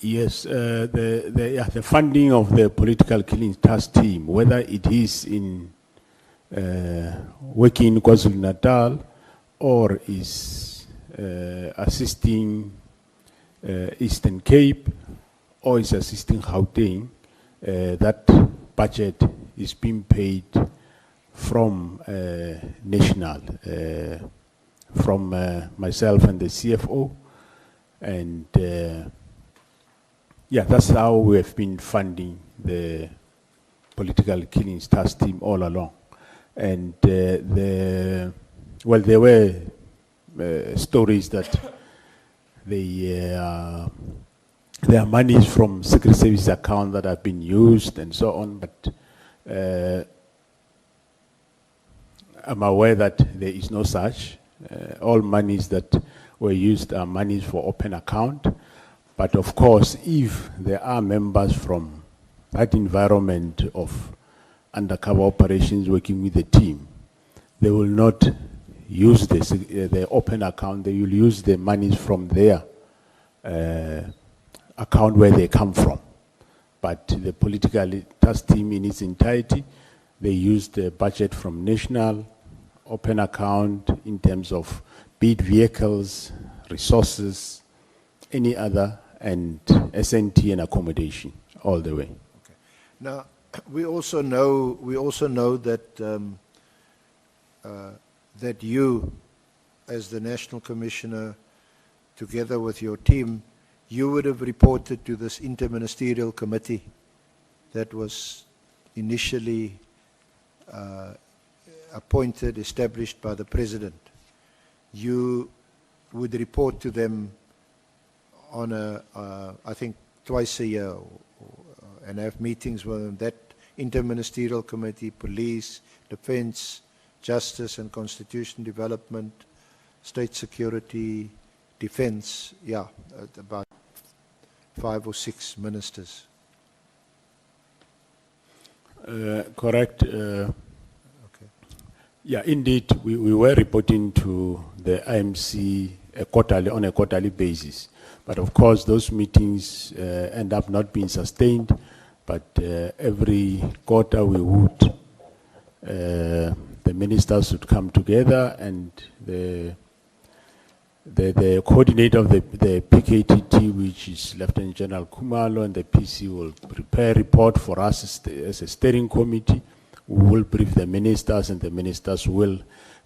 Yes, the funding of the political killing task team, whether it is in working in KwaZulu Natal or is assisting Eastern Cape or is assisting Gauteng, that budget is being paid from national, from myself and the CFO, and yeah, that's how we have been funding the political killings task team all along. And well, there were stories that there are monies from Secret Service account that have been used and so on, but I'm aware that there is no such. All monies that were used are monies for open account. But of course, if there are members from that environment of undercover operations working with the team, they will not use the open account. They will use the monies from their account where they come from. But the political task team in its entirety, they use the budget from national, open account in terms of bid vehicles, resources, any other, and SNT and accommodation all the way.
Okay. Now, we also know that that you, as the National Commissioner, together with your team, you would have reported to this interministerial committee that was initially appointed, established by the President. You would report to them on I think twice a year, and have meetings with them. That interministerial committee, police, defense, justice and constitution development, state security, defense, yeah, about 5 or 6 ministers.
Correct.
Okay.
Yeah, indeed, we were reporting to the IMC on a quarterly basis. But of course, those meetings end up not being sustained. But every quarter we would, the ministers would come together, and the coordinator of the PKTT, which is Lieutenant General Khumalo, and the PC will prepare a report for us as a steering committee. We will brief the ministers, and the ministers will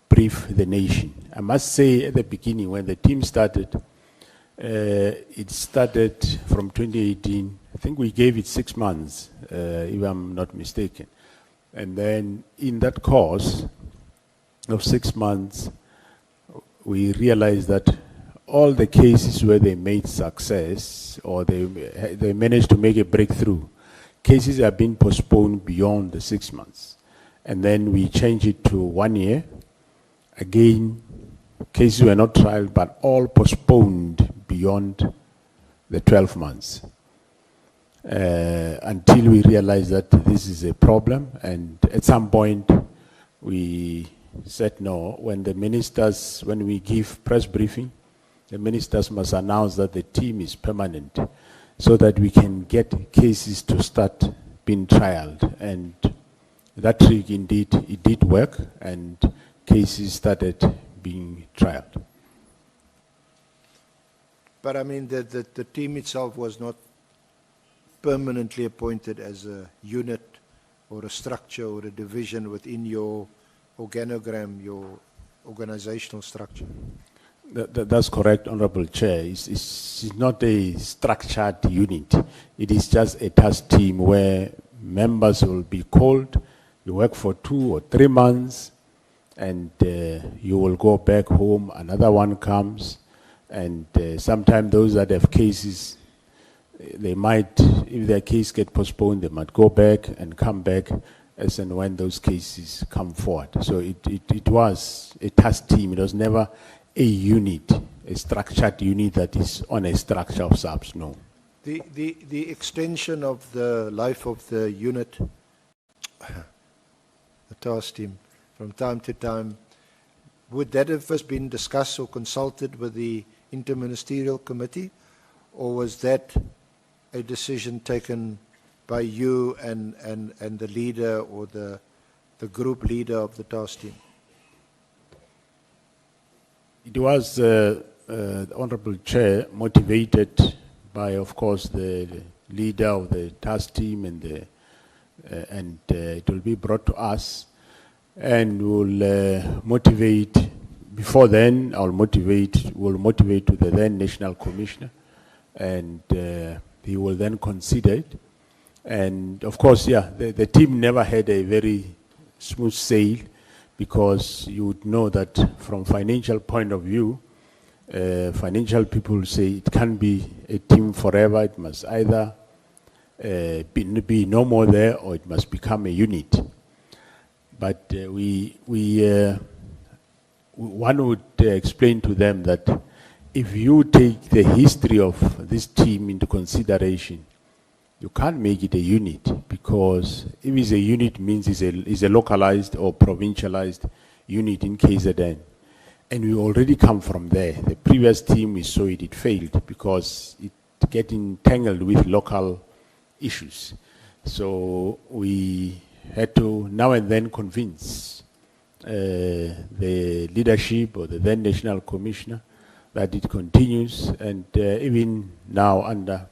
brief the nation. I must say, at the beginning, when the team started, it started from 2018. I think we gave it 6 months, if I'm not mistaken. And then in that course of 6 months, we realized that all the cases where they made success or they managed to make a breakthrough, cases have been postponed beyond the 6 months. And then we changed it to 1 year. Again, cases were not tried, but all postponed beyond the 12 months. Until we realized that this is a problem, and at some point we said no. When we give press briefing, the ministers must announce that the team is permanent, so that we can get cases to start being trialed. And that trick, indeed, it did work, and cases started being trialed.
But I mean, the team itself was not permanently appointed as a unit or a structure or a division within your organogram, your organizational structure.
That's correct, Honorable Chair. It's not a structured unit. It is just a task team where members will be called. You work for 2 or 3 months, and you will go back home. Another one comes, and sometimes those that have cases, they might, if their case get postponed, they might go back and come back as and when those cases come forward. So it was a task team. It was never a unit, a structured unit that is on a structure of SAPS, no.
The extension of the life of the unit, the task team, from time to time, would that have first been discussed or consulted with the interministerial committee, or was that a decision taken by you and the leader or the group leader of the task team?
It was, the Honorable Chair, motivated by, of course, the leader of the task team, and it will be brought to us, and will motivate. Before then, we'll motivate to the then National Commissioner, and he will then consider it. And of course, yeah, the team never had a very smooth sail, because you would know that from financial point of view, financial people say it can't be a team forever. It must either be no more there, or it must become a unit. But one would explain to them that if you take the history of this team into consideration, you can't make it a unit, because if it's a unit, means it's a localized or provincialized unit in KZN. And we already come from there. The previous team, we saw it failed because it get entangled with local issues. So we had to now and then convince the leadership or the then National Commissioner that it continues. And even now under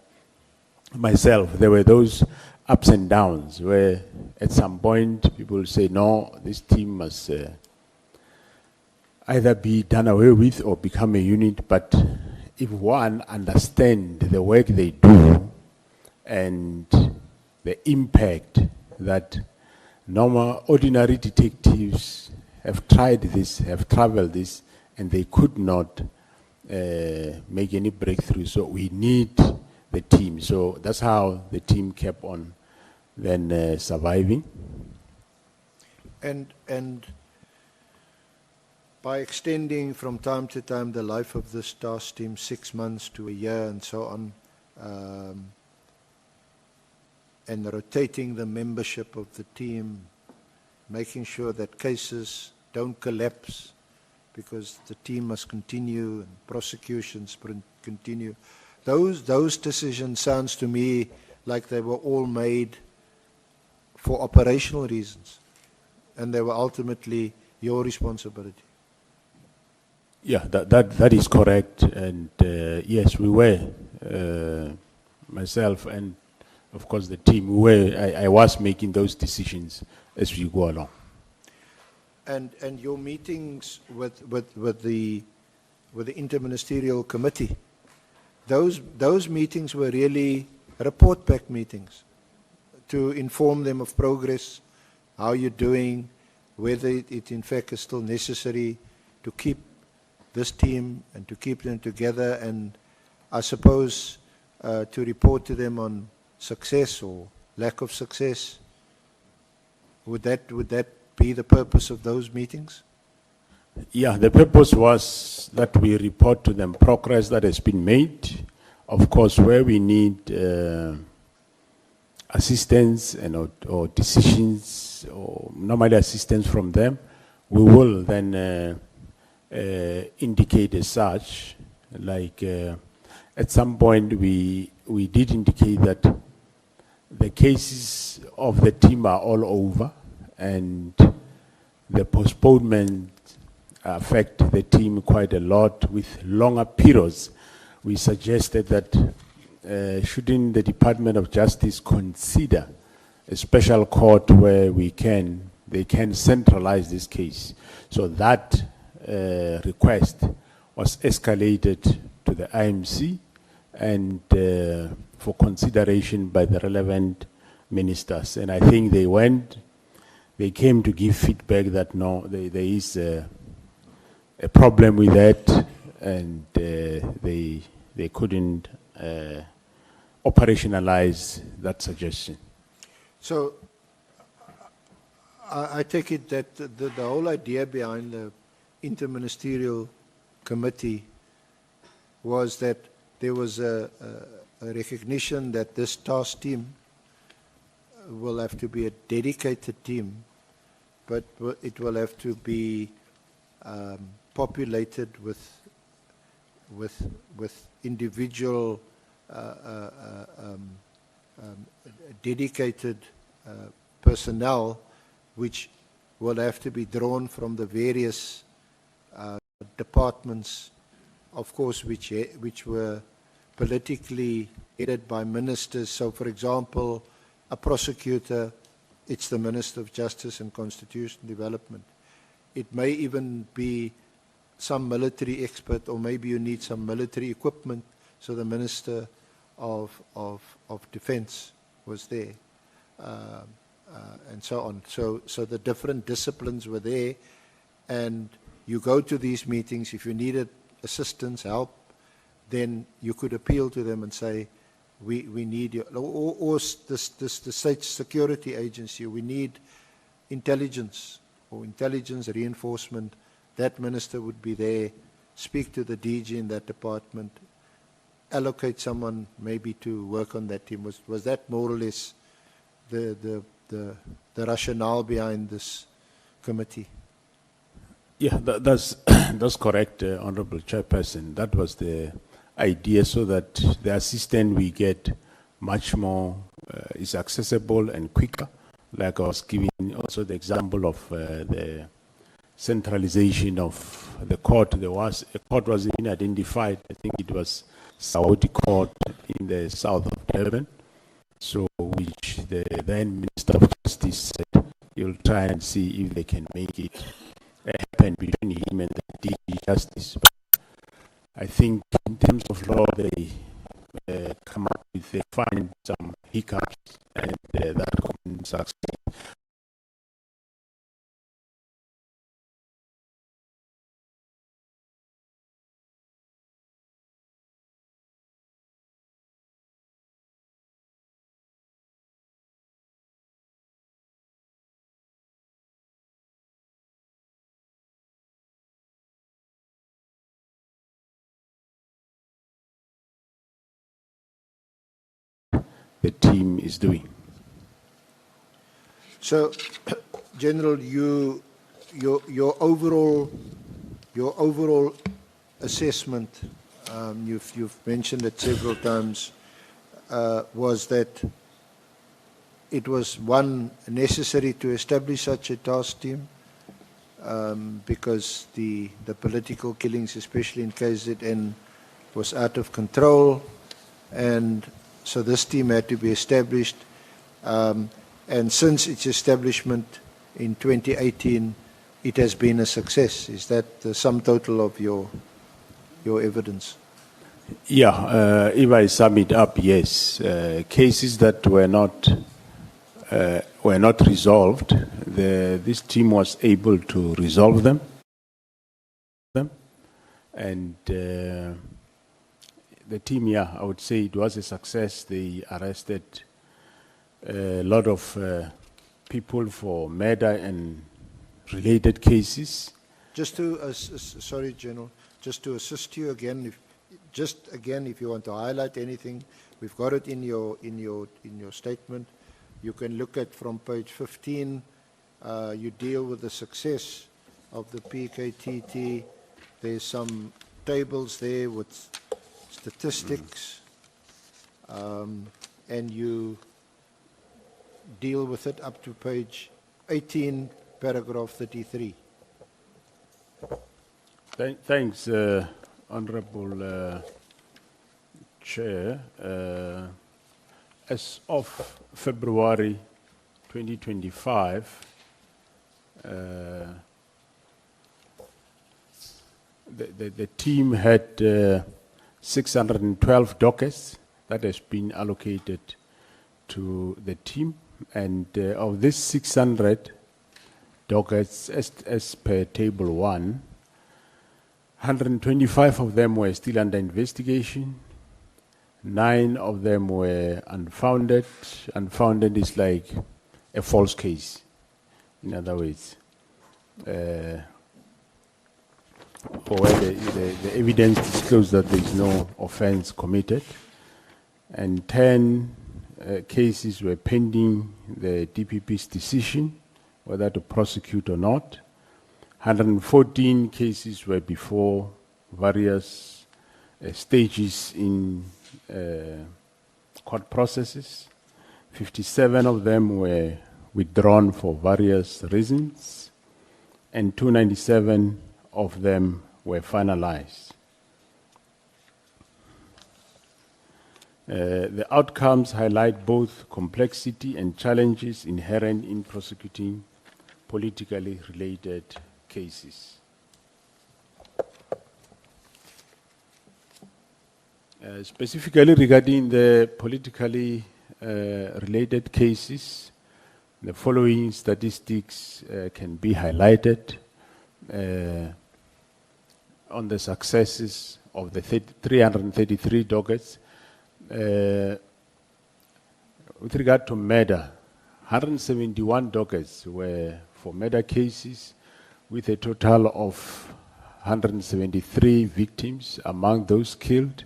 myself, there were those ups and downs where at some point people say, no, this team must either be done away with or become a unit. But if one understands the work they do and the impact that normal, ordinary detectives have tried this, have traveled this, and they could not make any breakthrough. So we need the team. So that's how the team kept on then surviving.
And by extending from time to time the life of this task team, 6 months to a year and so on, and rotating the membership of the team, making sure that cases don't collapse because the team must continue and prosecutions continue. Those decisions sounds to me like they were all made for operational reasons, and they were ultimately your responsibility.
Yeah, that is correct. And yes, we were, myself and of course the team, I was making those decisions as we go along.
And your meetings with the interministerial committee, those meetings were really report back meetings to inform them of progress, how you're doing, whether it in fact is still necessary to keep this team and to keep them together, and I suppose to report to them on success or lack of success. Would that be the purpose of those meetings?
Yeah, the purpose was that we report to them progress that has been made. Of course, where we need assistance and or decisions or normally assistance from them, we will then indicate as such. Like at some point we did indicate that the cases of the team are all over, and the postponement affect the team quite a lot with longer periods. We suggested that shouldn't the Department of Justice consider a special court where they can centralize this case. So that request was escalated to the IMC and for consideration by the relevant ministers. And I think they came to give feedback that no, there is a problem with that, and they couldn't operationalize that suggestion.
So I take it that the whole idea behind the interministerial committee was that there was a recognition that this task team will have to be a dedicated team, but it will have to be populated with individual dedicated personnel which will have to be drawn from the various departments, of course, which were politically headed by ministers. So, for example, a prosecutor, it's the Minister of Justice and Constitutional Development. It may even be some military expert, or maybe you need some military equipment, so the Minister of Defense was there, and so on. So the different disciplines were there, and you go to these meetings. If you needed assistance, help, then you could appeal to them and say, we need you, or the state security agency, we need intelligence or intelligence reinforcement. That minister would be there, speak to the DG in that department, allocate someone maybe to work on that team. Was that more or less the rationale behind this committee?
Yeah, that's correct, Honorable Chairperson. That was the idea, so that the assistance we get much more is accessible and quicker. Like I was giving also the example of the centralization of the court. A court was even identified. I think it was Saudi Court in the south of Durban. So, which the then Minister of Justice said, you'll try and see if they can make it happen between him and the DG Justice. But I think in terms of law, they come up with, they find some hiccups, and that couldn't succeed. The team is doing.
So, General, your overall assessment, you've mentioned it several times, was that it was, one, necessary to establish such a task team because the political killings, especially in KZN, was out of control, and so this team had to be established, and since its establishment in 2018, it has been a success. Is that the sum total of your evidence?
Yeah, if I sum it up, yes. Cases that were not resolved, this team was able to resolve them, and the team, yeah, I would say it was a success. They arrested a lot of people for murder and related cases.
Just to, sorry, General, just to assist you again, if you want to highlight anything, we've got it in your statement. You can look at from page 15. You deal with the success of the PKTT. There's some tables there with statistics, and you deal with it up to page 18, paragraph 33.
Thanks, Honorable Chair. As of February 2025, the team had 612 dockets that has been allocated to the team, and of these 600 dockets, as per table 1, 125 of them were still under investigation. 9 of them were unfounded. Unfounded is like a false case, in other words, or where the evidence disclosed that there is no offense committed. And 10 cases were pending the DPP's decision whether to prosecute or not. 114 cases were before various stages in court processes. 57 of them were withdrawn for various reasons, and 297 of them were finalized. The outcomes highlight both complexity and challenges inherent in prosecuting politically related cases. Specifically regarding the politically related cases, the following statistics can be highlighted on the successes of the 333 dockets. With regard to murder, 171 dockets were for murder cases with a total of 173 victims among those killed.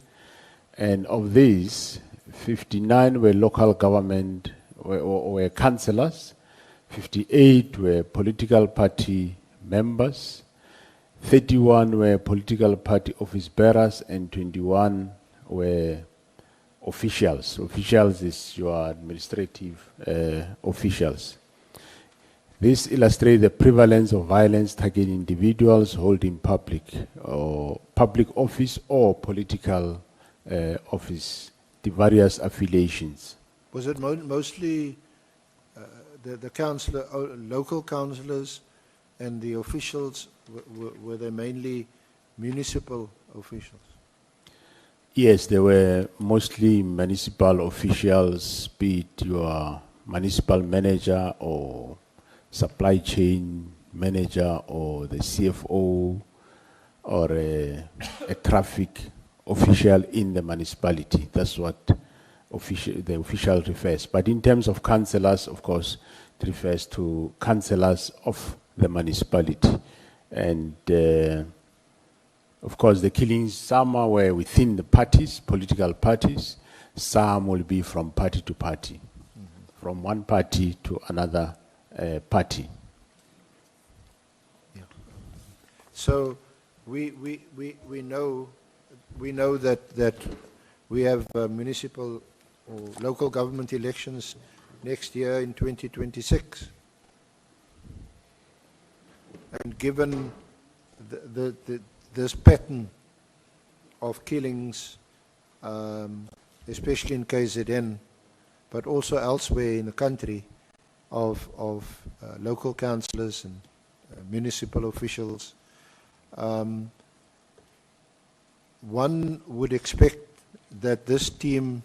And of these, 59 were local government were councillors, 58 were political party members, 31 were political party office bearers, and 21 were officials. Officials is your administrative officials. This illustrates the prevalence of violence targeting individuals holding public office or political office, the various affiliations.
Was it mostly the councillor, local councillors and the officials, were they mainly municipal officials?
Yes, they were mostly municipal officials, be it your municipal manager or supply chain manager or the CFO or a traffic official in the municipality. That's what the official refers. But in terms of councillors, of course, it refers to councillors of the municipality. And of course, the killings, some were within the parties, political parties. Some will be from party to party, from one party to another party.
Yeah. So we know that we have municipal or local government elections next year in 2026, and given this pattern of killings, especially in KZN, but also elsewhere in the country, of local councillors and municipal officials, one would expect that this team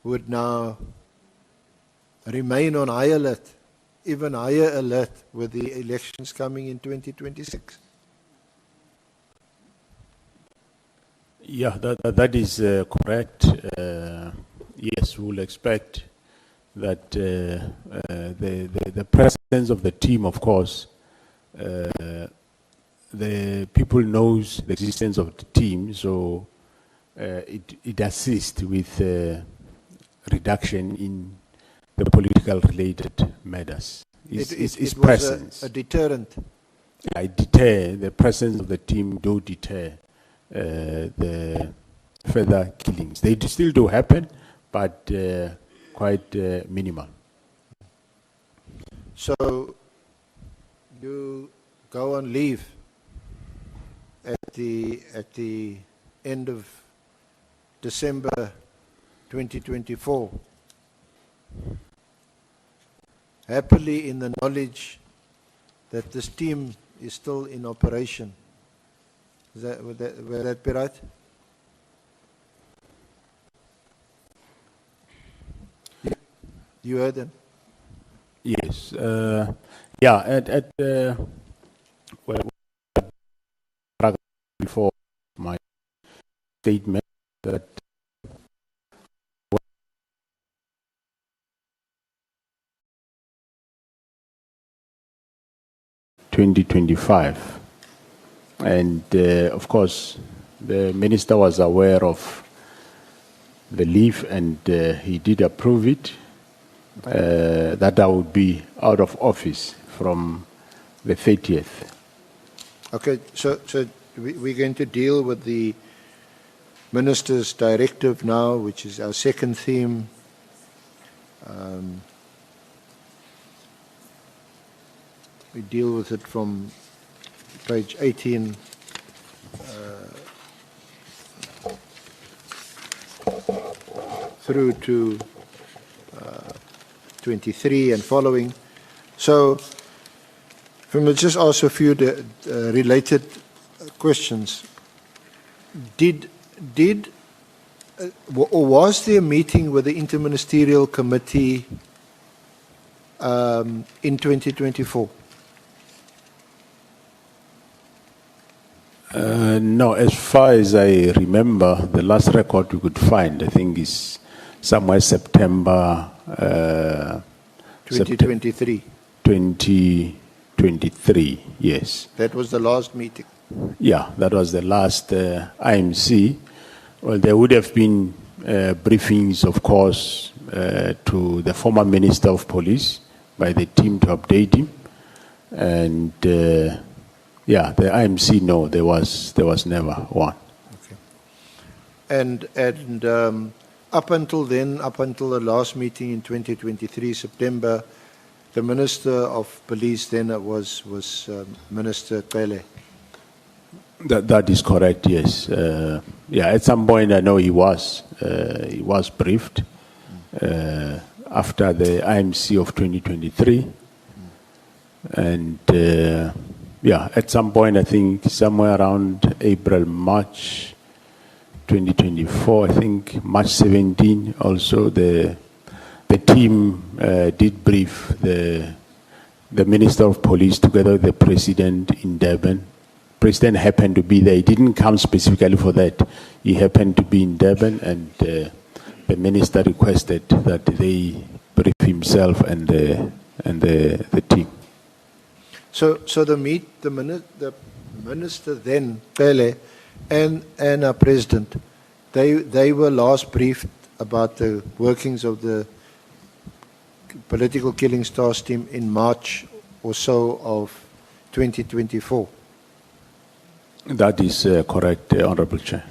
would now remain on high alert, even higher alert with the elections coming in 2026.
Yeah, that is correct. Yes, we will expect that the presence of the team, of course, the people knows the existence of the team, so it assists with reduction in the political related matters. Its presence.
A deterrent.
I deter, the presence of the team do deter the further killings. They still do happen, but quite minimal.
So you go on leave at the end of December 2024, happily in the knowledge that this team is still in operation. Would that be right? You heard them?
Yes. Yeah, well, before my statement that (2025), and of course, the minister was aware of the leave, and he did approve it. That I would be out of office from the 30th.
Okay, so we're going to deal with the Minister's directive now, which is our second theme. We deal with it from page 18 through to 23 and following. So, if I may just ask a few related questions. Or was there a meeting with the Interministerial Committee in 2024?
No, as far as I remember, the last record we could find, I think, is somewhere September
2023.
2023, yes.
That was the last meeting.
Yeah, that was the last IMC. Well, there would have been briefings, of course, to the former Minister of Police by the team to update him. And yeah, the IMC, no, there was never one.
Okay. And up until then, up until the last meeting in 2023, September, the Minister of Police then was Minister Cele.
That is correct, yes. Yeah, at some point I know he was briefed after the IMC of 2023. And yeah, at some point I think somewhere around April, March 2024, I think March 17 also, the team did brief the Minister of Police together with the President in Durban. President happened to be there. He didn't come specifically for that. He happened to be in Durban, and the minister requested that they brief himself and the team.
So the minister then, Cele, and our president, they were last briefed about the workings of the political killing stars team in March or so of 2024.
That is correct, Honorable Chair.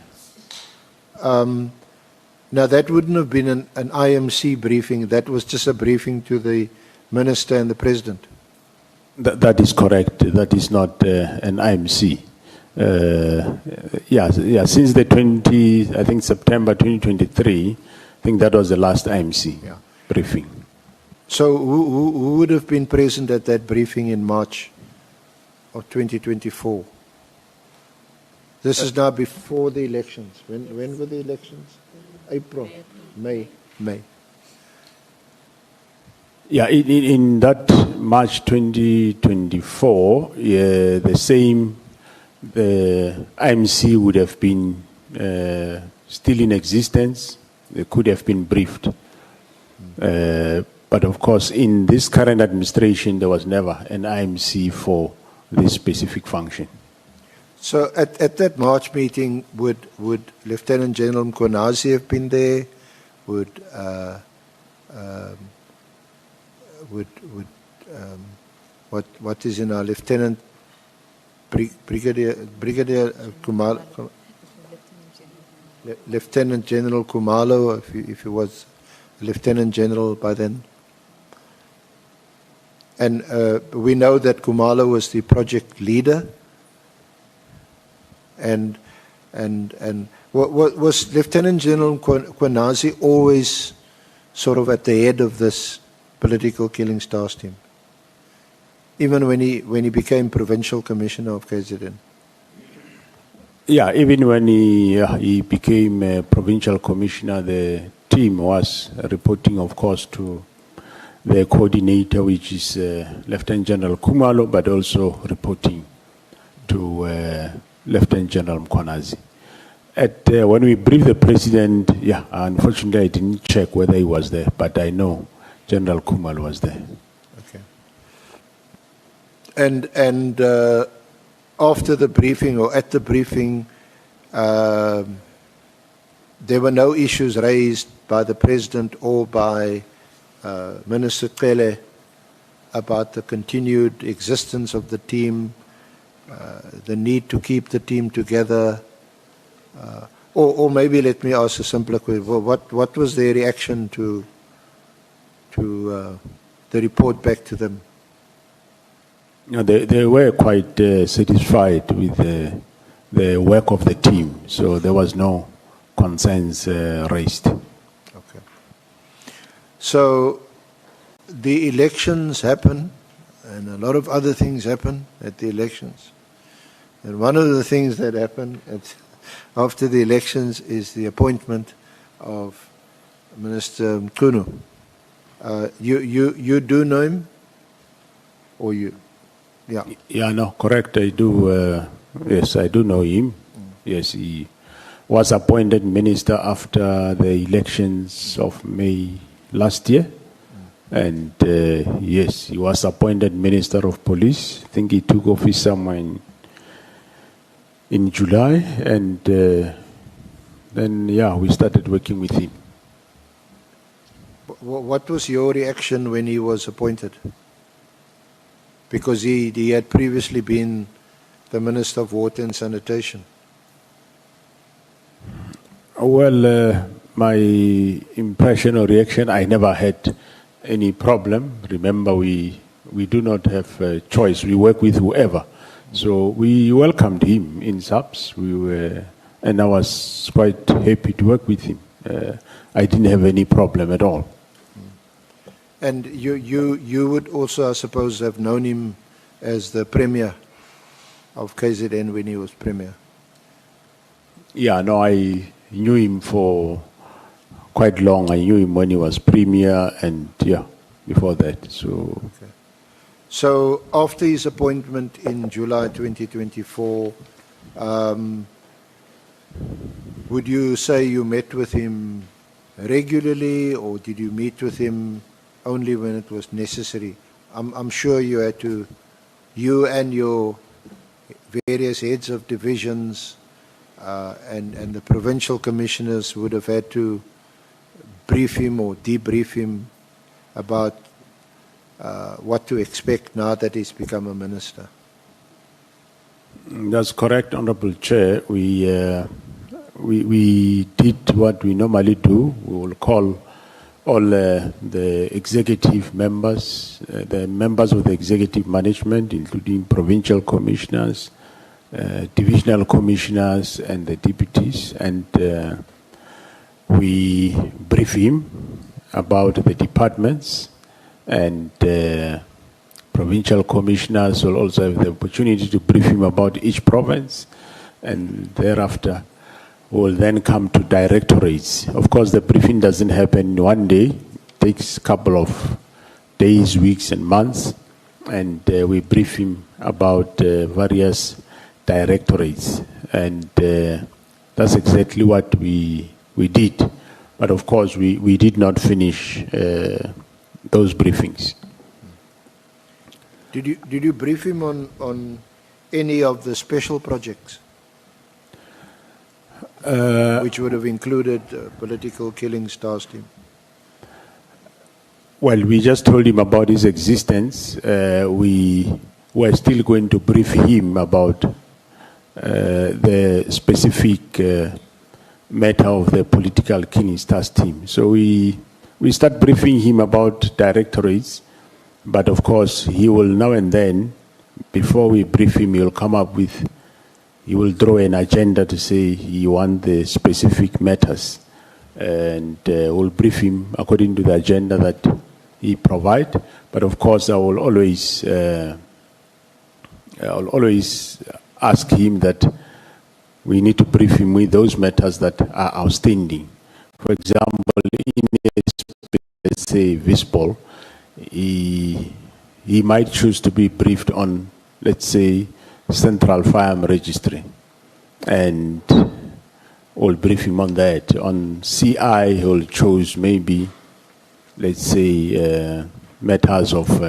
Now, that wouldn't have been an IMC briefing. That was just a briefing to the minister and the president.
That is correct. That is not an IMC. Yeah. Since the I think September 2023, I think that was the last IMC briefing.
So, who would have been present at that briefing in March of 2024? This is now before the elections. When were the elections? April, May.
Yeah, in that March 2024, the same IMC would have been still in existence. They could have been briefed. But of course, in this current administration, there was never an IMC for this specific function.
So at that March meeting, would Lieutenant General Mkhwanazi have been there? What is in our Lieutenant Brigadier Kumalo, Lieutenant General Kumalo, if he was Lieutenant General by then? And we know that Kumalo was the project leader. And was Lieutenant General Kunazi always sort of at the head of this political killing stars team, even when he became provincial commissioner of KZN?
Yeah, even when he became a provincial commissioner, the team was reporting, of course, to the coordinator, which is Lieutenant General Kumalo, but also reporting to Lieutenant General Mkhwanazi. When we briefed the president, unfortunately I didn't check whether he was there, but I know General Kumalo was there.
Okay. And after the briefing or at the briefing, there were no issues raised by the president or by Minister Cele about the continued existence of the team, the need to keep the team together. Or maybe let me ask a simpler question. What was their reaction to the report back to them?
No, they were quite satisfied with the work of the team, so there was no concerns raised.
Okay. So the elections happen, and a lot of other things happen at the elections. And one of the things that happened after the elections is the appointment of Minister Mkhwanazi. You do know him? Or you? Yeah.
Yeah, no, correct. I do. Yes, I do know him. Yes, he was appointed minister after the elections of May last year. And yes, he was appointed Minister of Police. I think he took office somewhere in July. And then, yeah, we started working with him.
What was your reaction when he was appointed? Because he had previously been the Minister of Water and Sanitation.
Well, my impression or reaction, I never had any problem. Remember, we do not have a choice. We work with whoever. So we welcomed him in SAPS. And I was quite happy to work with him. I didn't have any problem at all.
And you would also, I suppose, have known him as the Premier of KZN when he was Premier.
Yeah, no, I knew him for quite long. I knew him when he was Premier and, yeah, before that. So,
okay. So after his appointment in July 2024, would you say you met with him regularly, or did you meet with him only when it was necessary? I'm sure you had to, you and your various heads of divisions and the provincial commissioners would have had to brief him or debrief him about what to expect now that he's become a minister.
That's correct, Honorable Chair. We did what we normally do. We will call all the executive members, the members of the executive management, including provincial commissioners, divisional commissioners, and the deputies, and we brief him about the departments, and provincial commissioners will also have the opportunity to brief him about each province, and thereafter will then come to directorates. Of course, the briefing doesn't happen in one day. It takes a couple of days, weeks, and months, and we brief him about various directorates, and that's exactly what we did. But of course, we did not finish those briefings.
Did you brief him on any of the special projects? Which would have included political killings task team?
Well, we just told him about his existence. We were still going to brief him about the specific matter of the political killings task team. So we start briefing him about directorates, but of course he will now and then, before we brief him, he will come up with, he will draw an agenda to say he wants the specific matters, and we'll brief him according to the agenda that he provides. But of course, I will always ask him that we need to brief him with those matters that are outstanding. For example, in let's say Vispol, he might choose to be briefed on, let's say, Central Firearm Registry, and we'll brief him on that. On CI, he'll choose maybe, let's say, matters of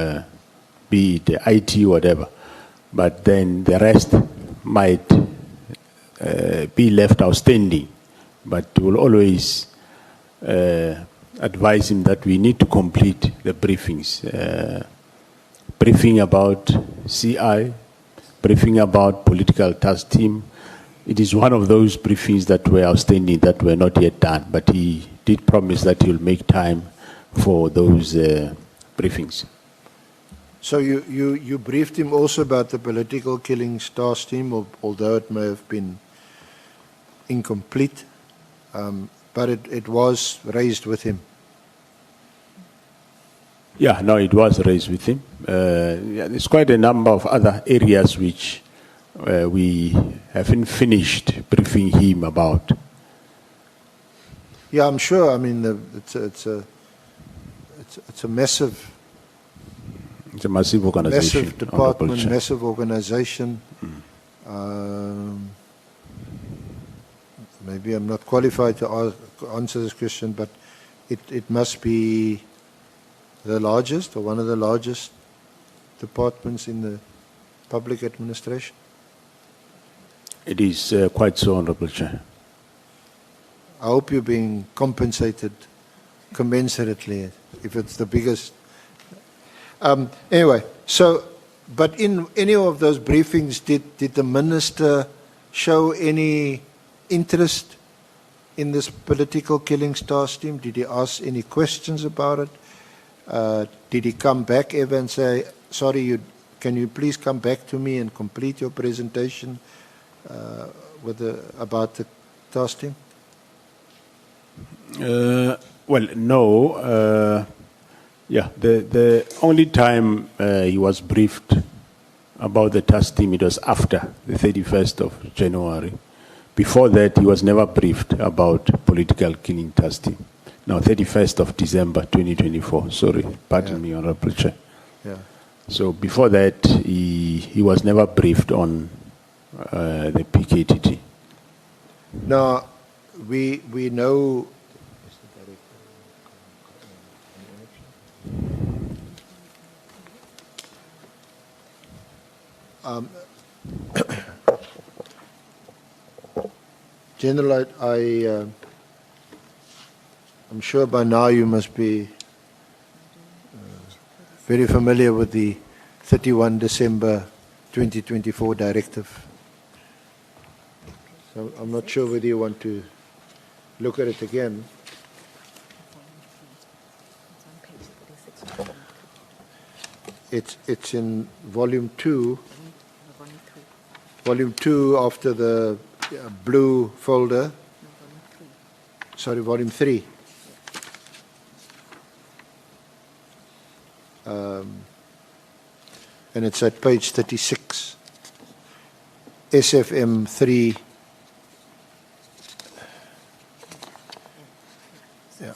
be it IT, whatever. But then the rest might be left outstanding. But we'll always advise him that we need to complete the briefings. Briefing about CI, briefing about political task team, it is one of those briefings that were outstanding that were not yet done, but he did promise that he'll make time for those briefings.
So you briefed him also about the political killings task team, although it may have been incomplete, but it was raised with him.
Yeah, no, it was raised with him. Yeah, there's quite a number of other areas which we haven't finished briefing him about.
Yeah, I'm sure. I mean, it's a massive.
It's a massive organization.
Massive department, massive organization. Maybe I'm not qualified to answer this question, but it must be the largest or one of the largest departments in the public administration.
It is quite so, Honorable Chair.
I hope you're being compensated commensurately if it's the biggest. Anyway, so, but in any of those briefings, did the minister show any interest in this political killings task team? Did he ask any questions about it? Did he come back ever and say, sorry, can you please come back to me and complete your presentation about the task team?
Well, no. Yeah, the only time he was briefed about the task team, it was after the 31st of January. Before that, he was never briefed about political killing task team. No, 31st of December 2024. Sorry, pardon me, Honorable Chair.
Yeah.
So before that, he was never briefed on the PKTT.
Now, we know. General, I'm sure by now you must be very familiar with the 31 December 2024 directive. So I'm not sure whether you want to look at it again. It's in volume 2. Volume 2 after the blue folder. Sorry, volume 3. And it's at page 36. SFM 3. Yeah.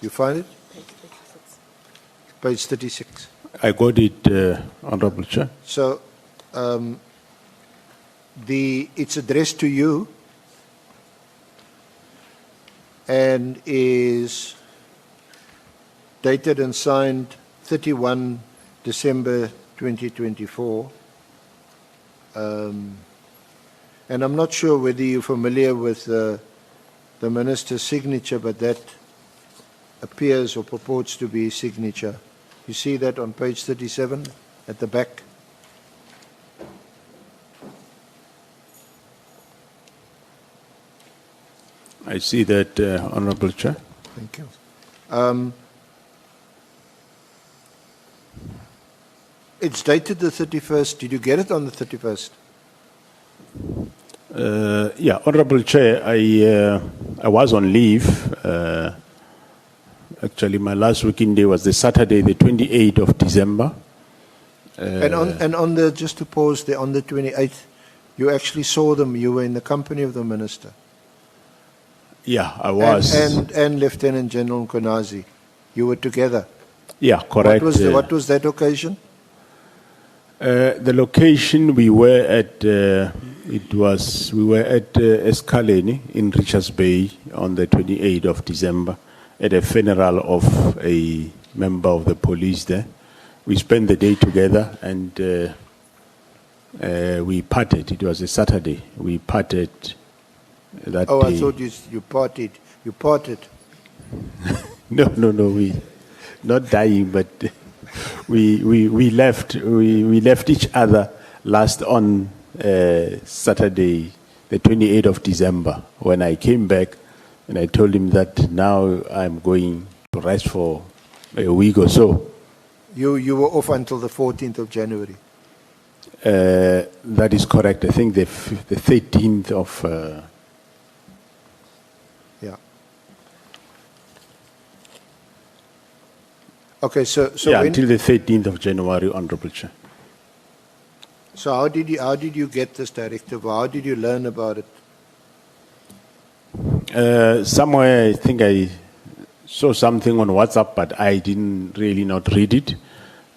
You find it? Page 36.
I got it, Honorable Chair.
So, it's addressed to you and is dated and signed 31 December 2024. And I'm not sure whether you're familiar with the minister's signature, but that appears or purports to be his signature. You see that on page 37 at the back?
I see that, Honorable Chair.
Thank you. It's dated the 31st. Did you get it on the 31st?
Yeah, Honorable Chair, I was on leave. Actually, my last working day was the Saturday, the 28th of December.
And on the, just to pause there, on the 28th, you actually saw them. You were in the company of the minister.
Yeah, I was.
And Lieutenant General Kunazi. You were together.
Yeah, correct.
What was that occasion?
The location we were at, we were at Escaleni in Richards Bay on the 28th of December at a funeral of a member of the police there. We spent the day together and we parted. It was a Saturday. We parted that day.
Oh, I thought you partied. You parted.
No, we not dying, but we left each other last on Saturday, the 28th of December, when I came back and I told him that now I'm going to rest for a week or so.
You were off until the 14th of January.
That is correct. I think the 13th of...
Yeah. Okay, so
yeah,
when,
until the 13th of January, Honorable Chair.
so how did you get this directive? How did you learn about it?
Somewhere I think I saw something on WhatsApp, but I didn't really not read it.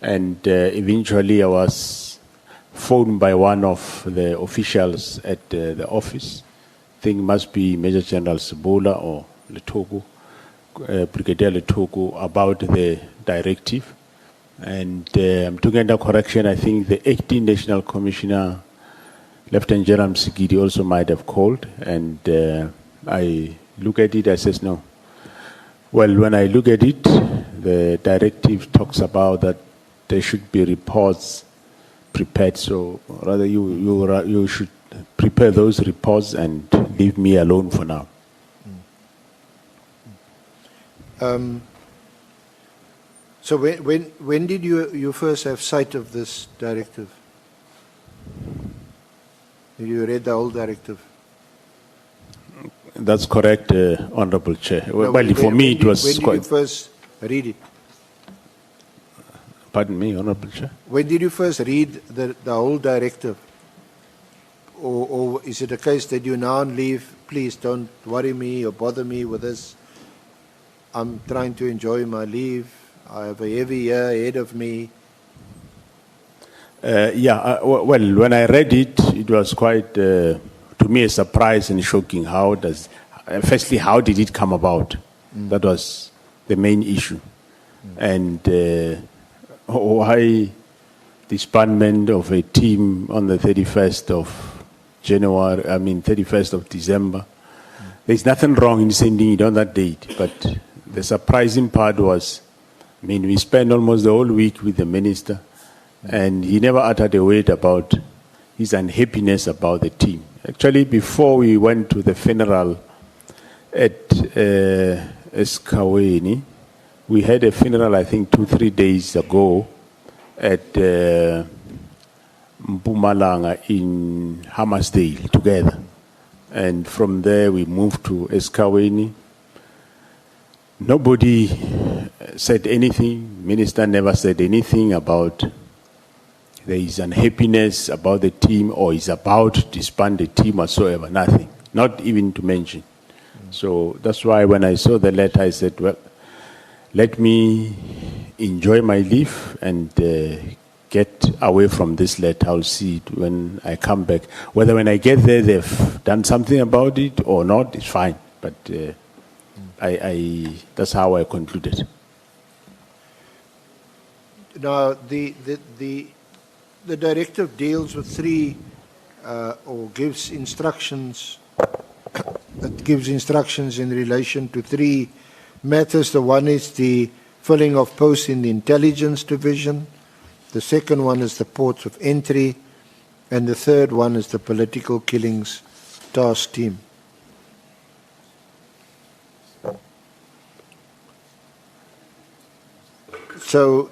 And eventually I was phoned by one of the officials at the office. I think it must be Major General Sebola or Letoko, Brigadier Letoko, about the directive. And I'm talking under correction, I think the acting National Commissioner, Lieutenant General Msigidi, also might have called. And I look at it, I says no. Well, when I look at it, the directive talks about that there should be reports prepared. So rather you should prepare those reports and leave me alone for now.
So when did you first have sight of this directive? You read the whole directive?
That's correct, Honorable Chair.
No,
Well, for me it was
when did
quite...
you first read it?
Pardon me, Honorable Chair.
When did you first read the whole directive? Or is it a case that you now leave, please don't worry me or bother me with this? I'm trying to enjoy my leave. I have a heavy year ahead of me.
Well, when I read it, it was quite, to me, a surprise and shocking. Firstly, how did it come about? That was the main issue. And why disbandment of a team on the 31st of December. There's nothing wrong in sending it on that date, but the surprising part was, we spent almost the whole week with the minister, and he never uttered a word about his unhappiness about the team. Actually, before we went to the funeral at Eskaweni, we had a funeral, I think, 2-3 days ago at Mpumalanga in Hammersdale together. And from there, we moved to Eskaweni. Nobody said anything. Minister never said anything about there is unhappiness about the team or is about to disband the team whatsoever. Nothing. Not even to mention. So that's why when I saw the letter, I said, well, let me enjoy my leave and get away from this letter. I'll see it when I come back. Whether when I get there they've done something about it or not, it's fine. But that's how I concluded.
Now, the directive deals with three, or gives instructions. It gives instructions in relation to three matters. The one is the filling of posts in the intelligence division. The second one is the ports of entry. And the third one is the political killings task team. So,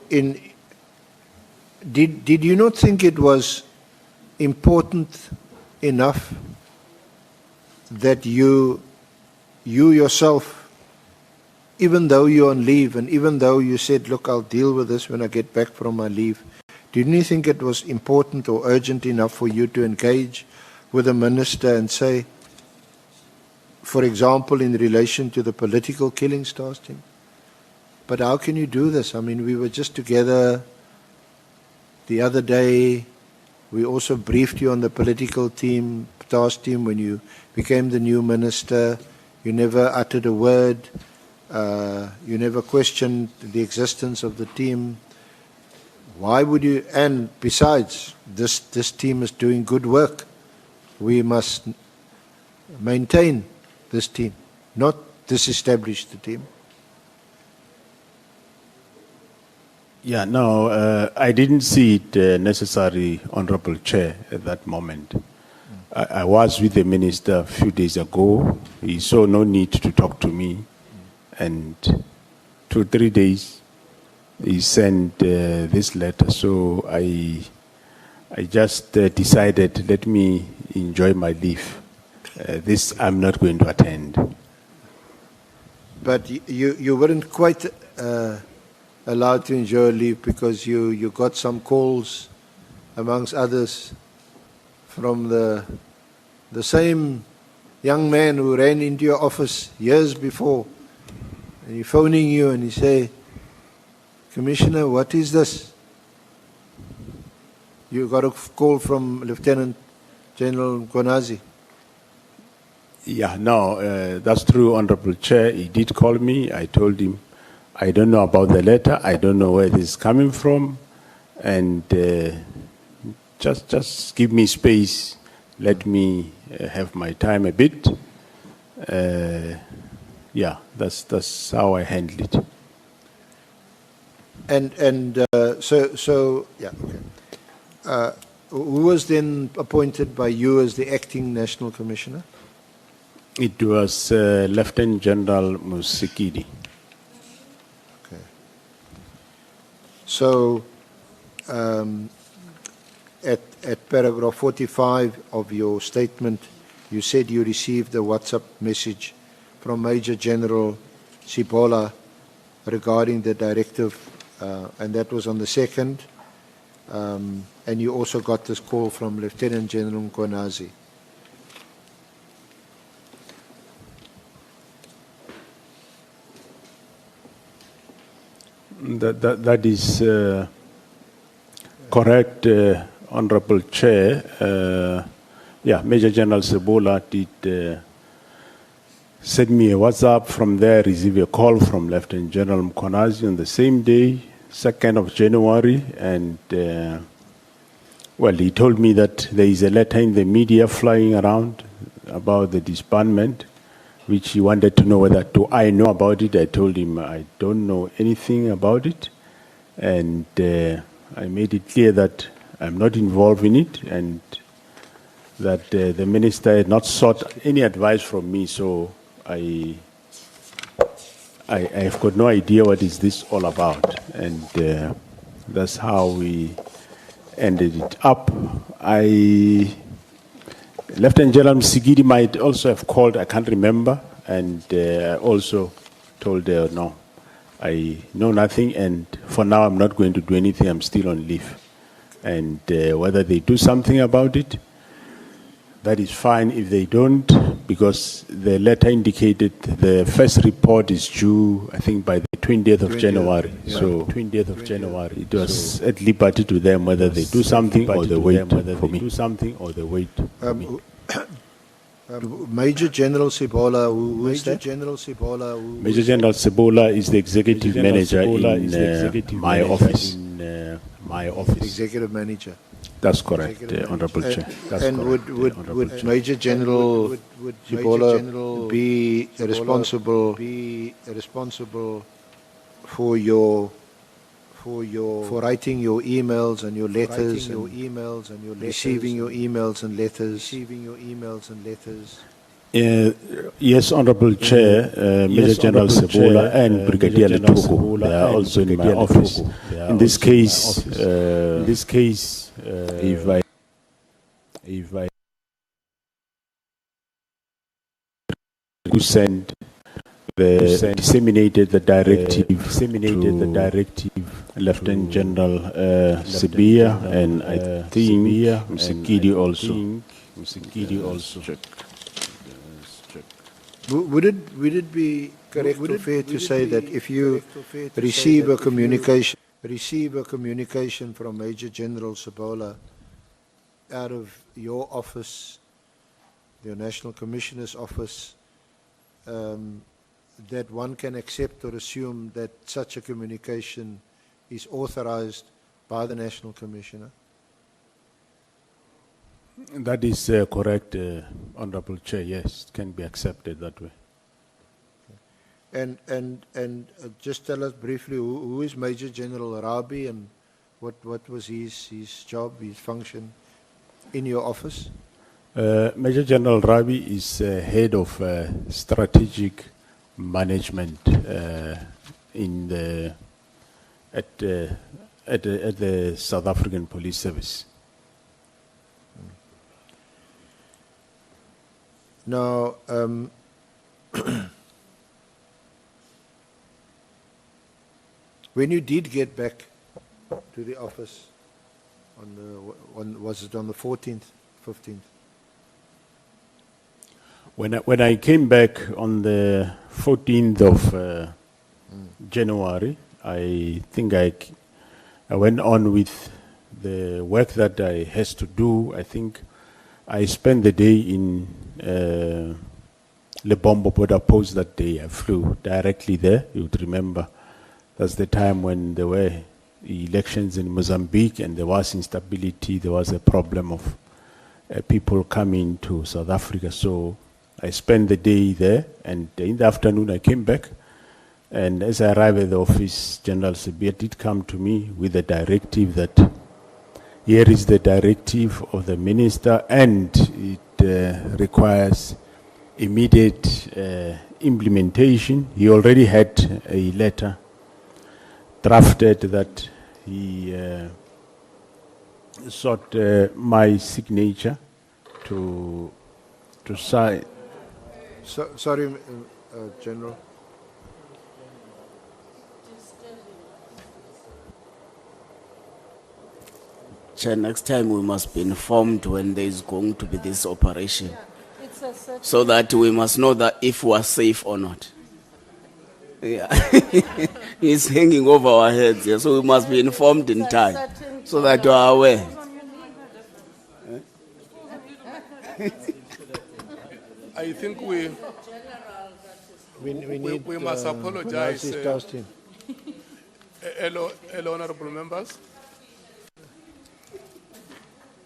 did you not think it was important enough that you yourself, even though you're on leave and even though you said, look, I'll deal with this when I get back from my leave, didn't you think it was important or urgent enough for you to engage with the minister and say, for example, in relation to the political killings task team, but how can you do this? I mean, we were just together the other day. We also briefed you on the political task team when you became the new minister. You never uttered a word. You never questioned the existence of the team. Why would you? And besides, this team is doing good work. We must maintain this team, not disestablish the team.
Yeah, no, I didn't see it necessary, Honorable Chair, at that moment. I was with the minister a few days ago. He saw no need to talk to me. And 2 or 3 days, he sent this letter. So I just decided, let me enjoy my leave. This I'm not going to attend.
But you weren't quite allowed to enjoy leave because you got some calls, amongst others, from the same young man who ran into your office years before. And he's phoning you and he say, Commissioner, what is this? You got a call from Lieutenant General Kunazi.
Yeah, no, that's true, Honorable Chair. He did call me. I told him, I don't know about the letter. I don't know where this is coming from. And just give me space. Let me have my time a bit. Yeah, that's how I handle it.
And so yeah, okay. Who was then appointed by you as the acting National Commissioner?
It was Lieutenant General Musikidi.
Okay. So at paragraph 45 of your statement, you said you received a WhatsApp message from Major General Sibola regarding the directive, and that was on the 2nd. And you also got this call from Lieutenant General Mkhwanazi.
That is correct, Honorable Chair. Yeah, Major General Sibola did send me a WhatsApp. From there, received a call from Lieutenant General Mkhwanazi on the same day, 2nd of January, and well, he told me that there is a letter in the media flying around about the disbandment, which he wanted to know whether do I know about it. I told him I don't know anything about it, and I made it clear that I'm not involved in it, and that the minister had not sought any advice from me, so I have got no idea what is this all about, and that's how we ended it up. Lieutenant General Msigidi might also have called, I can't remember, and also told her, no, I know nothing, and for now I'm not going to do anything, I'm still on leave. And whether they do something about it, that is fine. If they don't, because the letter indicated the first report is due, I think, by the 20th of January. Yeah. So 20th of January, it was at liberty to them whether they do something or they wait for me. Do something or they wait for me.
Major General Sibola, who is that? General Sibola,
Major General Sibola is the executive manager in my office. My office.
Executive manager.
That's correct, Honorable Chair. That's
and
correct,
would Major General Sibola be responsible for writing your emails and your letters, receiving your emails and letters?
Yes, Honorable Chair, Major General Sibola and Brigadier Letuku, they are also in my office. In this case, if I send disseminated the directive to Lieutenant General Sibia, and I think Msikidi also.
Would it be correct or fair to say that if you receive a communication from Major General Sibola out of your office, your National Commissioner's office, that one can accept or assume that such a communication is authorized by the National Commissioner?
That is correct, Honorable Chair. Yes, it can be accepted that way.
And just tell us briefly, who is Major General Rabi and what was his job, his function in your office?
Major General Rabi is head of strategic management at the South African Police Service.
Now, when you did get back to the office was it on the 14th, 15th?
When I came back on the 14th of January, I think I went on with the work that I has to do. I think I spent the day in Lebombo border post that day. I flew directly there. You would remember that's the time when there were elections in Mozambique and there was instability. There was a problem of people coming to South Africa. So I spent the day there, and in the afternoon I came back. And as I arrived at the office, General Sibia did come to me with a directive that here is the directive of the minister, and it requires immediate implementation. He already had a letter drafted that he sought my signature to sign.
Sorry, General.
Chair, next time we must be informed when there is going to be this operation, so that we must know that if we are safe or not. Yeah, it's hanging over our heads here, so we must be informed in time, so that we are aware.
I think we must apologize. Hello, honorable members.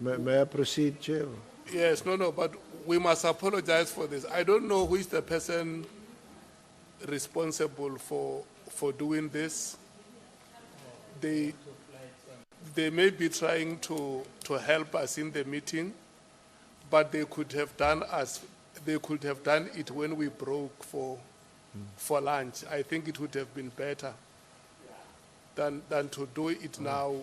May I proceed, Chair?
Yes, no, but we must apologize for this. I don't know who is the person responsible for doing this. They may be trying to help us in the meeting, but they could have done it when we broke for lunch. I think it would have been better than to do it now.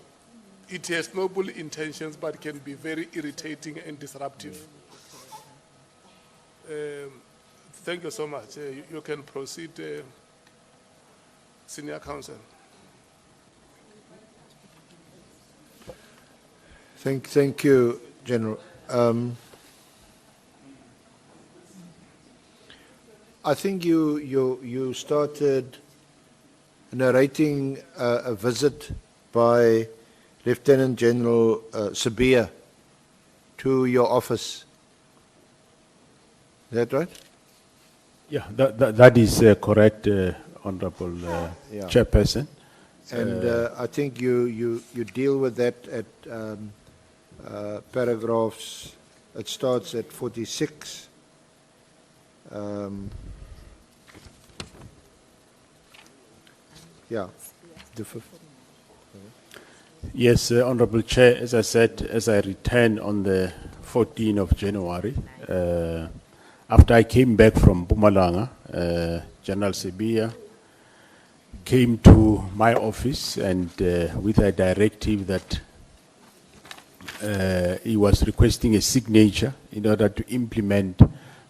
It has noble intentions, but can be very irritating and disruptive. Thank you so much. You can proceed, Senior Counsel.
Thank you, General. I think you started narrating a visit by Lieutenant General Sibia to your office. Is that right?
Yeah, that is correct, Honorable Chairperson.
And I think you deal with that at paragraphs, it starts at 46. Yeah, the fifth.
Yes, Honorable Chair, as I said, as I returned on the 14th of January, after I came back from Mpumalanga, General Sibia came to my office and with a directive that he was requesting a signature in order to implement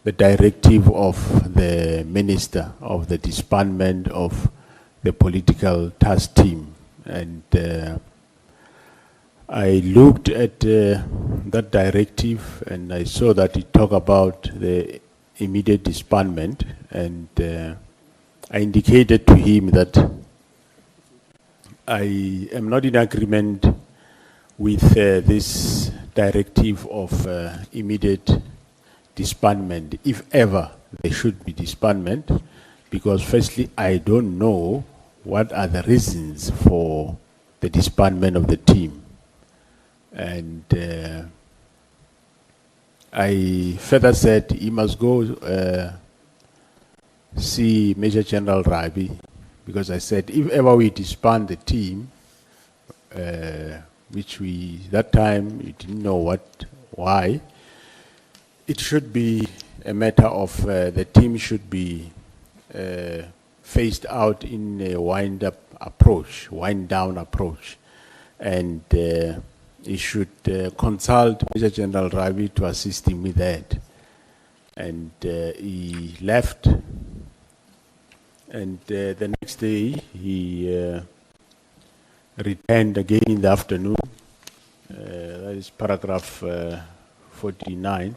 the directive of the Minister of the disbandment of the political task team. And I looked at that directive and I saw that it talked about the immediate disbandment, and I indicated to him that I am not in agreement with this directive of immediate disbandment, if ever there should be disbandment, because firstly, I don't know what are the reasons for the disbandment of the team. And I further said he must go see Major General Rabi, because I said if ever we disband the team, which we, that time, we didn't know why, it should be a matter of the team should be phased out in a wind-down approach. And he should consult Major General Rabi to assist him with that. And he left. And the next day, he returned again in the afternoon. That is paragraph 49.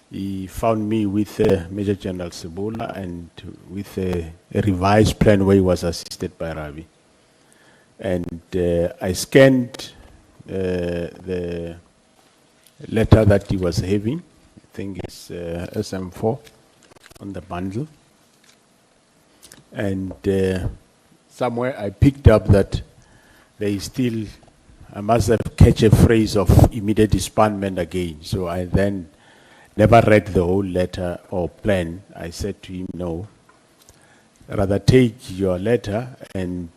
He found me with Major General Sebola and with a revised plan where he was assisted by Rabi. And I scanned the letter that he was having. I think it's SM4 on the bundle. And somewhere I picked up that there is still, I must have catch a phrase of immediate disbandment again. So I then never read the whole letter or plan. I said to him, no, rather take your letter and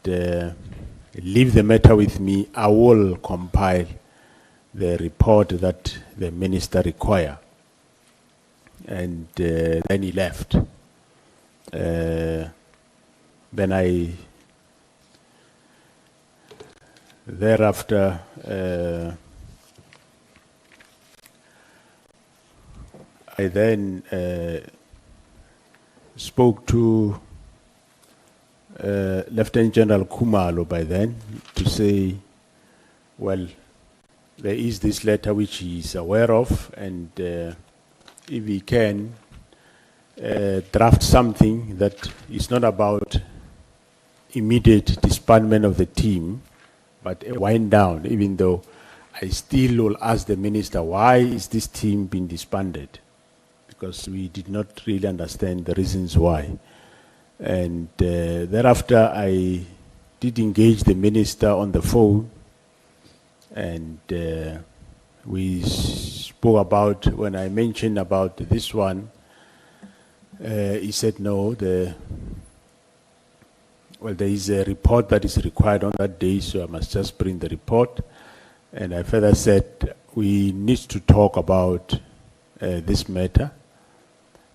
leave the matter with me. I will compile the report that the minister require. And then he left. Then thereafter, I then spoke to Lieutenant General Khumalo by then to say, well, there is this letter which he is aware of, and if he can draft something that is not about immediate disbandment of the team, but a wind down, even though I still will ask the minister, why is this team being disbanded? Because we did not really understand the reasons why. And thereafter, I did engage the minister on the phone, and we spoke about, when I mentioned about this one, he said, no, there is a report that is required on that day, so I must just bring the report. And I further said, we need to talk about this matter.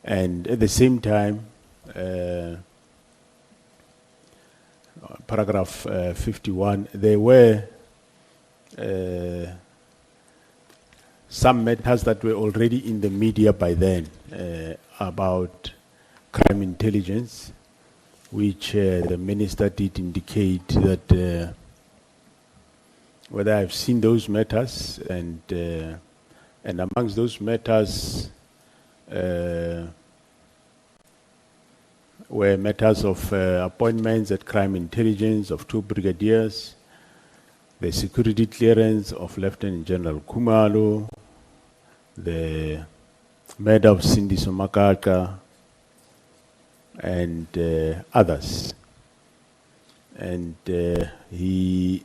And at the same time, paragraph 51, there were some matters that were already in the media by then about crime intelligence, which the minister did indicate that whether I've seen those matters, and amongst those matters were matters of appointments at crime intelligence of 2 brigadiers, the security clearance of Lieutenant General Khumalo, the murder of Cindy Somakaka, and others. And he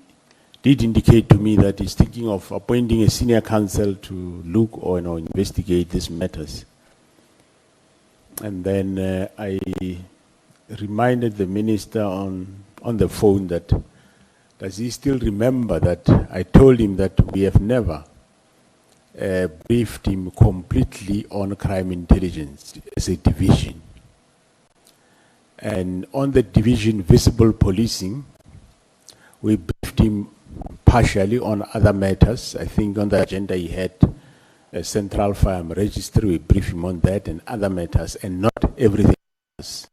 did indicate to me that he's thinking of appointing a senior counsel to look or investigate these matters. And then I reminded the minister on the phone that, does he still remember that I told him that we have never briefed him completely on crime intelligence as a division. And on the division visible policing, we briefed him partially on other matters. I think on the agenda he had a central firearm registry, we briefed him on that and other matters, and not everything else.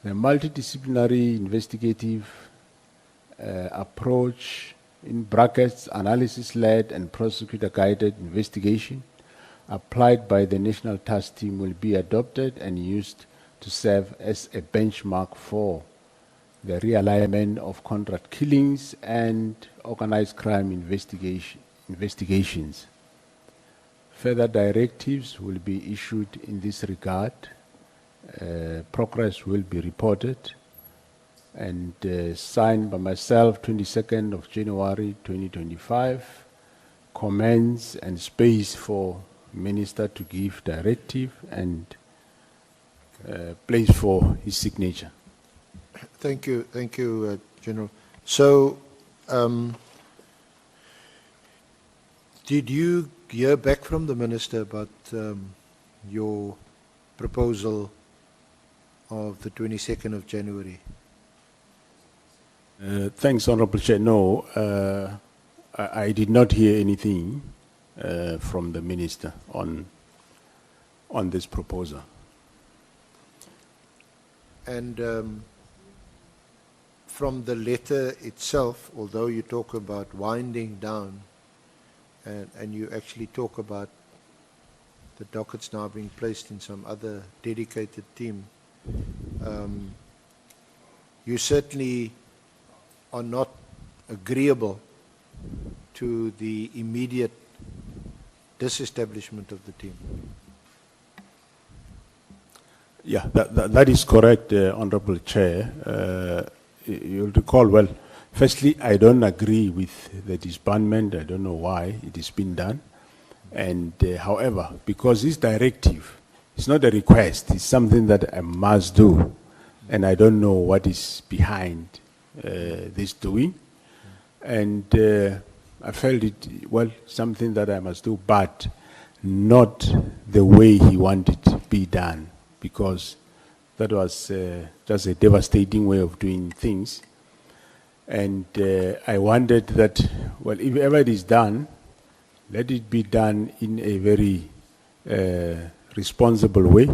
The multidisciplinary investigative approach, in brackets, analysis-led and prosecutor-guided investigation applied by the National Task Team will be adopted and used to serve as a benchmark for the realignment of contract killings and organized crime investigations. Further directives will be issued in this regard. Progress will be reported and signed by myself 22nd of January 2025. Comments and space for Minister to give directive and place for his signature.
Thank you, General. So, did you hear back from the Minister about your proposal of the 22nd of January?
Thanks, Honorable Chair. No, I did not hear anything from the Minister on this proposal.
And from the letter itself, although you talk about winding down, and you actually talk about the dockets now being placed in some other dedicated team, you certainly are not agreeable to the immediate disestablishment of the team.
Yeah, that is correct, Honorable Chair. You'll recall, well, firstly, I don't agree with the disbandment. I don't know why it is being done. And however, because this directive is not a request, it's something that I must do. And I don't know what is behind this doing. And I felt it, well, something that I must do, but not the way he wanted it to be done, because that was just a devastating way of doing things. And I wanted that, well, if ever it is done, let it be done in a very responsible way.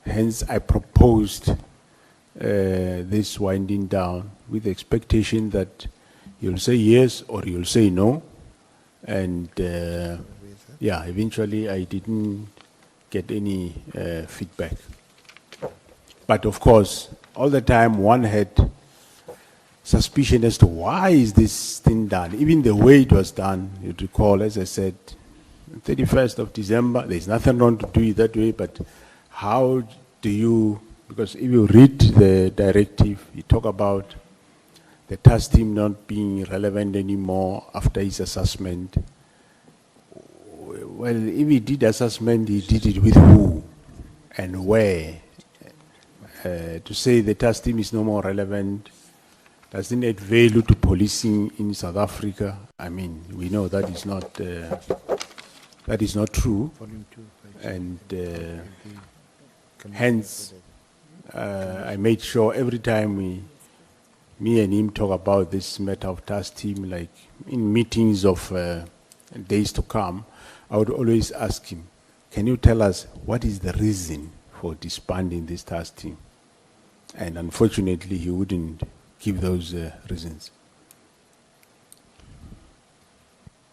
Hence, I proposed this winding down with the expectation that you'll say yes or you'll say no. And yeah, eventually I didn't get any feedback. But of course, all the time one had suspicion as to why is this thing done. Even the way it was done, you'd recall, as I said, 31st of December, there's nothing wrong to do it that way, but how do you, because if you read the directive, you talk about the task team not being relevant anymore after his assessment. Well, if he did assessment, he did it with who and where? To say the task team is no more relevant doesn't add value to policing in South Africa. I mean, we know that is not true, and hence I made sure every time me and him talk about this matter of task team, like in meetings of days to come, I would always ask him, can you tell us what is the reason for disbanding this task team? And unfortunately, he wouldn't give those reasons.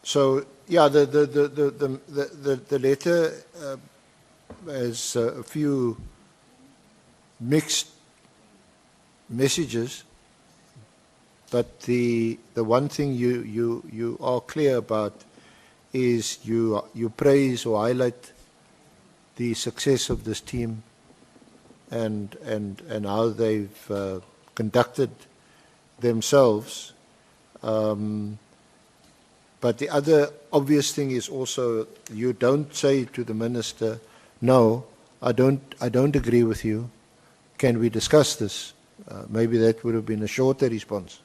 So, yeah, the letter has a few mixed messages, but the one thing you are clear about is you praise or highlight the success of this team and how they've conducted themselves. But the other obvious thing is also you don't say to the minister, no, I don't agree with you. Can we discuss this? Maybe that would have been a shorter response.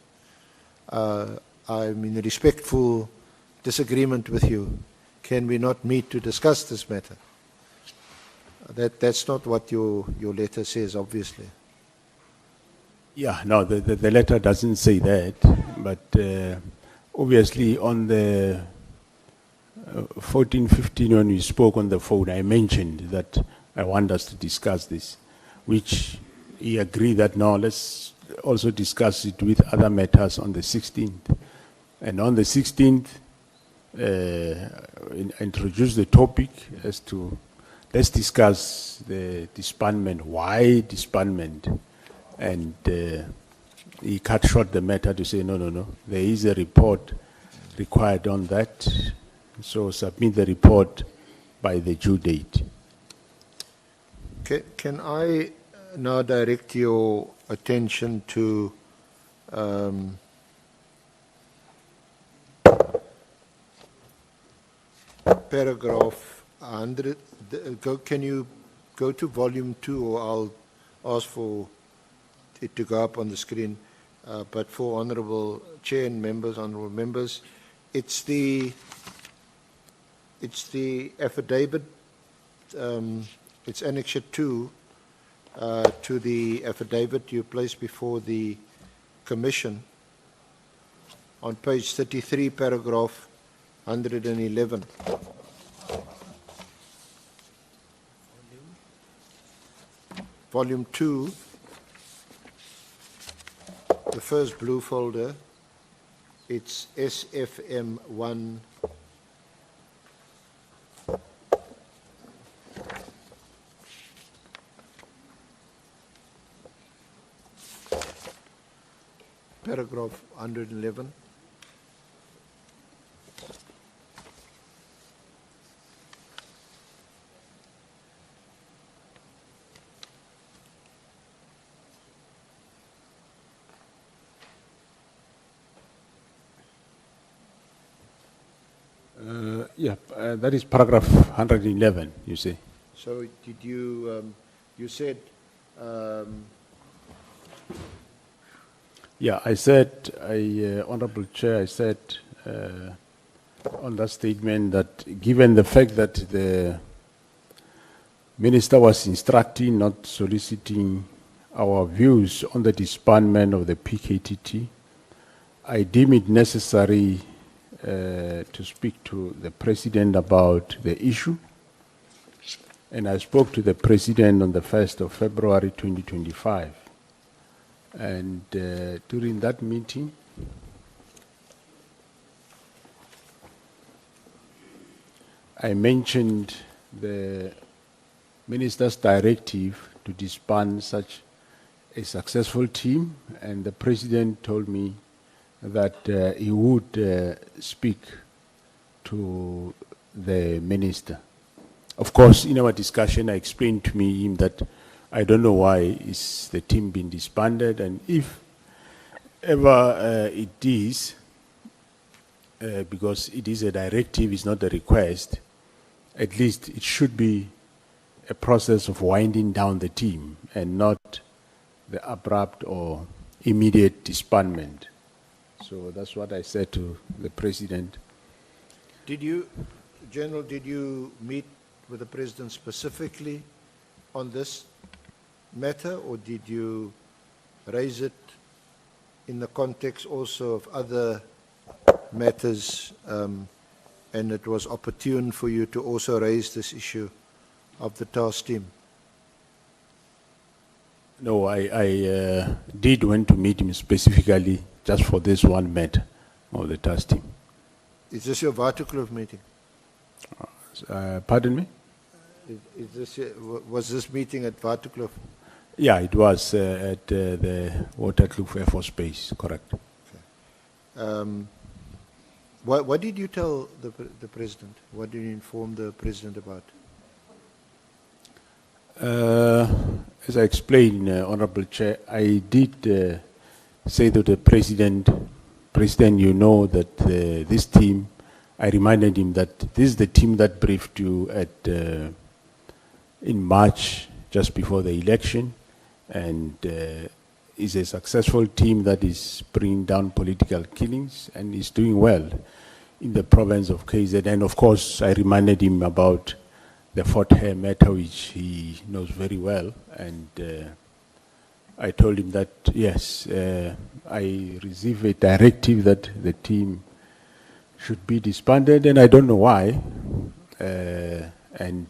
I'm in a respectful disagreement with you. Can we not meet to discuss this matter? That's not what your letter says, obviously.
Yeah, no, the letter doesn't say that, but obviously on the 14, 15, when we spoke on the phone, I mentioned that I want us to discuss this, which he agreed that no, let's also discuss it with other matters on the 16th. And on the 16th, introduced the topic as to, let's discuss the disbandment, why disbandment. And he cut short the matter to say, no, there is a report required on that, so submit the report by the due date.
Can I now direct your attention to paragraph 100? Can you go to volume 2, or I'll ask for it to go up on the screen. But for Honourable Chair and members, Honourable members, it's the affidavit. It's Annexure 2 to the affidavit you placed before the Commission on page 33, paragraph 111. Volume 2, the first blue folder, it's SFM1. Paragraph 111.
That is paragraph 111, you say.
So did you, you said,
Yeah, I said, Honorable Chair, I said on that statement that given the fact that the Minister was instructing, not soliciting our views on the disbandment of the PKTT, I deem it necessary to speak to the President about the issue. And I spoke to the President on the 1st of February 2025. And during that meeting, I mentioned the Minister's directive to disband such a successful team, and the President told me that he would speak to the Minister. Of course, in our discussion, I explained to him that I don't know why is the team being disbanded, and if ever it is, because it is a directive, it's not a request, at least it should be a process of winding down the team and not the abrupt or immediate disbandment. So that's what I said to the President.
did you, General, did you meet with the President specifically on this matter, or did you raise it in the context also of other matters, and it was opportune for you to also raise this issue of the task team?
No, I did want to meet him specifically just for this one matter of the task team.
Is this your Waterkloof meeting?
Pardon me?
Is this, was this meeting at Waterkloof?
Yeah, it was at the Waterkloof Air Force Base, correct.
What did you tell the President? What did you inform the President about?
As I explained, Honorable Chair, I did say to the President, you know that this team, I reminded him that this is the team that briefed you at in March, just before the election, and is a successful team that is bringing down political killings and is doing well in the province of KZ. And of course, I reminded him about the Fort Hare matter, which he knows very well, and I told him that, yes, I received a directive that the team should be disbanded, and I don't know why. And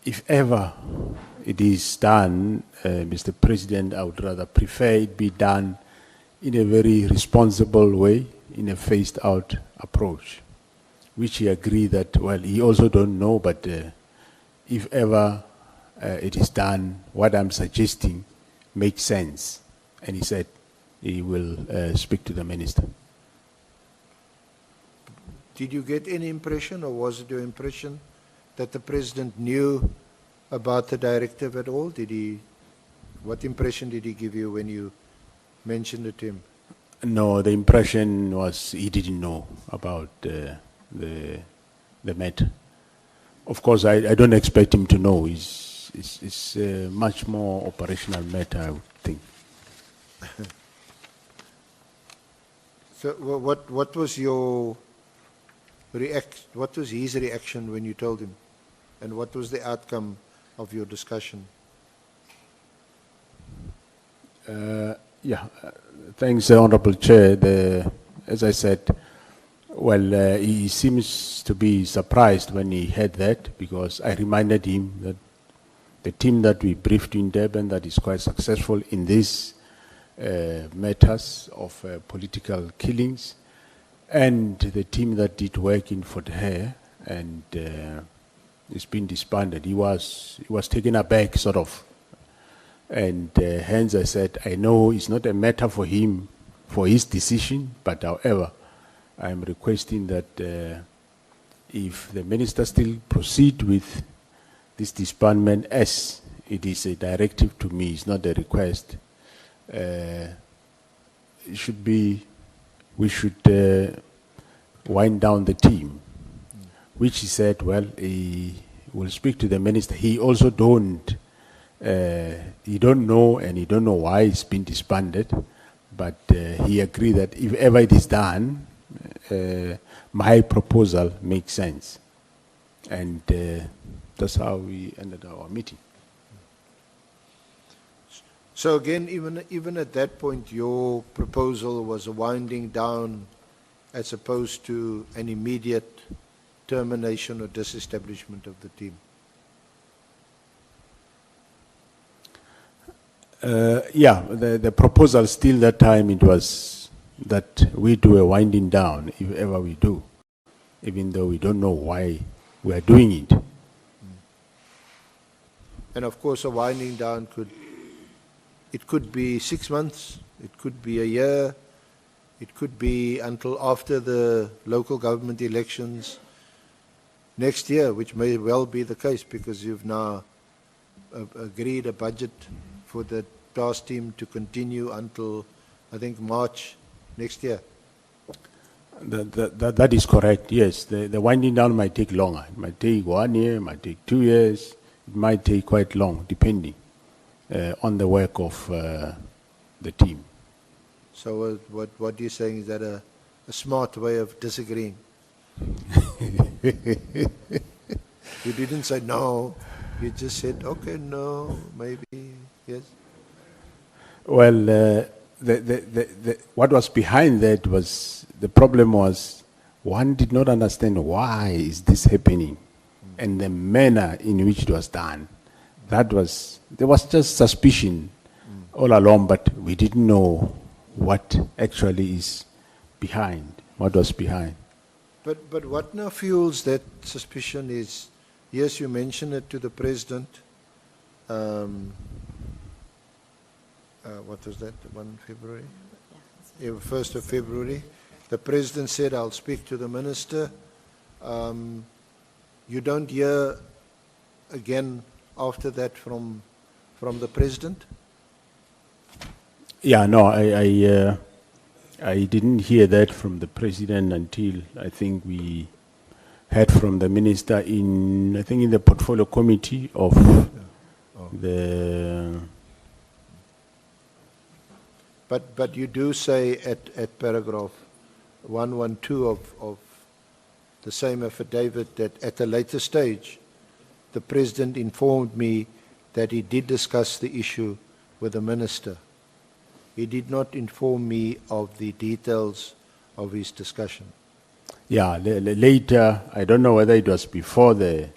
if ever it is done, Mr. President, I would rather prefer it be done in a very responsible way, in a phased-out approach, which he agreed that, well, he also don't know, but if ever it is done, what I'm suggesting makes sense. And he said he will speak to the minister.
Did you get any impression, or was it your impression that the president knew about the directive at all? What impression did he give you when you mentioned it to him?
No, the impression was he didn't know about the matter. Of course, I don't expect him to know. It's a much more operational matter, I would think.
So what was your what was his reaction when you told him? And what was the outcome of your discussion?
Thanks, Honorable Chair. As I said, well, he seems to be surprised when he heard that, because I reminded him that the team that we briefed in Durban that is quite successful in these matters of political killings, and the team that did work in Fort Hare, and it's been disbanded. He was taken aback, sort of. And hence I said, I know it's not a matter for him, for his decision, but however, I'm requesting that if the minister still proceed with this disbandment, as it is a directive to me, it's not a request, it should be, we should wind down the team, which he said, well, he will speak to the minister. He also don't know, and he don't know why it's been disbanded, but he agreed that if ever it is done, my proposal makes sense. And that's how we ended our meeting.
So again, even at that point, your proposal was a winding down as opposed to an immediate termination or disestablishment of the team.
The proposal still that time, it was that we do a winding down, if ever we do, even though we don't know why we are doing it.
And of course, a winding down could be 6 months, it could be a year, it could be until after the local government elections next year, which may well be the case because you've now agreed a budget for the task team to continue until, I think, March next year.
That is correct, yes. The winding down might take longer. It might take 1 year, it might take 2 years, it might take quite long, depending on the work of the team.
So what you're saying is that a smart way of disagreeing? You didn't say no, you just said, okay, no, maybe, yes.
Well, what was behind that was, the problem was, one did not understand why is this happening, and the manner in which it was done. There was just suspicion all along, but we didn't know what actually is behind, what was behind.
But what now fuels that suspicion is, yes, you mentioned it to the president. What was that, 1 February? Yeah, 1st of February. The president said, I'll speak to the minister. You don't hear again after that from the president?
Yeah, no, I didn't hear that from the president until I think we heard from the minister in the portfolio committee of the...
But you do say at paragraph 112 of the same affidavit that at a later stage, the president informed me that he did discuss the issue with the minister. He did not inform me of the details of his discussion.
Yeah, later, I don't know whether it was before the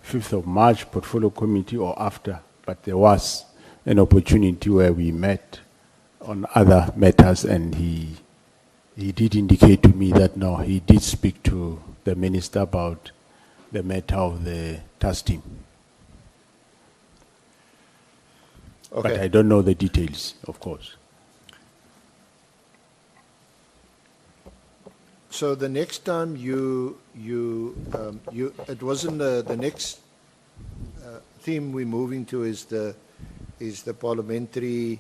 5th of March portfolio committee or after, but there was an opportunity where we met on other matters, and he did indicate to me that no, he did speak to the minister about the matter of the task team. But
Okay.
I don't know the details, of course.
So the next time it wasn't the next theme we're moving to is the parliamentary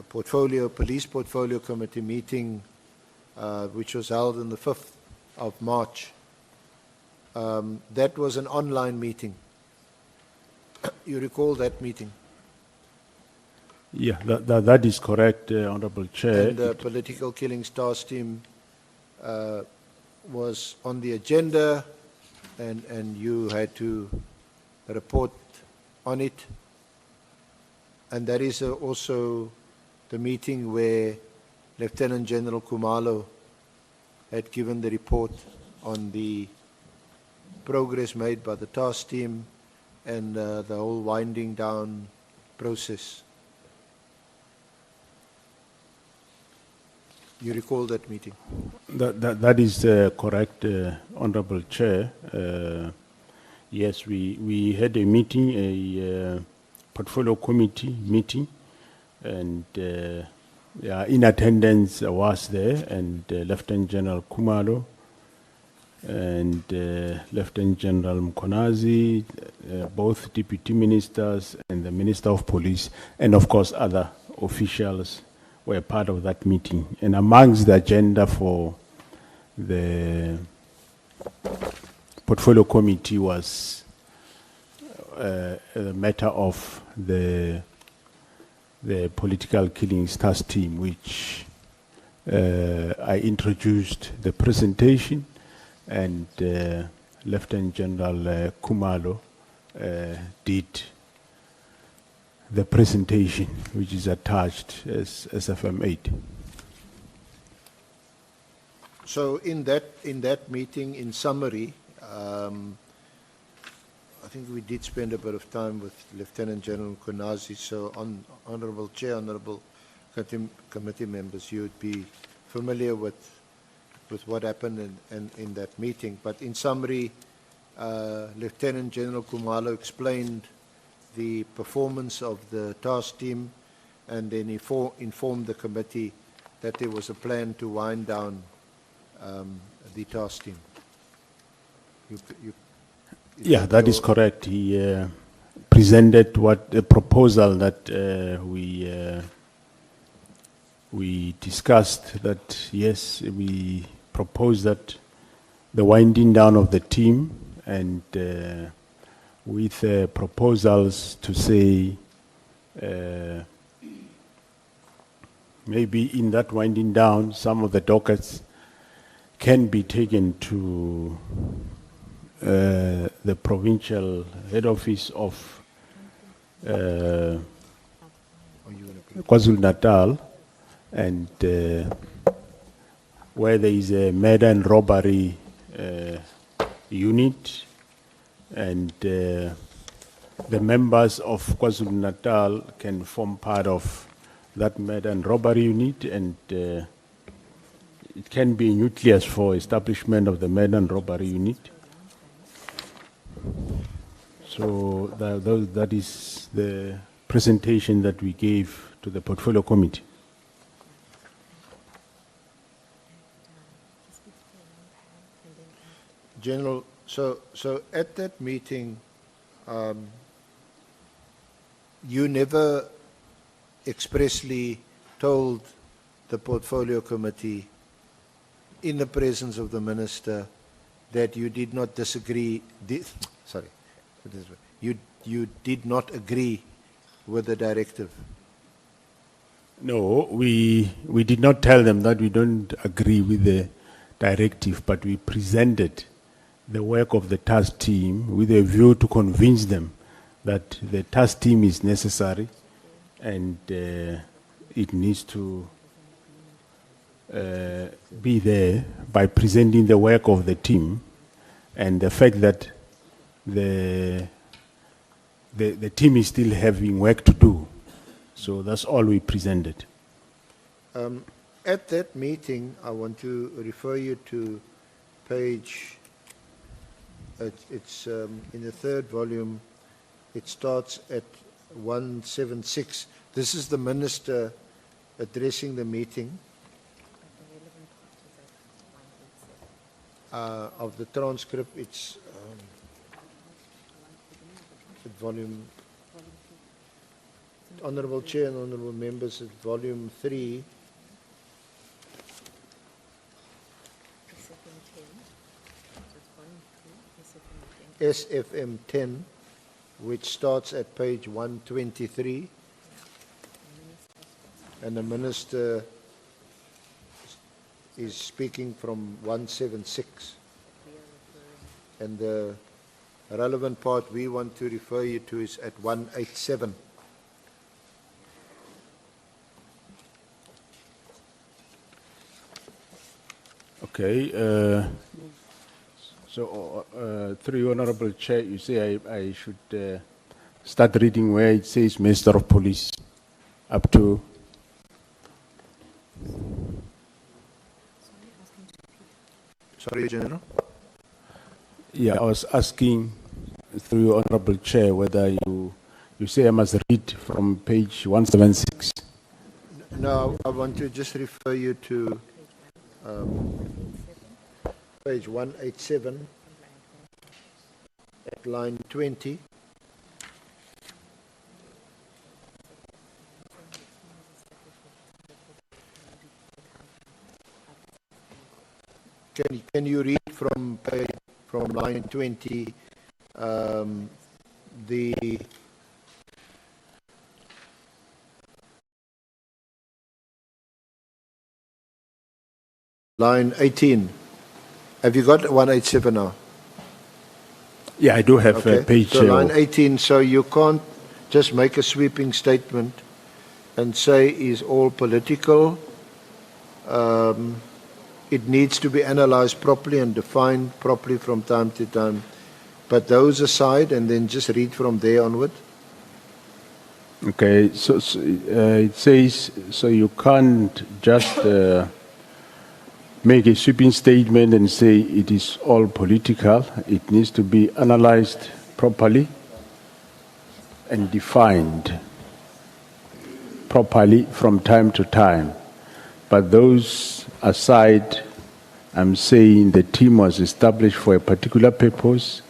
police portfolio committee meeting, which was held on the 5th of March. That was an online meeting. You recall that meeting?
Yeah, that is correct, Honorable Chair.
And the political killings task team was on the agenda, and you had to report on it. And that is also the meeting where Lieutenant General Khumalo had given the report on the progress made by the task team and the whole winding down process. You recall that meeting?
That is correct, Honorable Chair. Yes, we had a meeting, a portfolio committee meeting, and yeah, in attendance I was there, and Lieutenant General Khumalo and Lieutenant General Mkhwanazi, both deputy ministers and the Minister of Police, and of course other officials were part of that meeting. And amongst the agenda for the portfolio committee was a matter of the political killings task team, which I introduced the presentation, and Lieutenant General Khumalo did the presentation, which is attached as SFM 8.
So in that meeting, in summary, I think we did spend a bit of time with Lieutenant General Kunazi. So, Honourable Chair, Honourable Committee members, you would be familiar with what happened in that meeting. But in summary, Lieutenant General Khumalo explained the performance of the task team, and then he informed the committee that there was a plan to wind down the task team.
Yeah, that is correct. He presented a proposal that we discussed, that yes, we proposed that the winding down of the team, and with proposals to say maybe in that winding down, some of the dockets can be taken to the provincial head office of KwaZulu Natal, and where there is a murder and robbery unit, and the members of KwaZulu Natal can form part of that murder and robbery unit, and it can be a nucleus for establishment of the murder and robbery unit. So that is the presentation that we gave to the portfolio committee.
General, so at that meeting, you never expressly told the portfolio committee in the presence of the minister that you did not disagree, you did not agree with the directive.
No, we did not tell them that we don't agree with the directive, but we presented the work of the task team with a view to convince them that the task team is necessary, and it needs to be there by presenting the work of the team, and the fact that the the team is still having work to do. So that's all we presented.
At that meeting, I want to refer you to page, it's in the third volume, it starts at 176. This is the minister addressing the meeting of the transcript. It's at volume, Honorable Chair and Honorable Members, at volume 3. SFM 10, which starts at page 123, and the minister is speaking from 176. And the relevant part we want to refer you to is at 187.
Okay. So, through you, Honorable Chair, you say I should start reading where it says Minister of Police up to.
Sorry, General.
Yeah, I was asking through your Honorable Chair whether you say I must read from page 176.
No, I want to just refer you to page 187 at line 20. Can you read from line 20 the line 18? Have you got 187 now?
Yeah, I do have a page.
So line 18, so you can't just make a sweeping statement and say is all political. It needs to be analyzed properly and defined properly from time to time. But those aside, and then just read from there onward.
Okay, so it says, so you can't just make a sweeping statement and say it is all political. It needs to be analyzed properly and defined properly from time to time. But those aside, I'm saying the team was established for a particular purpose.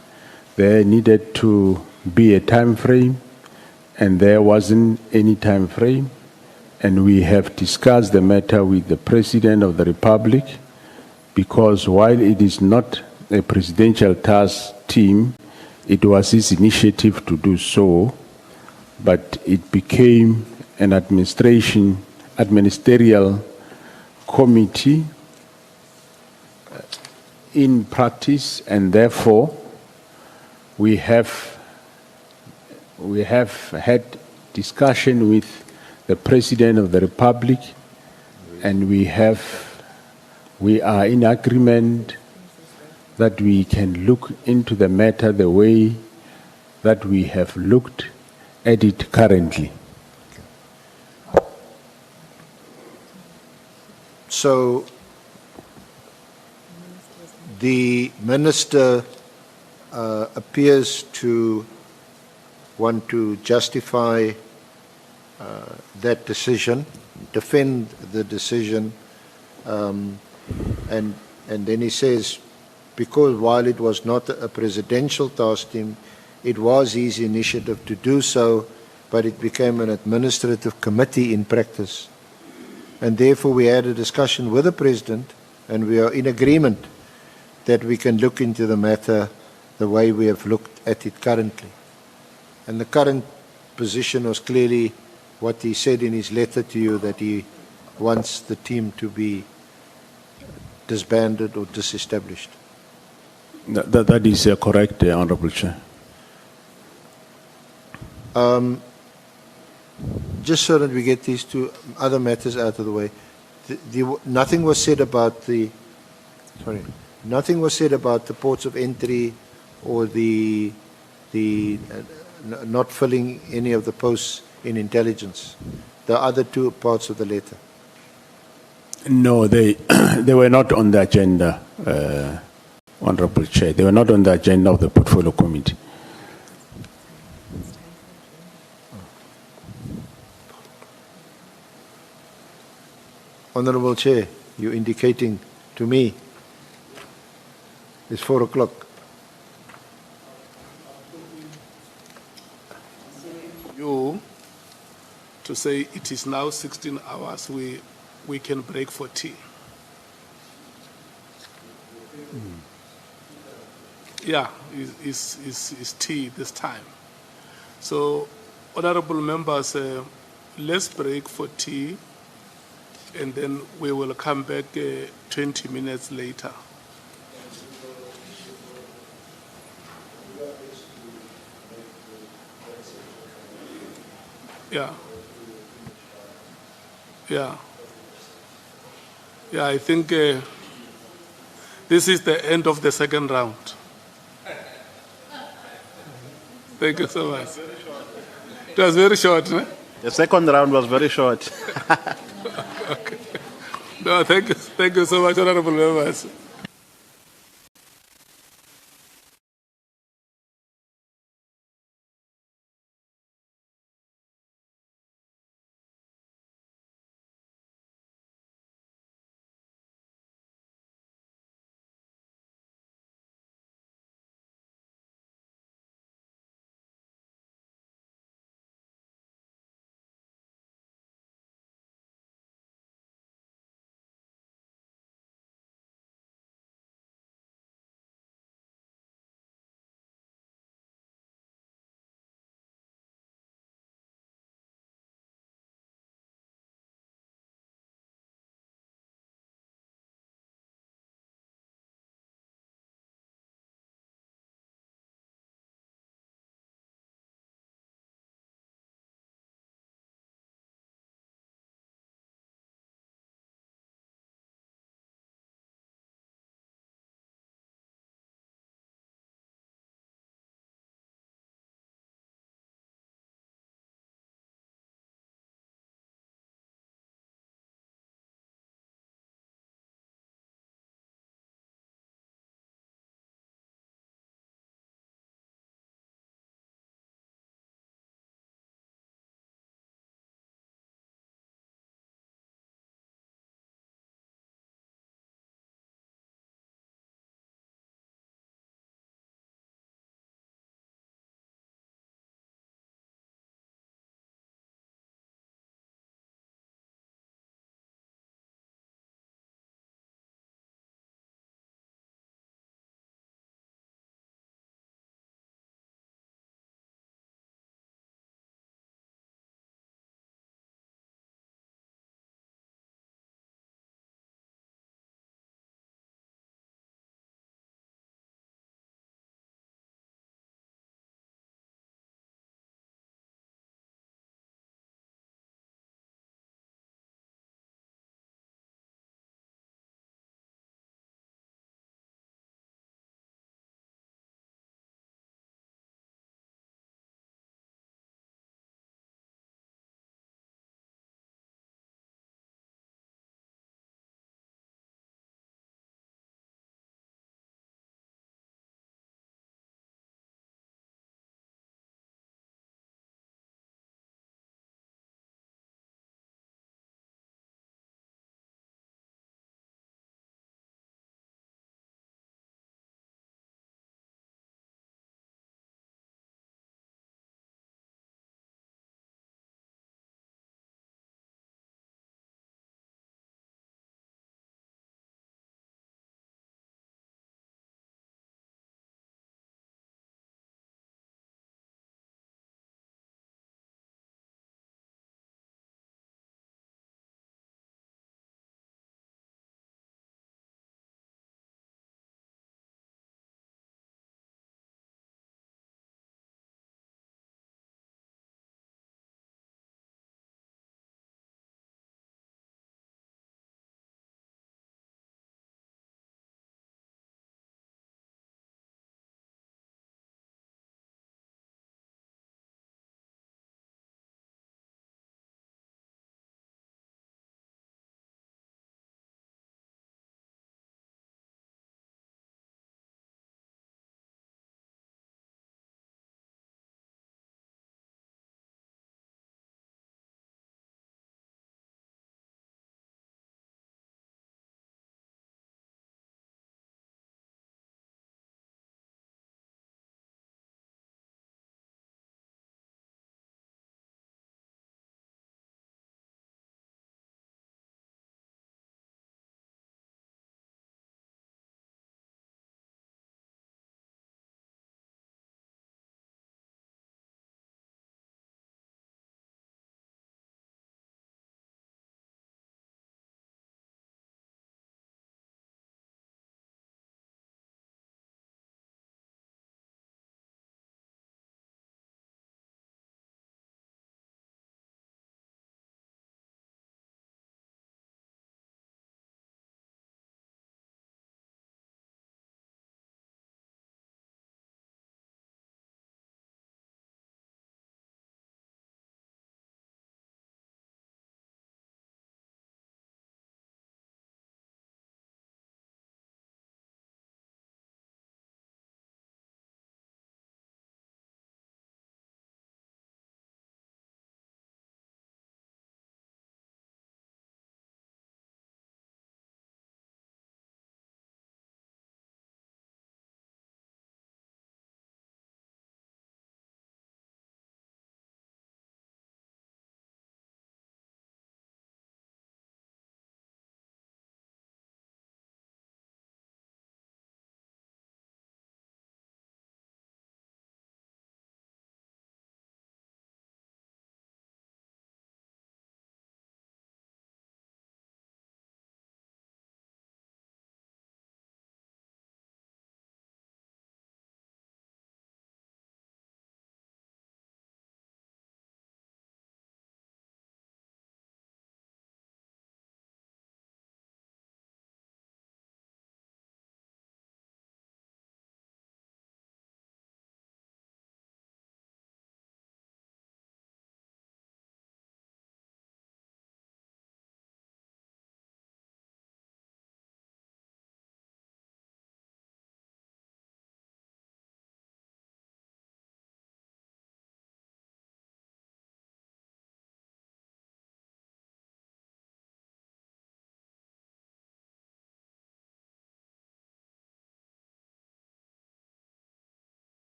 There needed to be a time frame, and there wasn't any time frame. And we have discussed the matter with the President of the Republic, because while it is not a presidential task team, it was his initiative to do so, but it became an administerial committee in practice, and therefore we have had discussion with the President of the Republic, and we are in agreement that we can look into the matter the way that we have looked at it currently.
So the minister appears to want to justify that decision, defend the decision, and then he says, because while it was not a presidential task team, it was his initiative to do so, but it became an administrative committee in practice. And therefore we had a discussion with the President, and we are in agreement that we can look into the matter the way we have looked at it currently. And the current position was clearly what he said in his letter to you, that he wants the team to be disbanded or disestablished.
That is correct, Honorable Chair.
Just so that we get these two other matters out of the way, nothing was said about the ports of entry or the not filling any of the posts in intelligence. The other two parts of the letter.
No, they, they were not on the agenda, Honorable Chair. They were not on the agenda of the Portfolio Committee.
Honorable Chair, you're indicating to me it's 4 o'clock.
You to say it is now 16 hours, we can break for tea. Yeah, it's tea this time. So, honorable members, let's break for tea, and then we will come back 20 minutes later. Yeah. Yeah. Yeah, I think this is the end of the second round. Thank you so much. It was very short, no?
The second round was very short.
Okay. No, thank you so much, honorable members.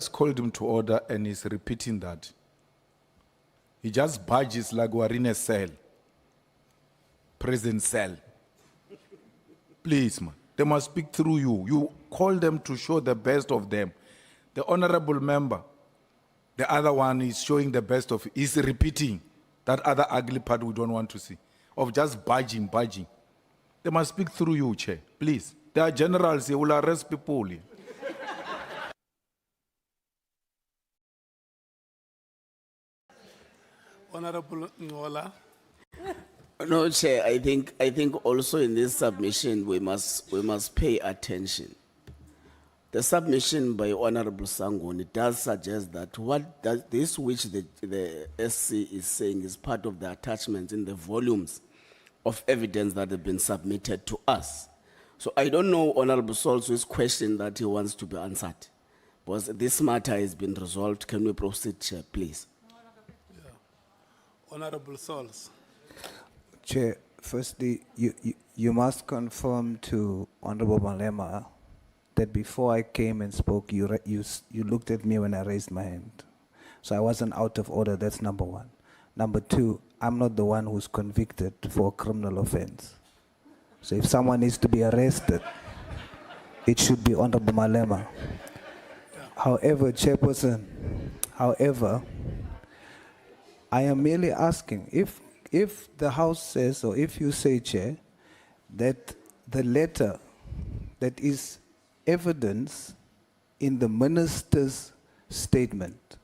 just called him to order and he's repeating that. He just badges like we're in a cell. Prison cell. Please, man. They must speak through you. You call them to show the best of them. The honorable member, the other one is showing the best of, is repeating that other ugly part we don't want to see, of just badging. They must speak through you, Chair. Please. There are generals here who will arrest people.
Honorable Nhlanhla.
No, Chair, I think also in this submission, we must pay attention. The submission by Honorable Sangoni does suggest that what does this which the SC is saying is part of the attachments in the volumes of evidence that have been submitted to us. So I don't know Honorable Sols's question that he wants to be answered. Because this matter has been resolved. Can we proceed, Chair, please?
Honorable Sols.
Chair, firstly, you must confirm to Honorable Malema that before I came and spoke, you looked at me when I raised my hand. So I wasn't out of order, that's number one. Number two, I'm not the one who's convicted for a criminal offense. So if someone needs to be arrested, it should be Honorable Malema. However, Chairperson, I am merely asking, if the House says, or if you say, Chair, that the letter that is evidence in the minister's statement,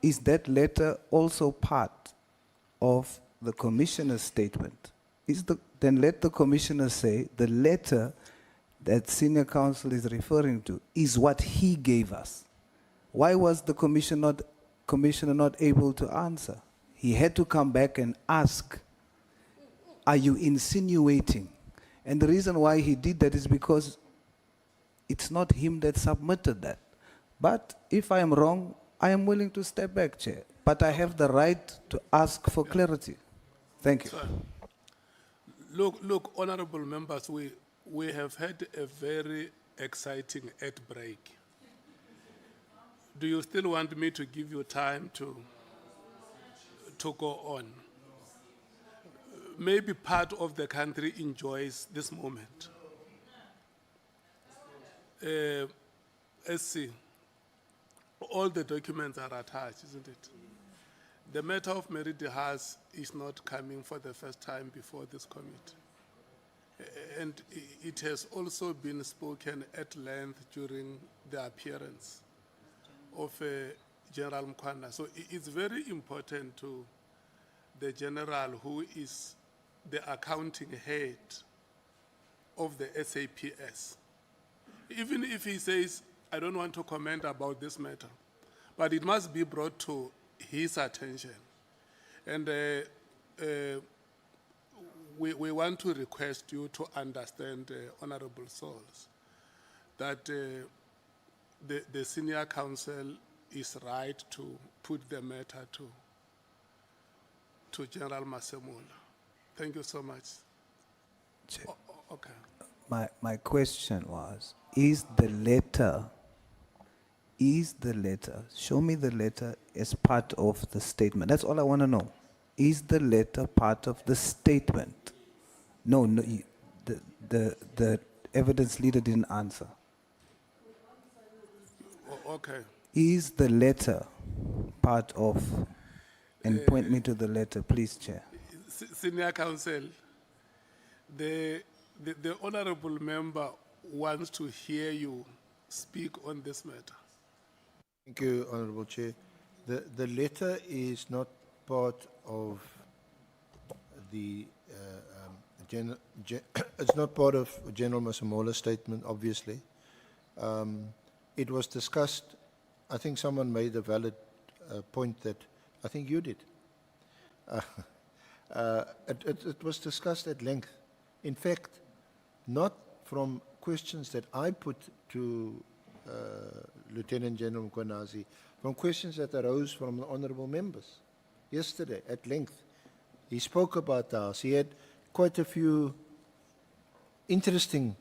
is that letter also part of the commissioner's statement? Then let the commissioner say the letter that senior counsel is referring to is what he gave us. Why was the commissioner not able to answer? He had to come back and ask, are you insinuating? And the reason why he did that is because it's not him that submitted that. But if I am wrong, I am willing to step back, Chair. But I have the right to ask for clarity. Thank you.
Look, honorable members, we have had a very exciting ad break. Do you still want me to give you time to go on? Maybe part of the country enjoys this moment. SC, all the documents are attached, isn't it? The matter of Meridihas is not coming for the first time before this committee. And it has also been spoken at length during the appearance of General Mkhwanazi. So it's very important to the general who is the accounting head of the SAPS. Even if he says, I don't want to comment about this matter, but it must be brought to his attention. And we want to request you to understand, Honorable Souls, that the senior counsel is right to put the matter to General Masemola. Thank you so much. Okay.
My question was, is the letter, show me the letter as part of the statement. That's all I want to know. Is the letter part of the statement? No, the evidence leader didn't answer.
Okay.
Is the letter part of, and point me to the letter, please, Chair.
Senior counsel, the honorable member wants to hear you speak on this matter.
Thank you, Honorable Chair. The letter is not part of the it's not part of General Masemola's statement, obviously. It was discussed. I think someone made a valid point that I think you did. It was discussed at length. In fact, not from questions that I put to Lieutenant General Kunazi, from questions that arose from the honorable members yesterday at length. He spoke about the house. He had quite a few interesting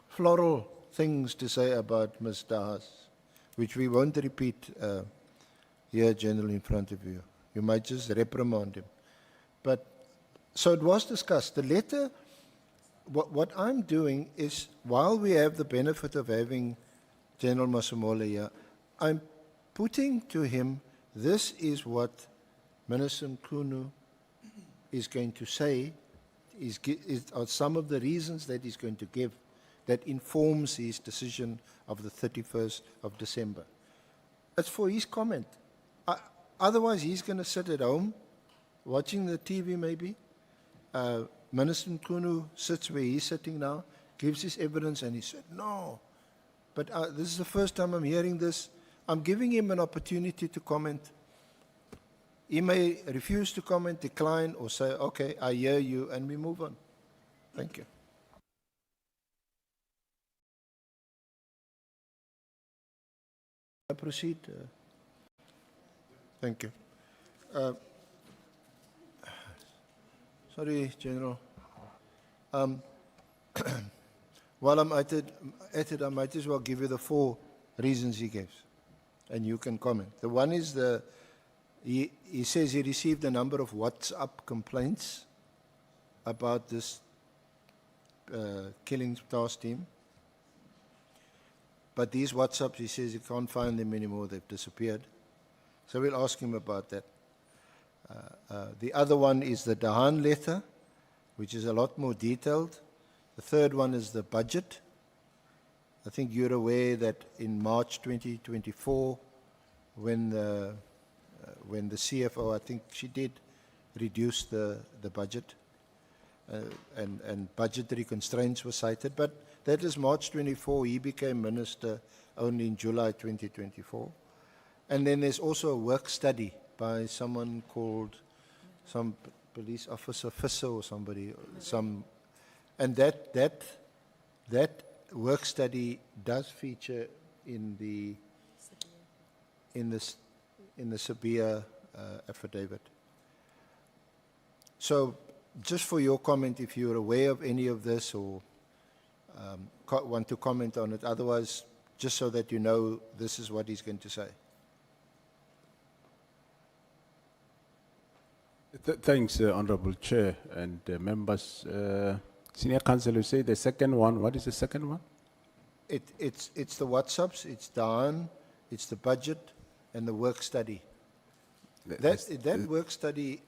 floral things to say about Ms. Dahas. which we won't repeat here, General, in front of you. You might just reprimand him. But, so it was discussed. The letter, what I'm doing is, while we have the benefit of having General Masemola here, I'm putting to him, this is what Minister Mkhwanazi is going to say, are some of the reasons that he's going to give that informs his decision of the 31st of December. It's for his comment. Otherwise, he's going to sit at home, watching the TV maybe. Minister Mkhwanazi sits where he's sitting now, gives his evidence, and he said, no. But this is the first time I'm hearing this. I'm giving him an opportunity to comment. He may refuse to comment, decline, or say, okay, I hear you, and we move on. Thank you. I proceed. Thank you. Sorry, General. While I'm at it, I might as well give you the 4 reasons he gives, and you can comment. The one is he says he received a number of WhatsApp complaints about this killing task team. But these WhatsApps, he says he can't find them anymore, they've disappeared. So we'll ask him about that. The other one is the Dahan letter, which is a lot more detailed. The third one is the budget. I think you're aware that in March 2024, when the CFO, I think she did reduce the budget, and budgetary constraints were cited, but that is March 24. He became minister only in July 2024. And then there's also a work study by someone called, some police officer, Fisser or somebody, and that work study does feature in the Sabia affidavit. So, just for your comment, if you're aware of any of this or want to comment on it, otherwise, just so that you know, this is what he's going to say.
Thanks, Honorable Chair and members. Senior Counsel, you say the second one. What is the second one?
It's the WhatsApps, it's Dahan, it's the budget, and the work study. That work study,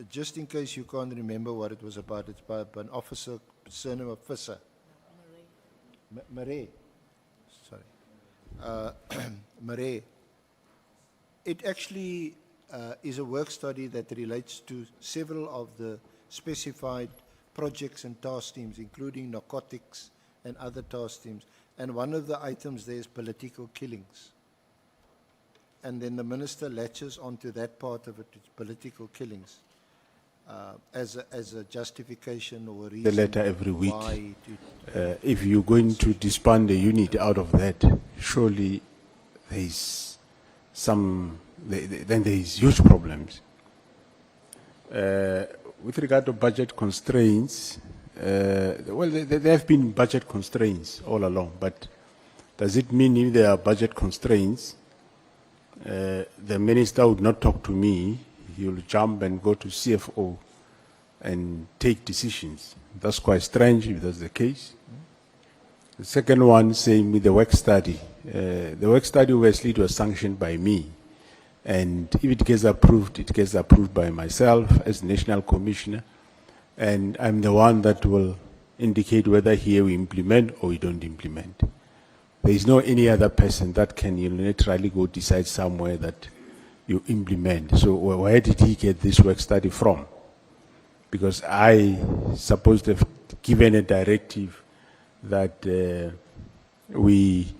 just in case you can't remember what it was about, it's by an officer, surname of Fisser. Marais. Sorry. Marais. It actually is a work study that relates to several of the specified projects and task teams, including narcotics and other task teams. And one of the items there is political killings. And then the minister latches onto that part of it, it's political killings, as a justification or a reason.
The letter every week.
Why
if you're going to disband the unit out of that, surely there is some, then there is huge problems. With regard to budget constraints, well, there have been budget constraints all along, but does it mean if there are budget constraints, the minister would not talk to me, he will jump and go to CFO and take decisions? That's quite strange if that's the case. The second one, same with the work study. The work study obviously was sanctioned by me. And if it gets approved by myself as National Commissioner, and I'm the one that will indicate whether here we implement or we don't implement. There is no any other person that can unilaterally go decide somewhere that you implement. So where did he get this work study from? Because I supposed to have given a directive that we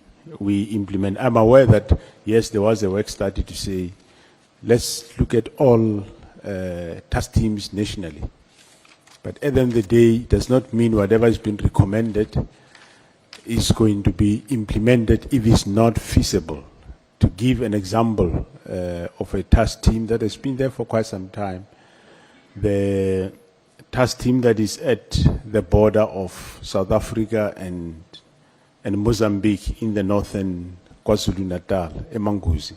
implement. I'm aware that, yes, there was a work study to say, let's look at all task teams nationally. But at the end of the day, it does not mean whatever has been recommended is going to be implemented if it's not feasible. To give an example of a task team that has been there for quite some time, the task team that is at the border of South Africa and Mozambique in the northern KwaZulu Natal, Emanguzi.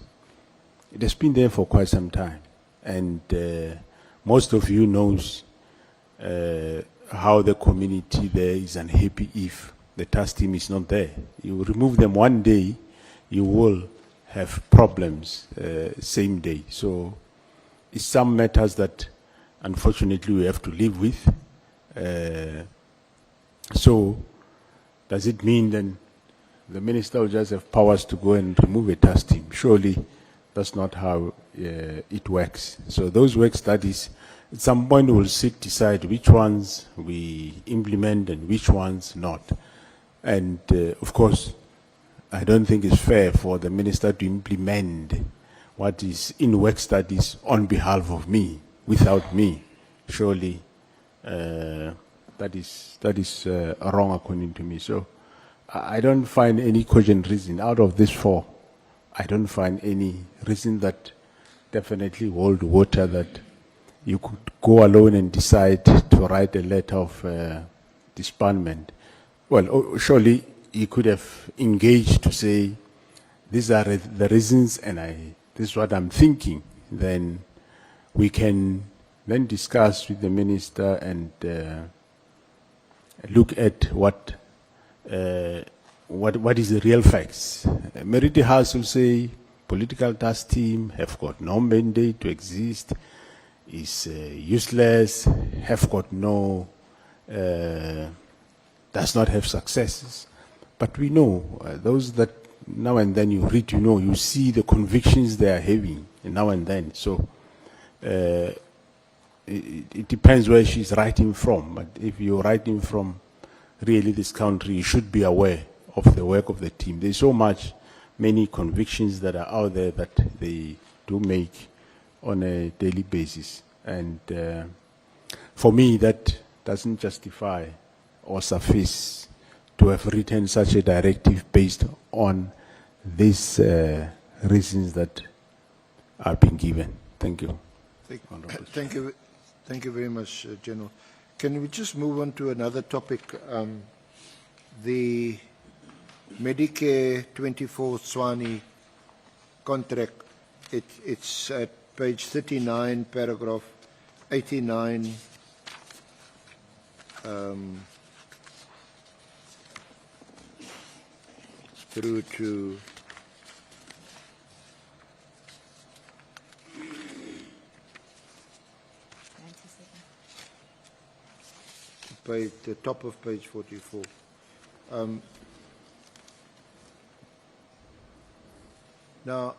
It has been there for quite some time, and most of you knows how the community there is unhappy if the task team is not there. You remove them one day, you will have problems same day. So it's some matters that unfortunately we have to live with. So does it mean then the minister will just have powers to go and remove a task team? Surely that's not how it works. So those work studies, at some point we'll sit, decide which ones we implement and which ones not. And of course, I don't think it's fair for the minister to implement what is in work studies on behalf of me, without me. Surely that is wrong according to me. So I don't find any cogent reason out of these four. I don't find any reason that definitely hold water that you could go alone and decide to write a letter of disbandment. Well, surely you could have engaged to say, these are the reasons and this is what I'm thinking. Then we can then discuss with the minister and look at what is the real facts. Merity House will say political task team have got no mandate to exist, is useless, have got no, does not have successes. But we know those that now and then you read, you see the convictions they are having now and then. So it depends where she's writing from. But if you're writing from really this country, you should be aware of the work of the team. There's so many convictions that are out there that they do make on a daily basis. And for me, that doesn't justify or suffice to have written such a directive based on these reasons that are being given. Thank you.
Thank you very much, General. Can we just move on to another topic? The Medicare 24 Swani contract, it's at page 39, paragraph 89. Through to the top of page 44. Now,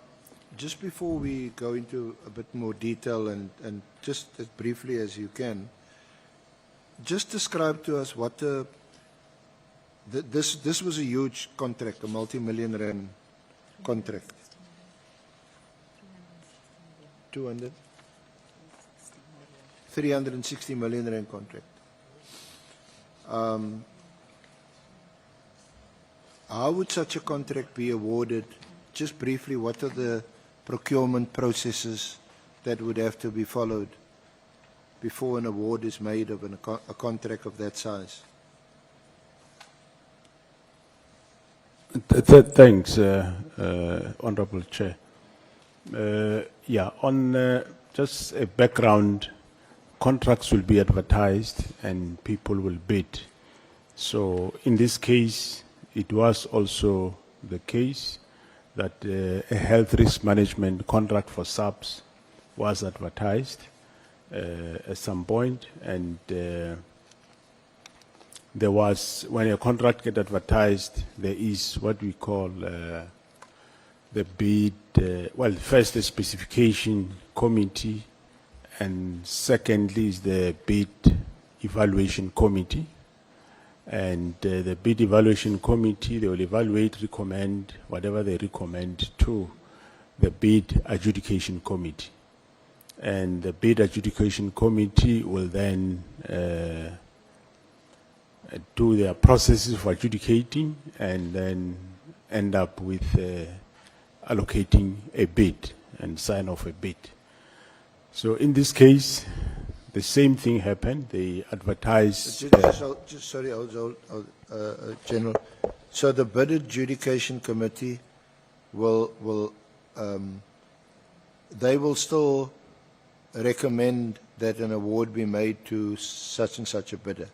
just before we go into a bit more detail and just as briefly as you can, just describe to us what this was a huge contract, a multi-million rand contract. 360 million rand contract. How would such a contract be awarded? Just briefly, what are the procurement processes that would have to be followed before an award is made of a contract of that size?
Thanks, Honorable Chair. On just a background, contracts will be advertised and people will bid. So in this case, it was also the case that a health risk management contract for SAPS was advertised at some point, and there was, when a contract gets advertised, there is what we call the bid, first the specification committee, and secondly is the bid evaluation committee. And the bid evaluation committee, they will evaluate, recommend, whatever they recommend to the bid adjudication committee. And the bid adjudication committee will then do their processes for adjudicating and then end up with allocating a bid and sign off a bid. So in this case, the same thing happened. They advertised.
General. So the bid adjudication committee they will still recommend that an award be made to such and such a bidder.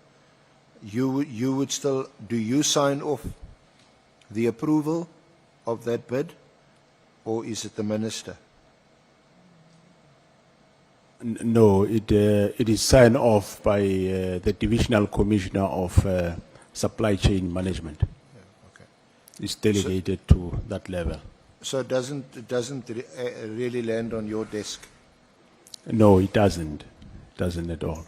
You would still, do you sign off the approval of that bid, or is it the minister?
No, it is signed off by the Divisional Commissioner of Supply Chain Management.
Okay.
It's delegated to that level.
So it doesn't really land on your desk?
No, it doesn't. It doesn't at all.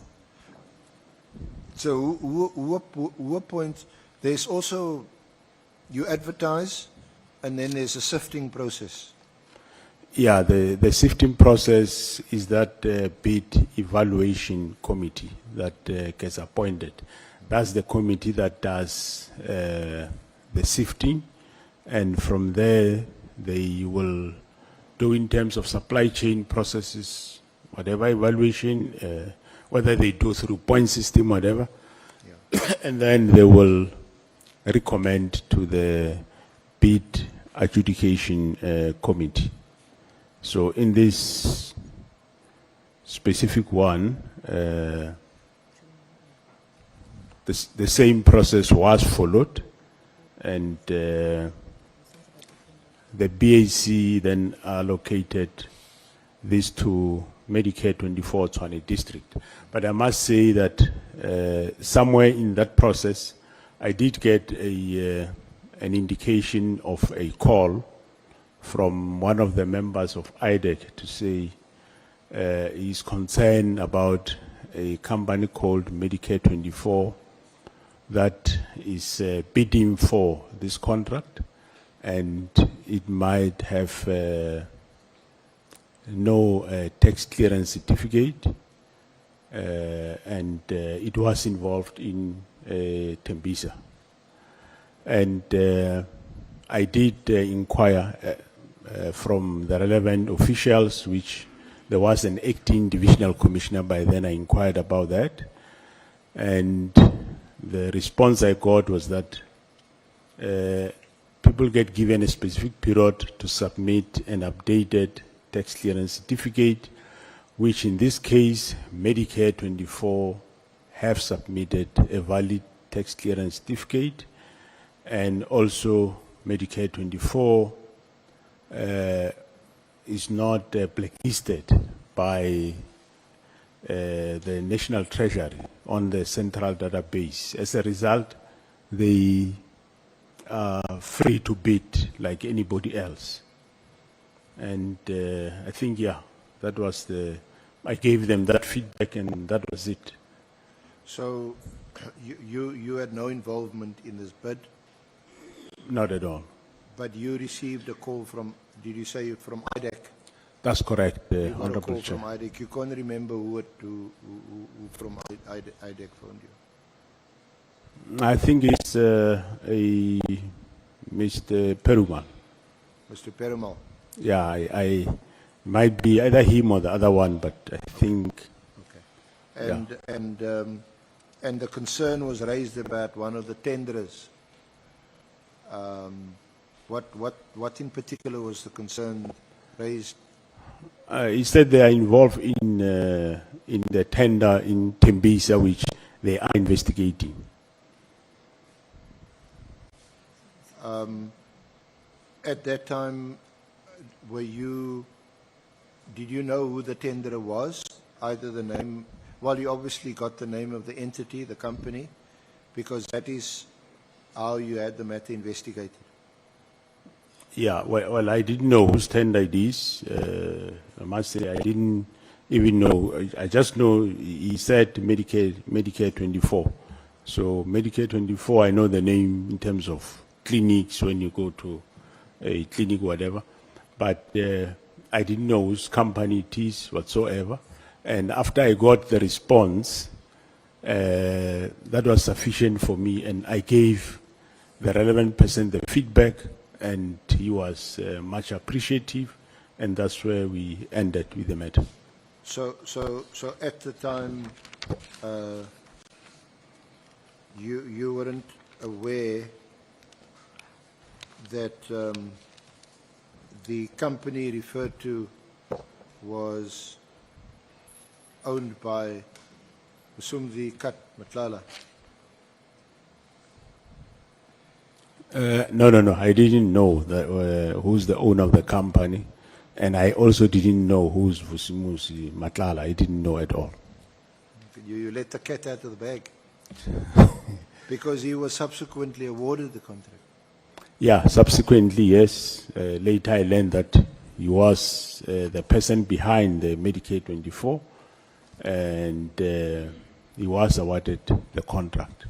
So who appoints? There's also, you advertise, and then there's a sifting process.
Yeah, the sifting process is that bid evaluation committee that gets appointed. That's the committee that does the sifting, and from there they will do, in terms of supply chain processes, whatever evaluation, whether they do through point system, whatever, and then they will recommend to the bid adjudication committee. So in this specific one, the same process was followed, and the BAC then allocated this to Medicaid 24 Tshwane district. But I must say that somewhere in that process, I did get an indication of a call from one of the members of IDEC to say he's concerned about a company called Medicaid 24 that is bidding for this contract, and it might have no tax clearance certificate, and it was involved in Tembisa. And I did inquire from the relevant officials, which there was an acting divisional commissioner by then. I inquired about that, and the response I got was that people get given a specific period to submit an updated tax clearance certificate, which in this case Medicare 24 have submitted a valid tax clearance certificate, and also Medicare 24 is not blacklisted by the National Treasury on the central database. As a result, they are free to bid like anybody else. And I think, yeah, that was I gave them that feedback, and that was it.
So you had no involvement in this bid?
Not at all.
But you received a call from, did you say from IDEC?
That's correct,
You got a
Honorable
call
Chair.
from IDEC. You can't remember who from IDEC phoned you?
I think it's a Mr. Perumal.
Mr. Perumal.
Yeah, I might be either him or the other one, but I think.
Okay. And the concern was raised about one of the tenderers. What in particular was the concern raised?
He said they are involved in the tender in Tembisa, which they are investigating.
At that time, did you know who the tenderer was? Either the name, well, you obviously got the name of the entity, the company, because that is how you had the matter investigated.
Yeah, well, I didn't know whose tender it is. I must say I didn't even know. I just know he said Medicare 24. So Medicare 24, I know the name in terms of clinics when you go to a clinic, whatever. But I didn't know whose company it is whatsoever. And after I got the response, that was sufficient for me, and I gave the relevant person the feedback, and he was much appreciative, and that's where we ended with the matter.
So at the time, you weren't aware that the company referred to was owned by Musumzi Kat Nhlanhla.
No. I didn't know that, who's the owner of the company. And I also didn't know who's Vusimusi Nhlanhla. I didn't know at all.
You let the cat out of the bag. Because he was subsequently awarded the contract.
Yeah, subsequently, yes. Later I learned that he was the person behind the Medicaid 24 and he was awarded the contract.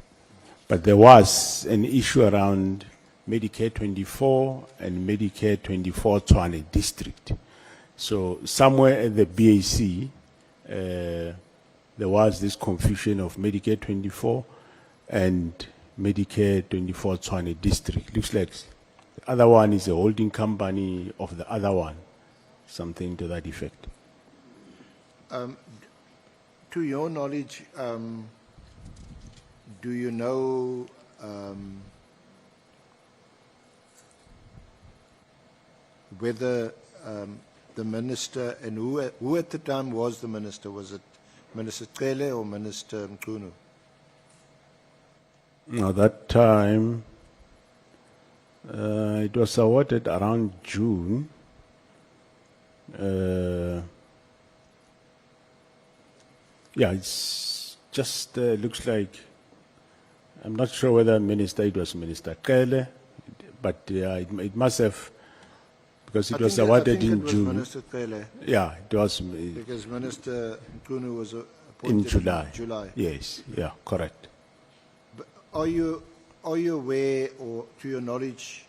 But there was an issue around Medicaid 24 and Medicaid 24 Tshwane district. So somewhere at the BAC, there was this confusion of Medicaid 24 and Medicaid 24 Tshwane district. Looks like the other one is a holding company of the other one, something to that effect.
To your knowledge, do you know whether the minister, and who at the time was the minister? Was it Minister Cele or Minister Mkhwanazi?
Now that time, it was awarded around June. Yeah, it's just looks like, I'm not sure whether it was Minister Cele, but it must have, because it was awarded in
it was
June.
Minister Cele,
Yeah, it was
because Minister Mkhwanazi was appointed
in July.
July.
Yes, yeah, correct.
But are you aware, or to your knowledge,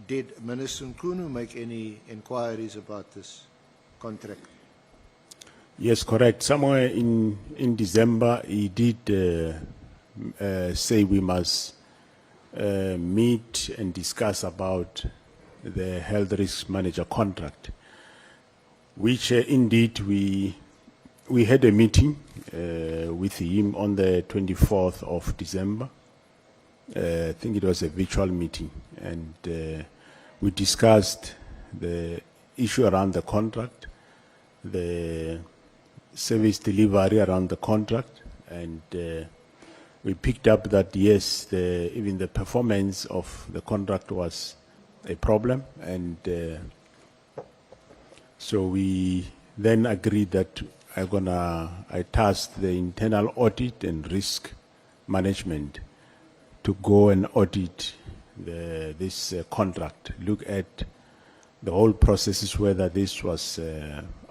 did Minister Mkhwanazi make any inquiries about this contract?
Yes, correct. Somewhere in December, he did say we must meet and discuss about the health risk manager contract, which indeed we had a meeting with him on the 24th of December. I think it was a virtual meeting, and we discussed the issue around the contract, the service delivery around the contract, and we picked up that yes, even the performance of the contract was a problem, and so we then agreed that I tasked the internal audit and risk management to go and audit this contract, look at the whole processes, whether this was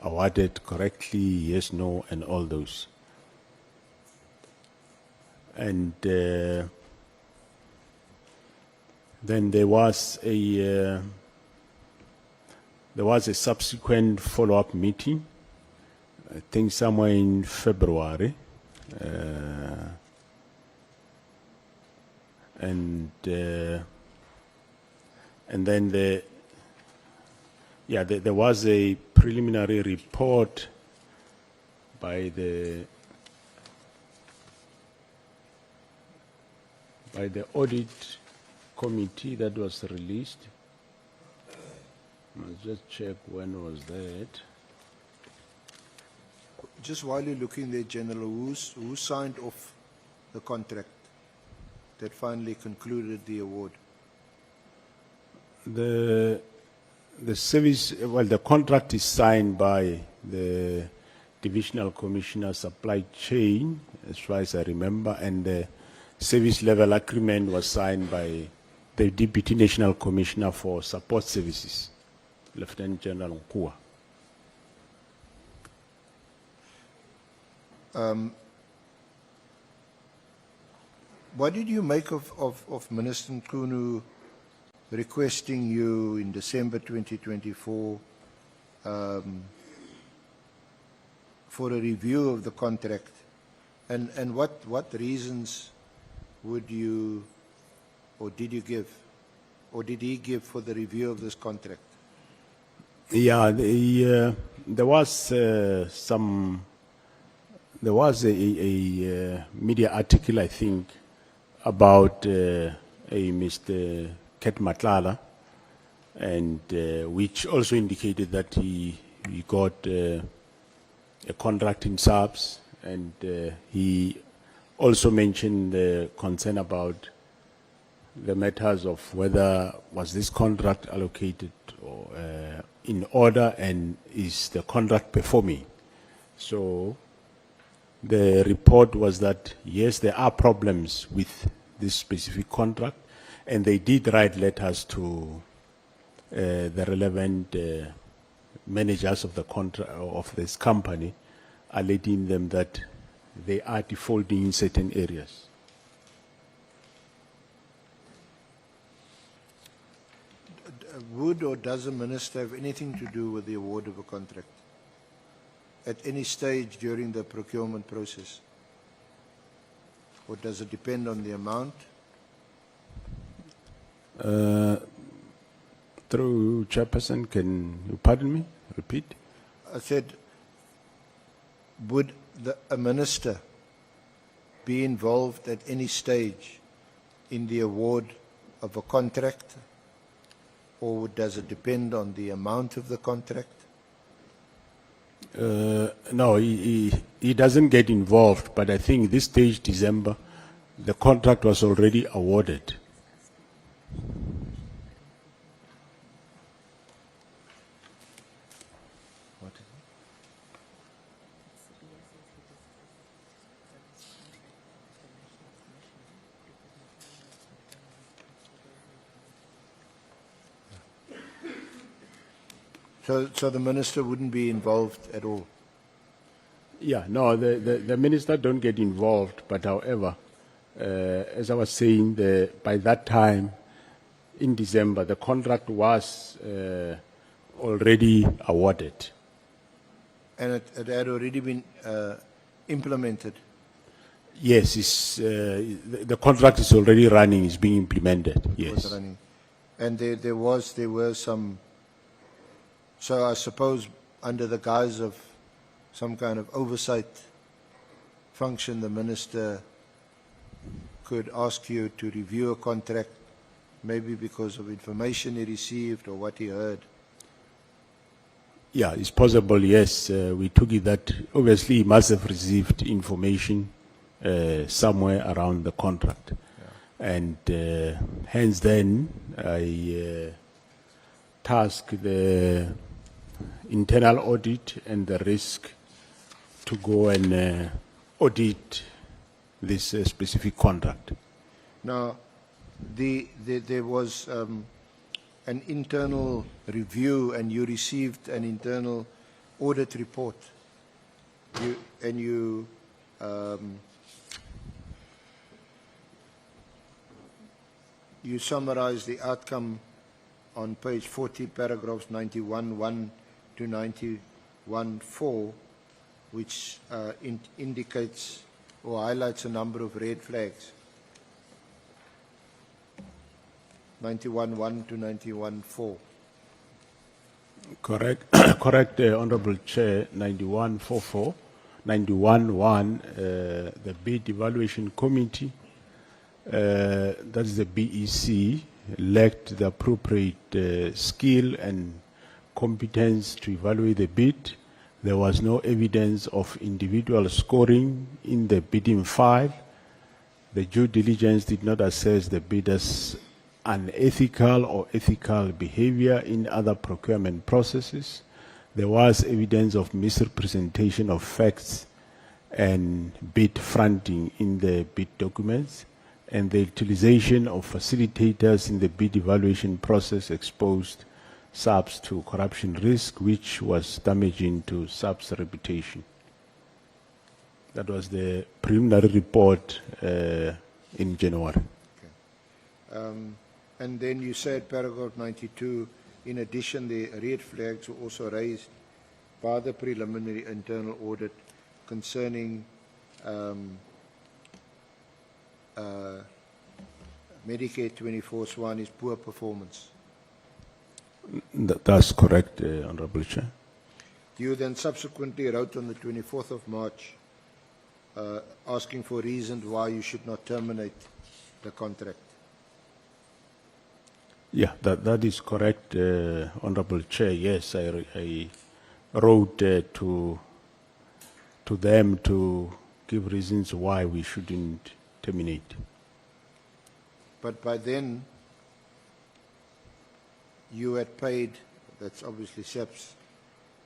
awarded correctly, yes, no, and all those. And then there was a subsequent follow-up meeting, I think somewhere in February, and then there was a preliminary report by the audit committee that was released. Let's just check when was that.
Just while you're looking there, General, who signed off the contract that finally concluded the award?
The service, well, the contract is signed by the Divisional Commissioner Supply Chain, as far as I remember, and the service level agreement was signed by the Deputy National Commissioner for Support Services, Lieutenant General Nkua.
What did you make of Minister Mkhwanazi requesting you in December 2024 for a review of the contract? And what reasons would you, or did you give, or did he give for the review of this contract?
Yeah, there was a media article, I think, about a Mr. Ket Nhlanhla, and which also indicated that he got a contract in SAPS, and he also mentioned the concern about the matters of whether was this contract allocated or in order, and is the contract performing. So the report was that yes, there are problems with this specific contract, and they did write letters to the relevant managers of the contract of this company, alerting them that they are defaulting in certain areas.
Would or does the minister have anything to do with the award of a contract at any stage during the procurement process? Or does it depend on the amount?
Through Chairperson, can you pardon me? Repeat.
I said, would a minister be involved at any stage in the award of a contract? Or does it depend on the amount of the contract?
No, he doesn't get involved, but I think this stage, December, the contract was already awarded.
So the minister wouldn't be involved at all?
Yeah, no, the minister don't get involved, but however, as I was saying, by that time, in December, the contract was already awarded.
And it had already been implemented?
Yes, the contract is already running, is being implemented,
It was
yes.
running. And there were some, so I suppose under the guise of some kind of oversight function, the minister could ask you to review a contract, maybe because of information he received or what he heard.
Yeah, it's possible, yes. We took it that obviously he must have received information somewhere around the contract. And hence then I tasked the internal audit and the risk to go and audit this specific contract.
Now, there was an internal review, and you received an internal audit report. You summarized the outcome on page 40, paragraphs 91.1 to 91.4, which indicates or highlights a number of red flags. 91.1 to 91.4.
Correct, correct, Honorable Chair. 91.44, 91.1. The Bid Evaluation Committee, that's the BEC, lacked the appropriate skill and competence to evaluate the bid. There was no evidence of individual scoring in the bidding file. The due diligence did not assess the bidder's unethical or ethical behavior in other procurement processes. There was evidence of misrepresentation of facts and bid fronting in the bid documents, and the utilization of facilitators in the bid evaluation process exposed SAPS to corruption risk, which was damaging to SAPS' reputation. That was the preliminary report in January.
And then you said, paragraph 92, in addition, the red flags were also raised by the preliminary internal audit concerning Medicaid 24 Swani's poor performance.
That's correct, Honorable Chair.
You then subsequently wrote on the 24th of March asking for reasons why you should not terminate the contract.
Yeah, that is correct, Honorable Chair. Yes, I wrote to them to give reasons why we shouldn't terminate.
But by then, you had paid, that's obviously SAPS,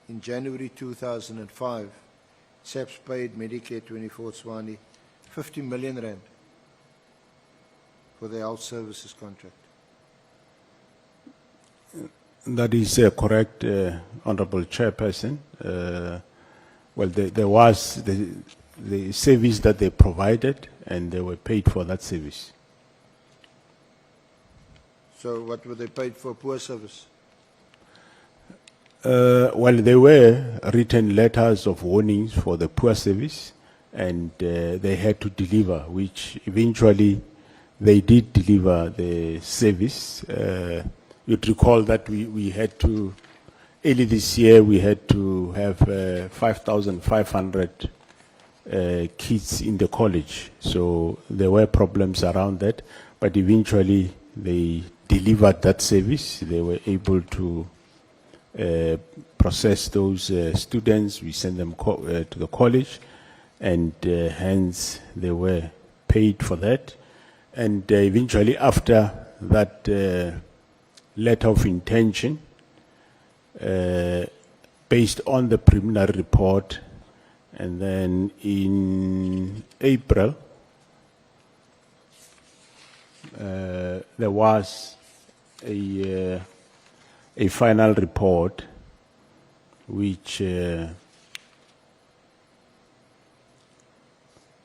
in January 2005, SAPS paid Medicaid 24 Tswane 50 million rand for the health services contract.
That is correct, Honorable Chairperson. Well, there was the service that they provided, and they were paid for that service.
So what were they paid for? Poor service?
Well, there were written letters of warnings for the poor service, and they had to deliver, which eventually they did deliver the service. You'd recall that we had to, early this year, we had to have 5,500 kids in the college. So there were problems around that, but eventually they delivered that service. They were able to process those students. We sent them to the college, and hence they were paid for that. And eventually, after that letter of intention, based on the preliminary report, and then in April, there was a final report which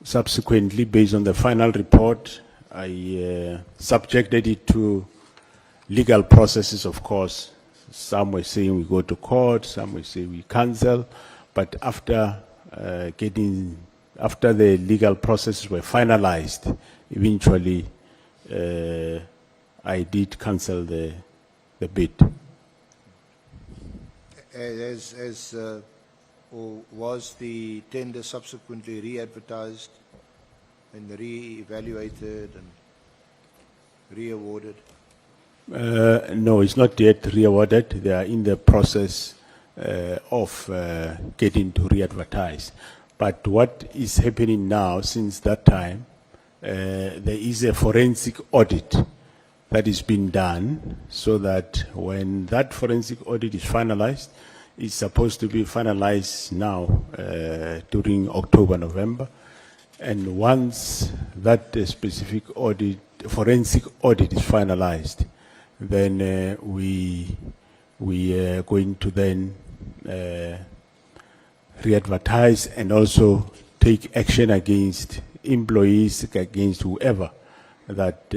subsequently, based on the final report, I subjected it to legal processes, of course. Some were saying we go to court, some were saying we cancel, but after after the legal processes were finalized, eventually I did cancel the bid.
Or was the tender subsequently re-advertised and re-evaluated and re-awarded?
No, it's not yet re-awarded. They are in the process of getting to re-advertise. But what is happening now, since that time, there is a forensic audit that is being done, so that when that forensic audit is finalized, it's supposed to be finalized now during October, November. And once that specific audit, forensic audit is finalized, then we are going to then re-advertise and also take action against employees, against whoever that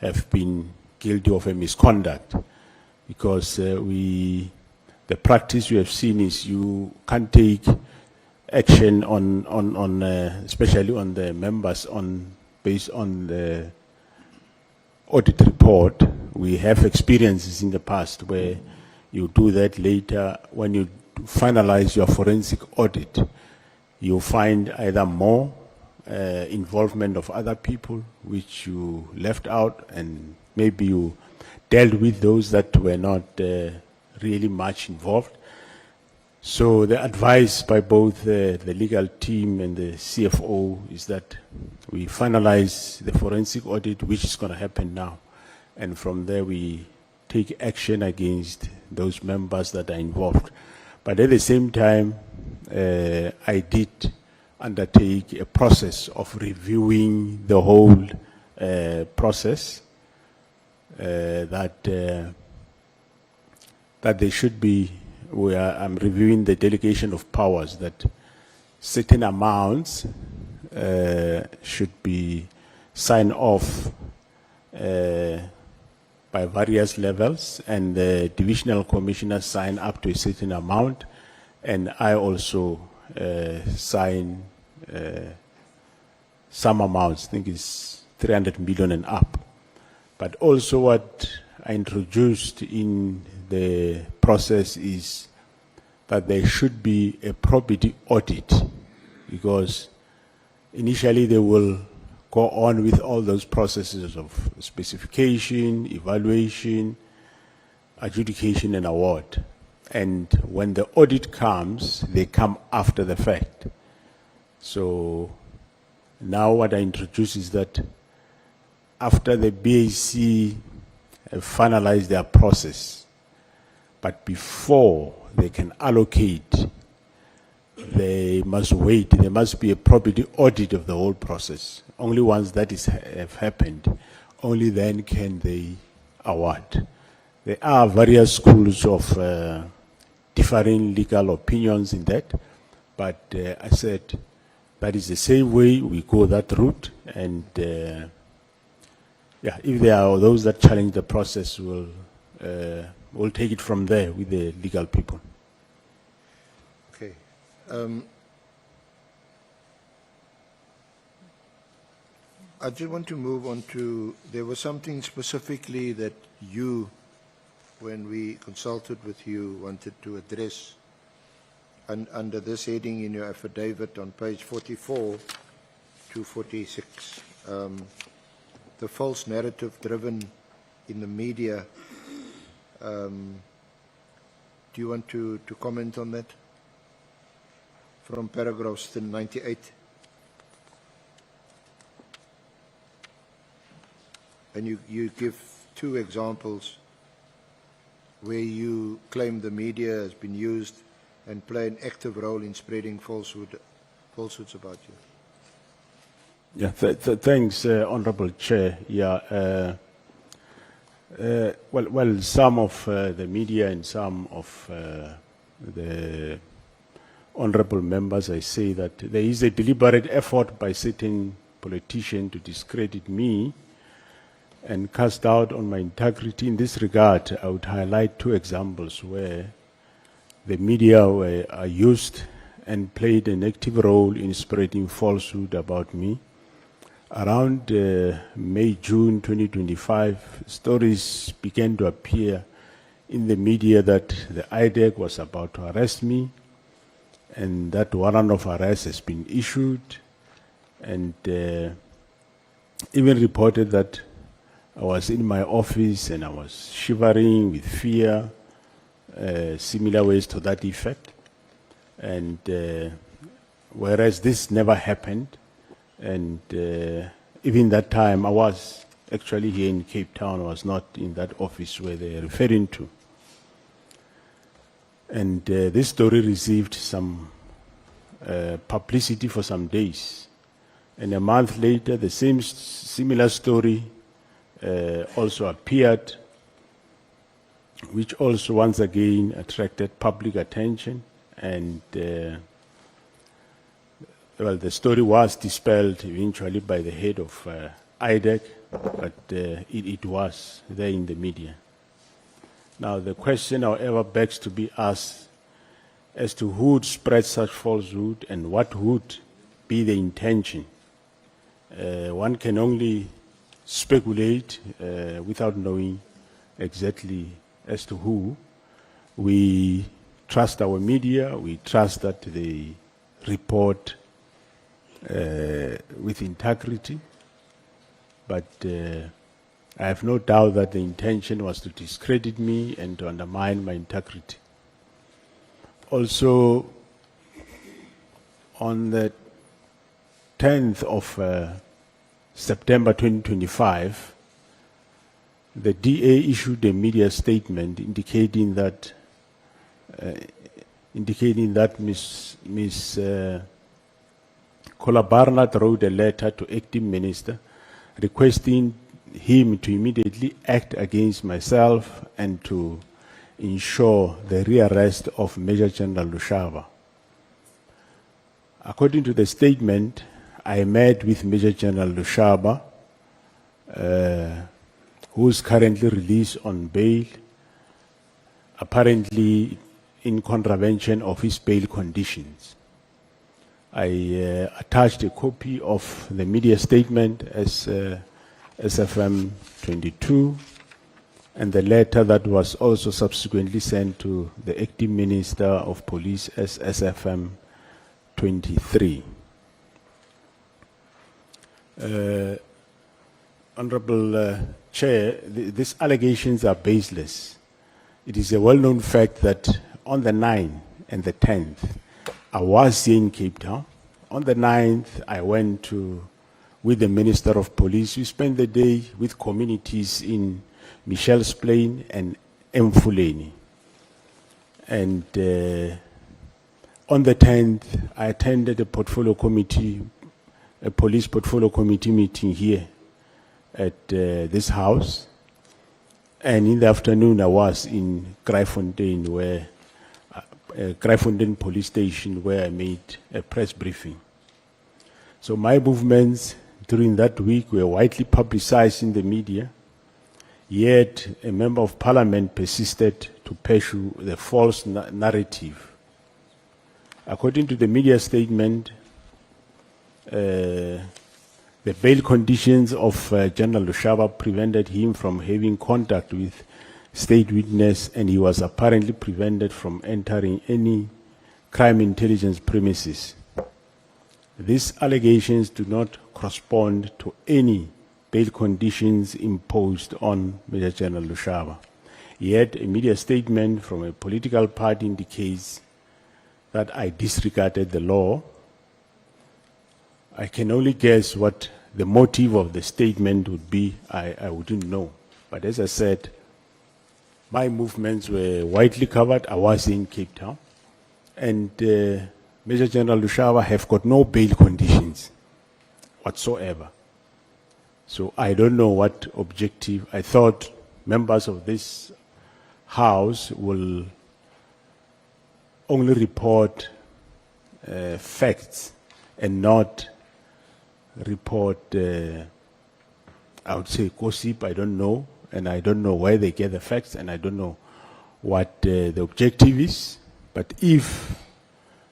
have been guilty of a misconduct. Because the practice we have seen is you can't take action on especially on the members based on the audit report. We have experiences in the past where you do that later. When you finalize your forensic audit, you find either more involvement of other people which you left out, and maybe you dealt with those that were not really much involved. So the advice by both the legal team and the CFO is that we finalize the forensic audit, which is going to happen now. And from there, we take action against those members that are involved. But at the same time, I did undertake a process of reviewing the whole process, that there should be, I'm reviewing the delegation of powers, that certain amounts should be signed off by various levels, and the divisional commissioners sign up to a certain amount, and I also sign some amounts, I think it's 300 million and up. But also what I introduced in the process is that there should be a probity audit, because initially they will go on with all those processes of specification, evaluation, adjudication, and award. And when the audit comes, they come after the fact. So now what I introduce is that after the BAC have finalized their process, but before they can allocate, they must wait. There must be a property audit of the whole process. Only once that have happened, only then can they award. There are various schools of differing legal opinions in that, but I said that is the same way we go that route, and yeah, if there are those that challenge the process, we'll take it from there with the legal people.
Okay. I just want to move on to, there was something specifically that you, when we consulted with you, wanted to address under this heading in your affidavit on page 44 to 46. The false narrative driven in the media. Do you want to comment on that? From paragraphs 98. And you give two examples where you claim the media has been used and play an active role in spreading falsehoods about you.
Yeah, thanks, Honorable Chair. Yeah, well, some of the media and some of the honorable members, I say that there is a deliberate effort by certain politicians to discredit me and cast doubt on my integrity. In this regard, I would highlight two examples where the media are used and played an active role in spreading falsehood about me. Around May, June 2025, stories began to appear in the media that the IDEC was about to arrest me, and that warrant of arrest has been issued, and even reported that I was in my office and I was shivering with fear, similar ways to that effect. And whereas this never happened, and even that time I was actually here in Cape Town, I was not in that office where they're referring to. And this story received some publicity for some days. And a month later, the same similar story also appeared, which also once again attracted public attention. And well, the story was dispelled eventually by the head of IDEC, but it was there in the media. Now, the question, however, begs to be asked as to who would spread such falsehood and what would be the intention. One can only speculate without knowing exactly as to who. We trust our media, we trust that they report with integrity, but I have no doubt that the intention was to discredit me and to undermine my integrity. Also, on the 10th of September 2025, the DA issued a media statement indicating that Ms. Kola Barnard wrote a letter to acting minister requesting him to immediately act against myself and to ensure the rearrest of Major General Lushaba. According to the statement, I met with Major General Lushaba, who is currently released on bail, apparently in contravention of his bail conditions. I attached a copy of the media statement as SFM 22, and the letter that was also subsequently sent to the acting Minister of Police as SFM 23. Honorable Chair, these allegations are baseless. It is a well-known fact that on the 9th and the 10th, I was here in Cape Town. On the 9th, I went with the Minister of Police. We spent the day with communities in Michelle's Plain and Mkhwanazi. And on the 10th, I attended a police portfolio committee meeting here at this house. And in the afternoon, I was in Kraaifontein, Kraaifontein police station, where I made a press briefing. So my movements during that week were widely publicized in the media, yet a member of parliament persisted to pursue the false narrative. According to the media statement, the bail conditions of General Lushaba prevented him from having contact with state witness, and he was apparently prevented from entering any crime intelligence premises. These allegations do not correspond to any bail conditions imposed on Major General Lushaba. Yet a media statement from a political party indicates that I disregarded the law. I can only guess what the motive of the statement would be. I wouldn't know. But as I said, my movements were widely covered. I was in Cape Town. And Major General Lushaba have got no bail conditions whatsoever. So I don't know what objective. I thought members of this House will only report facts and not report, I would say, gossip. I don't know, and I don't know where they get the facts, and I don't know what the objective is. But if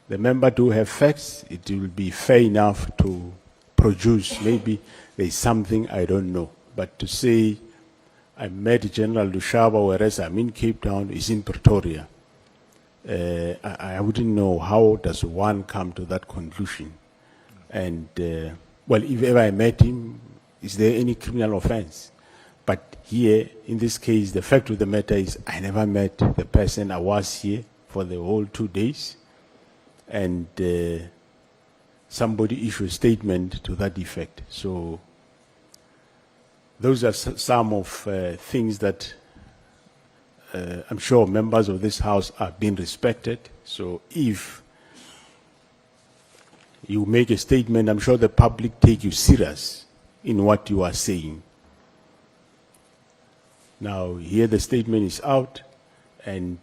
the member do have facts, it will be fair enough to produce. Maybe there is something I don't know. But to say I met General Lushaba, whereas I'm in Cape Town, is in Pretoria, I wouldn't know how does one come to that conclusion. And well, if ever I met him, is there any criminal offense? But here, in this case, the fact of the matter is I never met the person. I was here for the whole 2 days, and somebody issued a statement to that effect. So those are some of things that I'm sure members of this House are being respected. So if you make a statement, I'm sure the public take you serious in what you are saying. Now, here the statement is out, and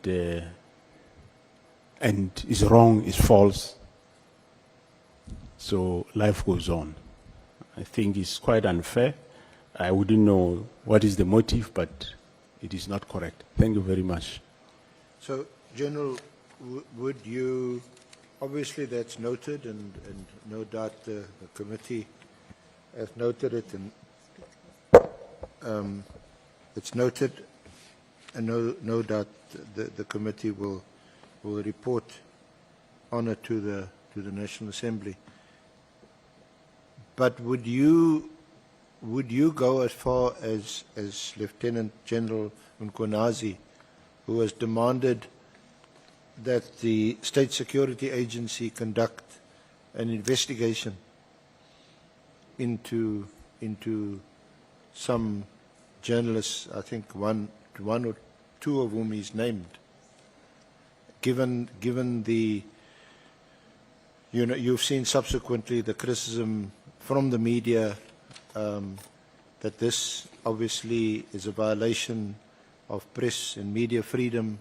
is wrong, is false. So life goes on. I think it's quite unfair. I wouldn't know what is the motive, but it is not correct. Thank you very much.
So, General, would you, obviously that's noted, and no doubt the committee has noted it, and it's noted, and no doubt the committee will report on it to the National Assembly. But would you go as far as Lieutenant General Mkhwanazi, who has demanded that the State Security Agency conduct an investigation into some journalists, I think one or two of whom he's named, given the, you know, you've seen subsequently the criticism from the media that this obviously is a violation of press and media freedom,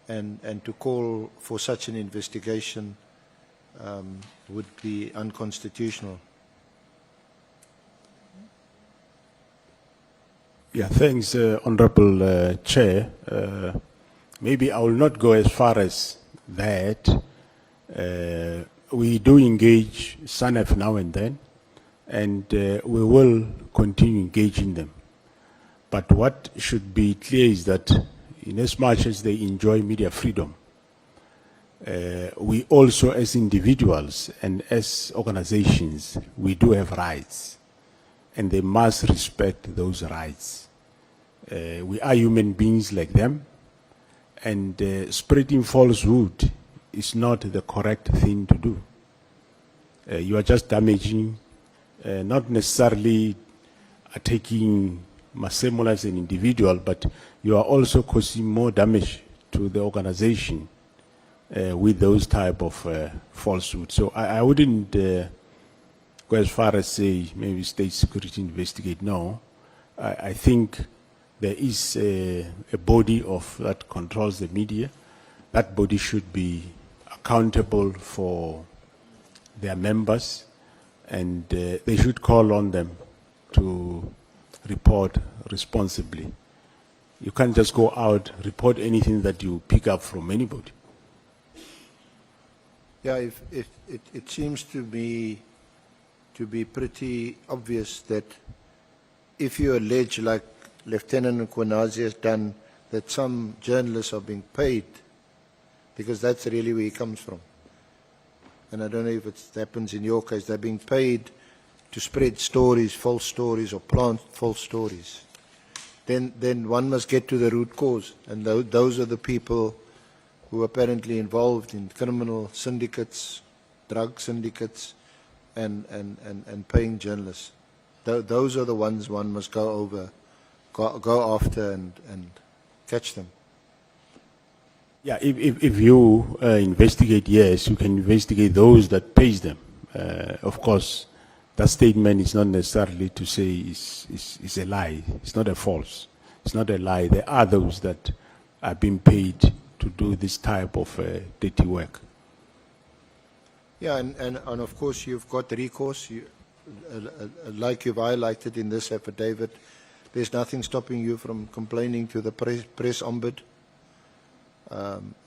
and to call for such an investigation would be unconstitutional.
Yeah, thanks, Honorable Chair. Maybe I will not go as far as that. We do engage SANEF now and then, and we will continue engaging them. But what should be clear is that in as much as they enjoy media freedom, we also as individuals and as organizations, we do have rights. and they must respect those rights. We are human beings like them, and spreading falsehood is not the correct thing to do. You are just damaging, not necessarily taking Masemola as an individual, but you are also causing more damage to the organization with those type of falsehoods. So I wouldn't go as far as say maybe state security investigate. No, I think there is a body of that controls the media. That body should be accountable for their members, and they should call on them to report responsibly. You can't just go out, report anything that you pick up from anybody.
Yeah, it seems to be pretty obvious that if you allege, like Lieutenant Kunazi has done, that some journalists are being paid, because that's really where he comes from. And I don't know if it happens in your case, they're being paid to spread stories, false stories, or plant false stories. Then one must get to the root cause, and those are the people who are apparently involved in criminal syndicates, drug syndicates, and paying journalists. Those are the ones one must go after and catch them.
Yeah, if you investigate, yes, you can investigate those that pays them. Of course, that statement is not necessarily to say is a lie. It's not a false. It's not a lie. There are those that are being paid to do this type of dirty work.
Yeah, and of course you've got recourse. Like you've highlighted in this affidavit, there's nothing stopping you from complaining to the press ombud,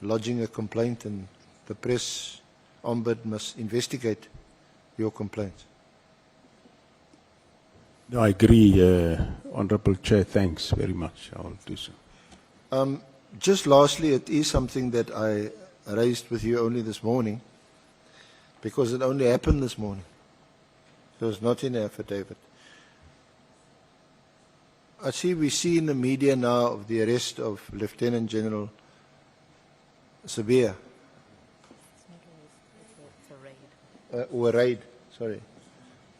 lodging a complaint, and the press ombud must investigate your complaint.
No, I agree, Honorable Chair. Thanks very much. I will do so.
Just lastly, it is something that I raised with you only this morning, because it only happened this morning. So it's not in the affidavit. We see in the media now of the arrest of Lieutenant General Sabia. Or a raid, sorry.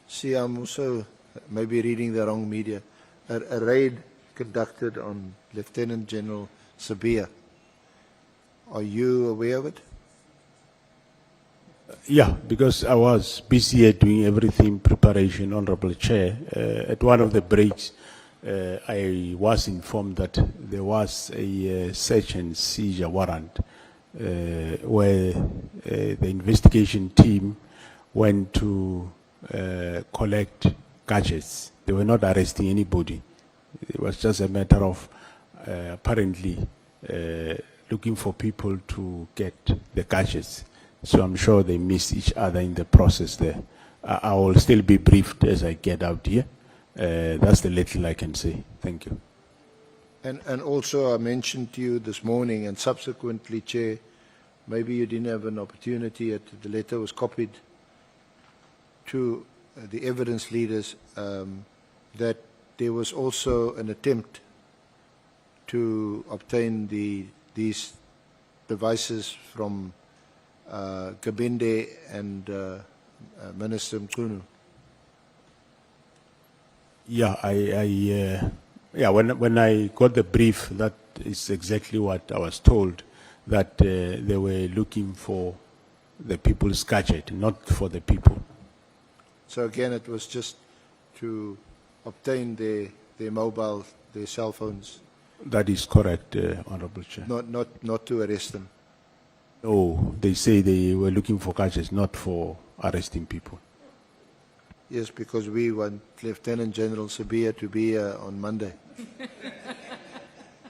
See, I'm also maybe reading the wrong media. A raid conducted on Lieutenant General Sabia. Are you aware of it?
Yeah, because I was busy here doing everything preparation, Honorable Chair. At one of the breaks, I was informed that there was a search and seizure warrant where the investigation team went to collect gadgets. They were not arresting anybody. It was just a matter of apparently looking for people to get the gadgets. So I'm sure they missed each other in the process there. I will still be briefed as I get out here. That's the little I can say. Thank you.
And also I mentioned to you this morning, and subsequently, Chair, maybe you didn't have an opportunity, the letter was copied to the evidence leaders, that there was also an attempt to obtain these devices from Gabinde and Minister Mkhwanazi.
Yeah, when I got the brief, that is exactly what I was told, that they were looking for the people's gadget, not for the people.
So again, it was just to obtain their mobile, their cell phones.
That is correct, Honorable Chair.
Not to arrest them.
No, they say they were looking for gadgets, not for arresting people.
Yes, because we want Lieutenant General Sabia to be here on Monday.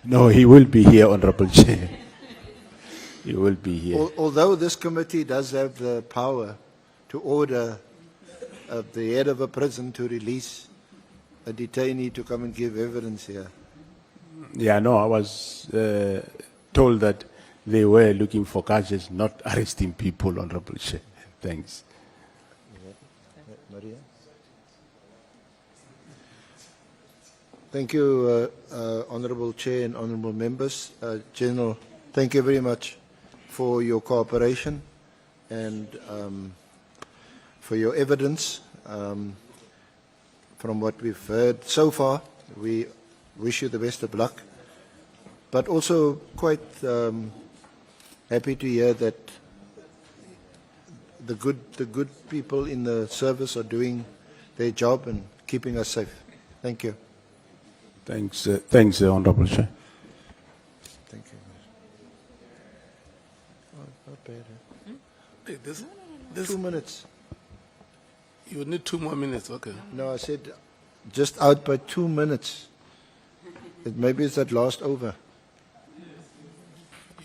No, he will be here, Honorable Chair. He will be here.
Although this committee does have the power to order the head of a prison to release a detainee to come and give evidence here.
Yeah, no, I was told that they were looking for gadgets, not arresting people, Honorable Chair. Thanks.
Maria? Thank you, Honourable Chair and Honourable Members. General, thank you very much for your cooperation and for your evidence. From what we've heard so far, we wish you the best of luck, but also quite happy to hear that the good people in the service are doing their job and keeping us safe. Thank you.
Thanks, Honourable Chair.
Thank you. Oh, not bad.
Hey, this,
2 minutes.
you need 2 more minutes, okay.
No, I said just out by 2 minutes. Maybe it's that last over.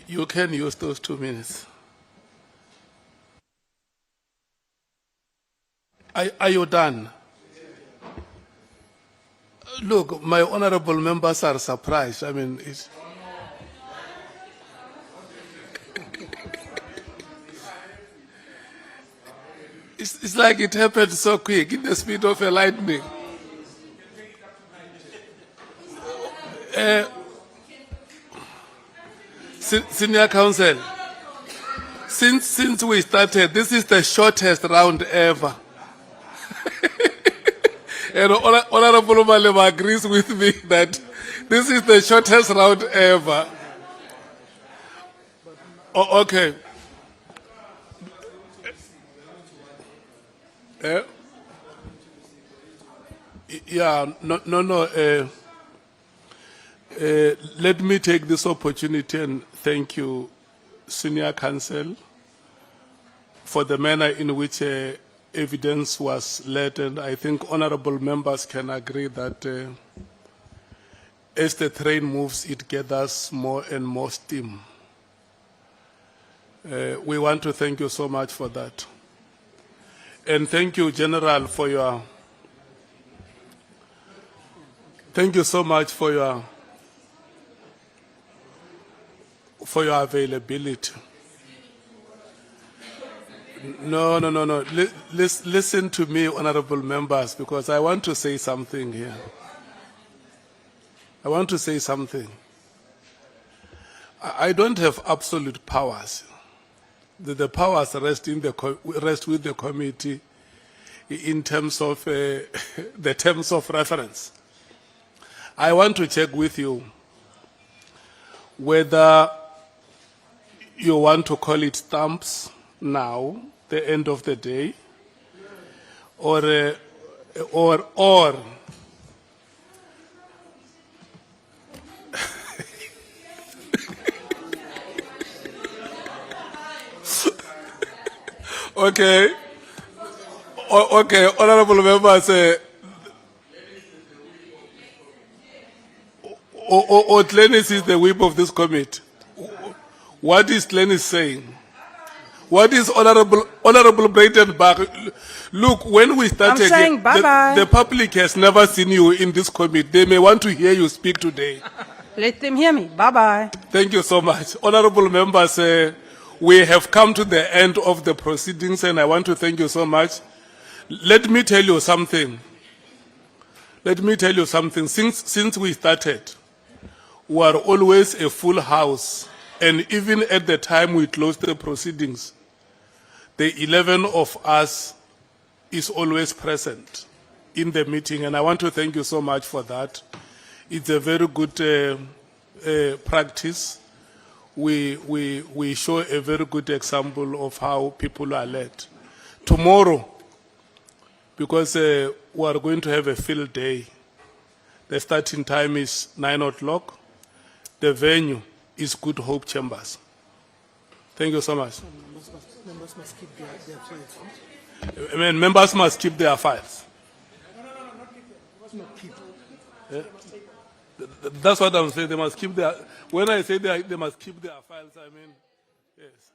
You can use those 2 minutes. Are you done? Look, my honorable members are surprised. I mean, it's like it happened so quick, in the speed of a lightning. Senior Counsel, since we started, this is the shortest round ever. And Honorable Malema agrees with me that this is the shortest round ever. Oh, okay. Yeah, no. Let me take this opportunity and thank you, Senior Counsel, for the manner in which evidence was led, and I think honorable members can agree that as the train moves, it gathers more and more steam. We want to thank you so much for that. And thank you, General, for your... Thank you so much for your availability. No. Listen to me, honorable members, because I want to say something here. I want to say something. I don't have absolute powers. The powers rest with the committee in terms of the terms of reference. I want to check with you whether you want to call it stamps now, the end of the day, or okay, honorable members, Glenis is the whip of this committee. What is Glenis saying? What is Honorable Breitenbach? Look, when we started, the public has never seen you in this committee. They may want to hear you speak today.
Let them hear me. Bye-bye.
Thank you so much. Honorable members, we have come to the end of the proceedings, and I want to thank you so much. Let me tell you something. Since we started, we are always a full house. And even at the time we closed the proceedings, the 11 of us is always present in the meeting. And I want to thank you so much for that. It's a very good practice. We show a very good example of how people are led. Tomorrow, because we are going to have a field day, the starting time is 9 o'clock. The venue is Good Hope Chambers. Thank you so much.
Members must keep their files.
I mean, members must keep their files.
No, keep.
Yeah? That's what I'm saying. They must keep their. When I say they must keep their files, I mean, yes.